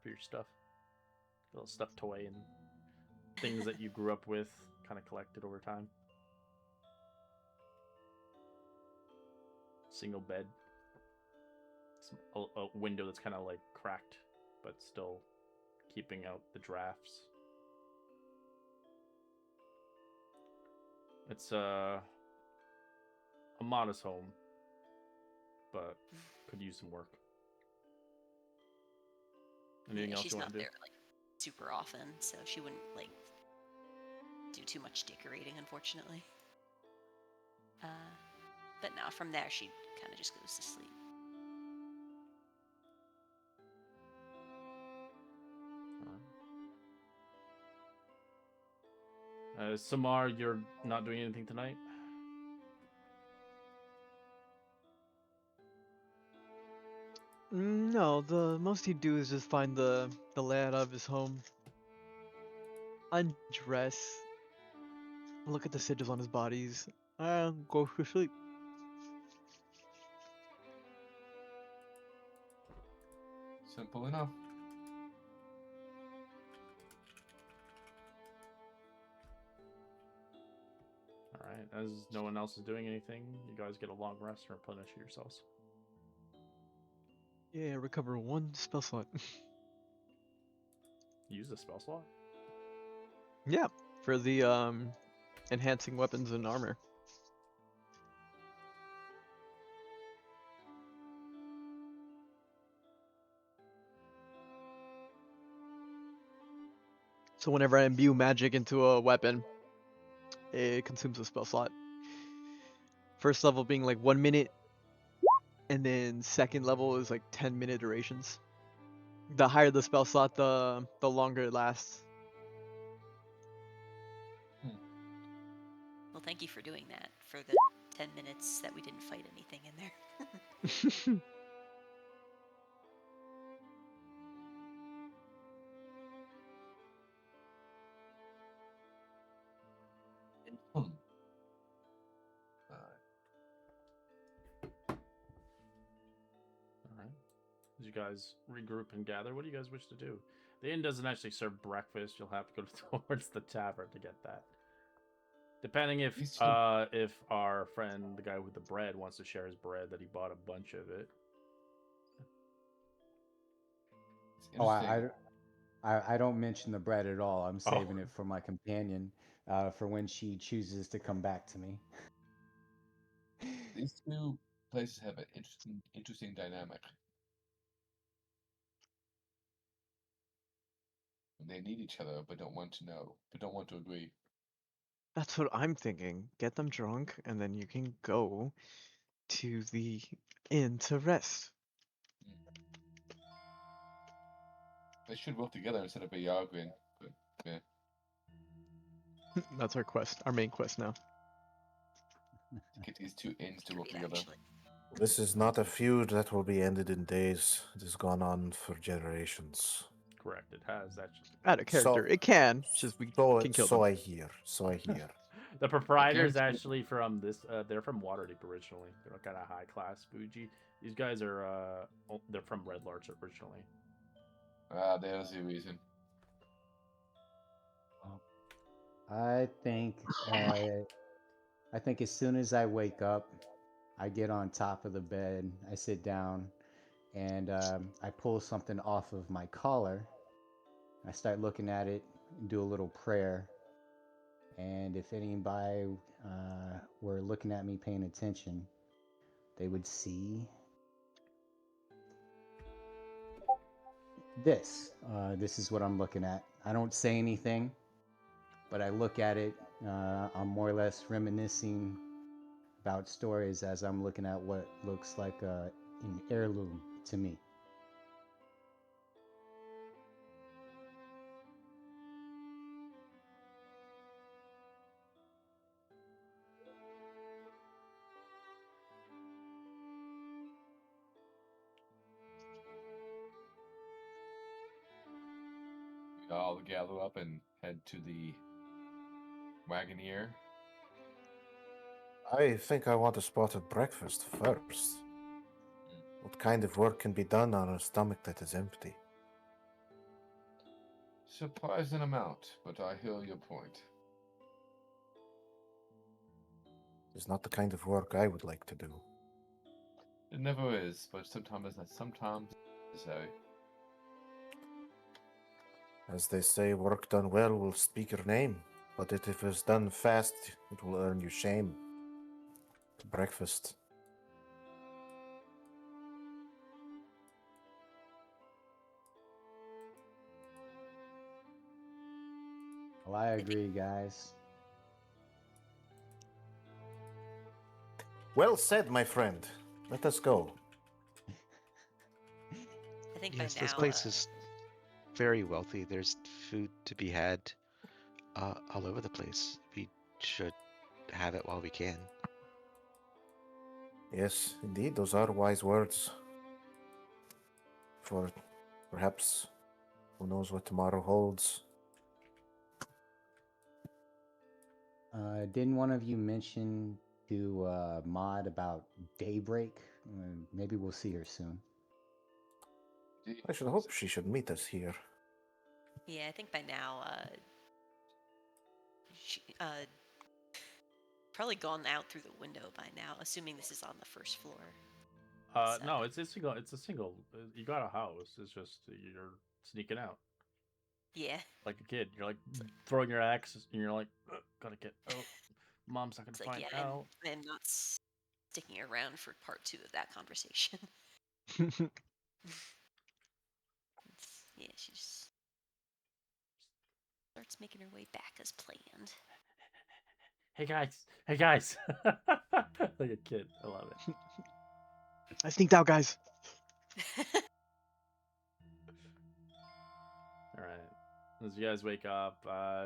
for your stuff. A little stuffed toy and things that you grew up with, kind of collected over time. Single bed. A window that's kind of like cracked, but still keeping out the drafts. It's a modest home, but could use some work. Anything else she's you not want to do? there like super often, so she wouldn't like do too much decorating, unfortunately. But no, from there she kind of just goes to sleep. Samar, you're not doing anything tonight? No, the most he'd do is just find the layout of his home, undress, look at the sigils on his bodies, and go to sleep. Simple enough. Alright, as no one else is doing anything, you guys get a long rest and replenish yourselves. Yeah, recover 1 spell slot. Use the spell slot? Yeah, for the enhancing weapons and armor. So whenever I imbue magic into a weapon, it consumes a spell slot. First level being like 1 minute, and then second level is like 10-minute durations. The higher the spell slot, the longer it lasts. Well, thank you for doing that for the 10 minutes that we didn't fight anything in there. Alright. As you guys regroup and gather, what do you guys wish to do? The inn doesn't actually serve breakfast. You'll have to go towards the tavern to get that. Depending if our friend, the guy with the bread, wants to share his bread, that he bought a bunch of it. Oh, I don't mention the bread at all. I'm saving it for my companion, for when she chooses to come back to me. These two places have an interesting dynamic. They need each other, but don't want to agree. That's what I'm thinking. Get them drunk, and then you can go to the inn to rest. They should work together instead of be arguing. But yeah. That's our quest, our main quest now. Get these two inns to work together. Actually. This is not a feud that will be ended in days. It has gone on for generations. Correct, it has actually. Out of character, it can. Just we can kill them. So I hear. The proprietor's actually from this. They're from Waterdeep originally. They're kind of high class bougie. These guys are. They're from Red Larch originally. There's the reason. I think as soon as I wake up, I get on top of the bed, I sit down, and I pull something off of my collar. I start looking at it and do a little prayer. And if anybody were looking at me paying attention, they would see this. This is what I'm looking at. I don't say anything, but I look at it. I'm more or less reminiscing about stories as I'm looking at what looks like an heirloom to me. We all gather up and head to the Wagoneer. I think I want to spot a breakfast first. What kind of work can be done on a stomach that is empty? Surprising amount, but I hear your point. It's not the kind of work I would like to do. It never is, but sometimes necessary. As they say, work done well will speak your name, but if it's done fast, it will earn you shame. Breakfast. Well, I agree, guys. Well said, my friend. Let us go. I think Yes, by this now. place is very wealthy. There's food to be had all over the place. We should have it while we can. Yes, indeed, those are wise words. For perhaps, who knows what tomorrow holds. Didn't one of you mention to Maud about Daybreak? Maybe we'll see her soon. I should hope she should meet us here. Yeah, I think by now, she, probably gone out through the window by now, assuming this is on the first floor. So- No, it's a single. It's a single. You got a house. It's just you're sneaking out Yeah. like a kid. You're like throwing your axe, and you're like, gotta get out. Mom's not gonna It's like, find yeah, out. I'm not sticking around for part 2 of that conversation. Yeah, she just starts making her way back as planned. Hey guys. Hey guys. Like a kid. I love it. I sneaked out, guys. All right. As you guys wake up,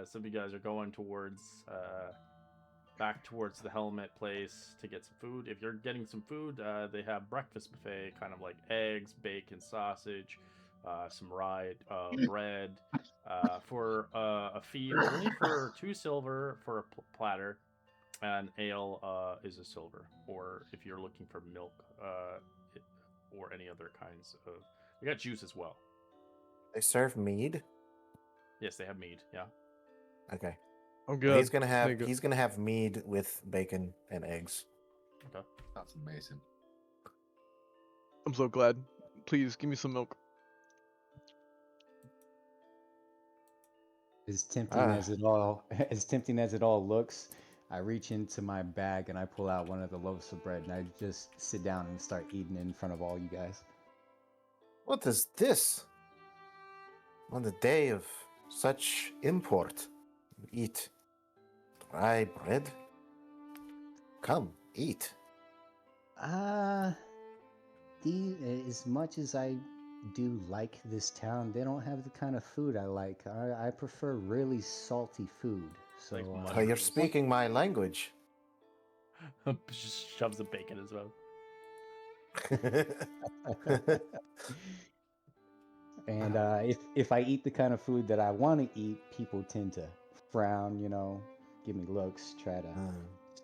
some of you guys are going towards back towards the helmet place to get some food. If you're getting some food, they have breakfast buffet, kind of like eggs, bacon, sausage, some rye bread, for a fee only for 2 silver for a platter, and ale is a silver. Or if you're looking for milk, or any other kinds of, they got juice as well. They serve mead. Yes, they have mead. Yeah. Okay. I'm Well, good. he's gonna have Thank you. he's gonna have mead with bacon and eggs. Okay. That's amazing. I'm so glad. Please give me some milk. As tempting Ah. as it all looks, I reach into my bag and I pull out one of the loaves of bread and I just sit down and start eating in front of all you guys. What is this? On the day of such import, you eat dry bread? Come, eat. As much as I do like this town, they don't have the kind of food I like. I prefer really salty food. So Like Oh, you're mushrooms. speaking my language. Just shoves the bacon as well. and if I eat the kind of food that I want to eat, people tend to frown, give me looks, try to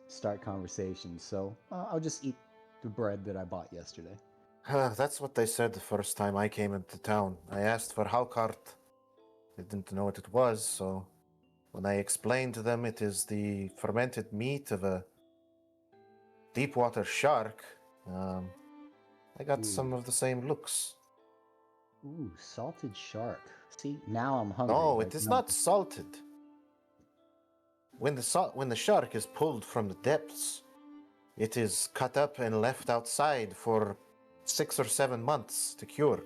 start conversations. So I'll just eat the bread that I bought yesterday. That's what they said the first time I came into town. I asked for Haukart. They didn't know what it was, so when I explained to them it is the fermented meat of a deep water shark, They got Ooh. some of the same looks. Ooh, salted shark. See, now I'm hungry. No, like, it is now- not salted. When the shark is pulled from the depths, it is cut up and left outside for 6 or 7 months to cure.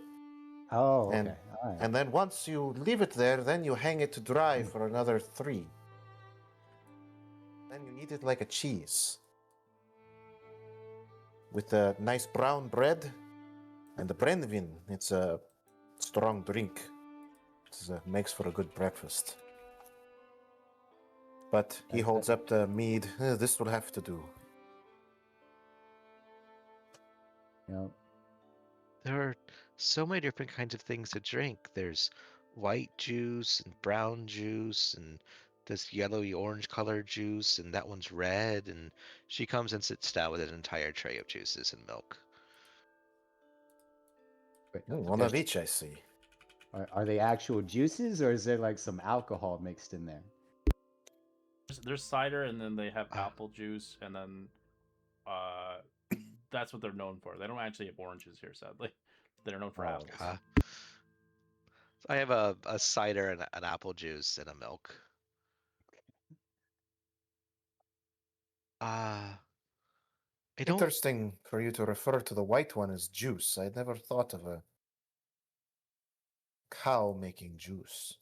Oh, And- okay. All right. And then once you leave it there, then you hang it to dry for another 3. Then you eat it like a cheese. With a nice brown bread and the brenvin. It's a strong drink. It makes for a good breakfast. But he That's holds it. up the mead. This will have to do. Yep. There are so many different kinds of things to drink. There's white juice and brown juice and this yellowy orange colored juice and that one's red, and she comes and sits down with an entire tray of juices and milk. Wait, One of each, I see. are they actual juices, or is there like some alcohol mixed in there? There's cider, and then they have Ah. apple juice, and then that's what they're known for. They don't actually have oranges here, sadly. They're known for Oh, apples. Uh, I have a cider and an apple juice and a milk. I don't. Interesting for you to refer to the white one as juice. I'd never thought of a cow making juice.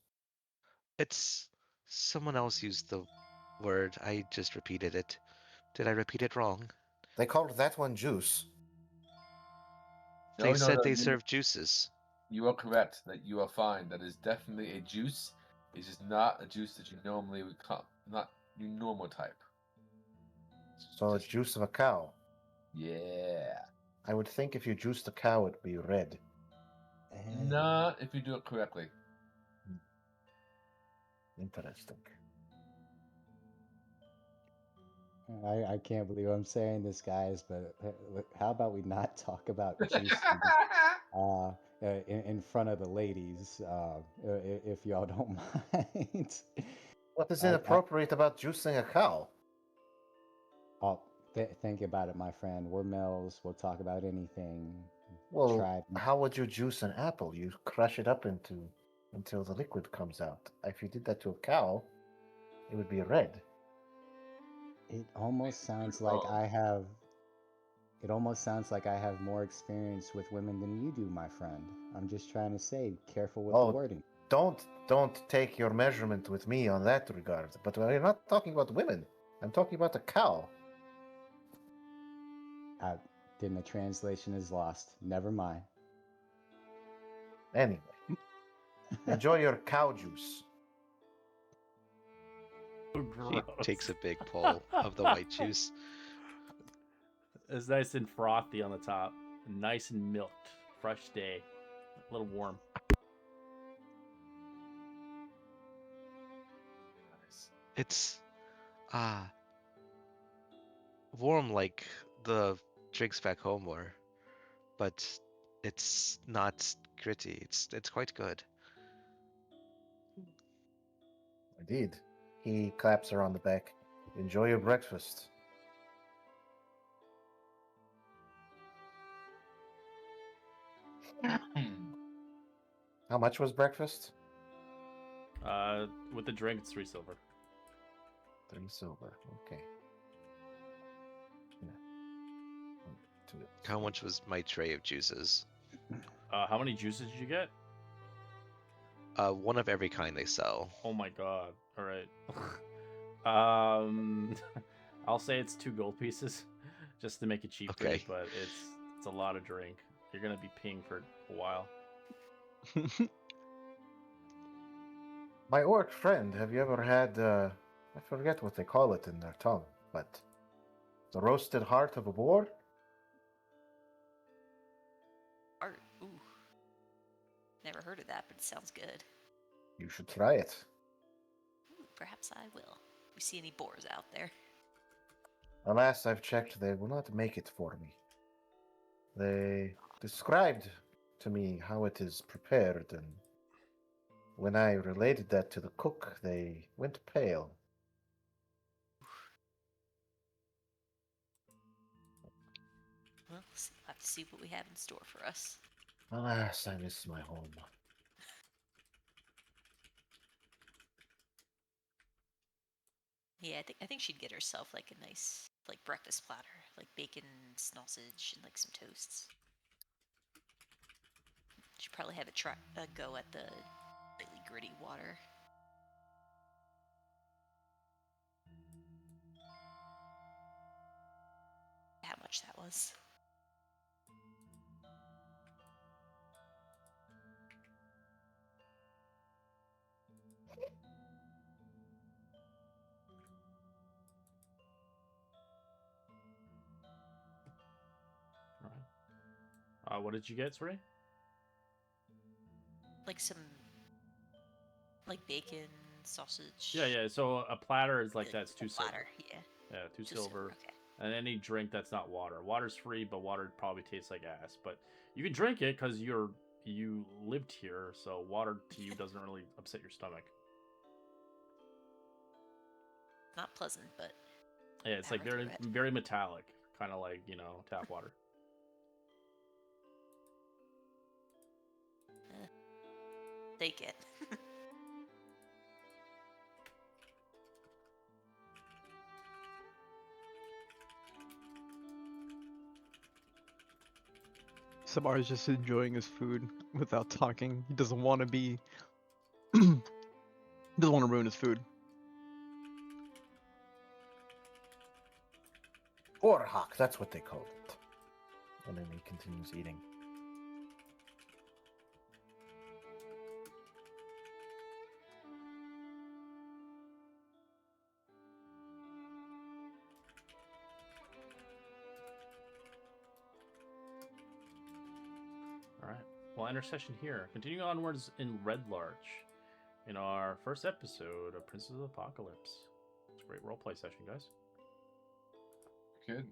It's someone else used the word. I just repeated it. Did I repeat it wrong? They called that one juice. They said they you, serve juices. You are correct. That you are fine. That is definitely a juice. It is not a juice that you normally would call, not your normal type. So it's juice of a cow. Yeah. I would think if you juiced a cow, it'd be red. Not if you do it correctly. Interesting. I can't believe I'm saying this, guys, but how about we not talk about juice in front of the ladies, if y'all don't mind? What is I- inappropriate about juicing a cow? Oh, think about it, my friend. We're males. We'll talk about anything. Well, Try. how would you juice an apple? You crush it up until the liquid comes out. If you did that to a cow, it would be red. It almost sounds like I have. It almost sounds like I have more experience with women than you do, my friend. I'm just trying to say, careful with Oh, the wording. Don't take your measurement with me on that regard. But we're not talking about women. I'm talking about a cow. Then the translation is lost. Never mind. Anyway, enjoy your cow juice. She Gross. takes a big pull of the white juice. It's nice and frothy on the top, nice and milked, fresh day, a little warm. It's warm like the drinks back home were, but it's not gritty. It's quite good. Indeed. He claps her on the back. Enjoy your breakfast. How much was breakfast? With the drink, it's 3 silver. 3 silver. Okay. Yeah. 1, 2. How much was my tray of juices? How many juices did you get? One of every kind they sell. Oh my god! All right. I'll say it's 2 gold pieces, just to make it cheap for you, Okay. but it's a lot of drink. You're gonna be paying for a while. My orc friend, have you ever had, I forget what they call it in their tongue, but the roasted heart of a boar? Art. Ooh. Never heard of that, but it sounds good. You should try it. Ooh, perhaps I will. We see any boars out there? Alas, I've checked, they will not make it for me. They described to me how it is prepared, and when I related that to the cook, they went pale. Well, we'll have to see what we have in store for us. Alas, I miss my home. Yeah, I think she'd get herself like a nice like breakfast platter, like bacon, sausage, and like some toasts. She'd probably have a go at the slightly gritty water. How much that was. All right. What did you get, sorry? Like some like bacon, sausage. Yeah. So a platter is like that's a 2 silver. platter, yeah. Yeah, 2 2 silver. okay. And any drink that's not water. Water's free, but water probably tastes like ass. But you can drink it because you lived here, so water to you doesn't really upset your stomach. Not pleasant, but Yeah, it's like power through very it. metallic, kind of like tap water. Take it. Samar is just enjoying his food without talking. He doesn't want to be. Doesn't want to ruin his food. Orhak, that's what they called it. And then he continues eating. All right. We'll end our session here. Continuing onwards in Red Larch, in our first episode of Princess of the Apocalypse. It's a great roleplay session, guys. Good.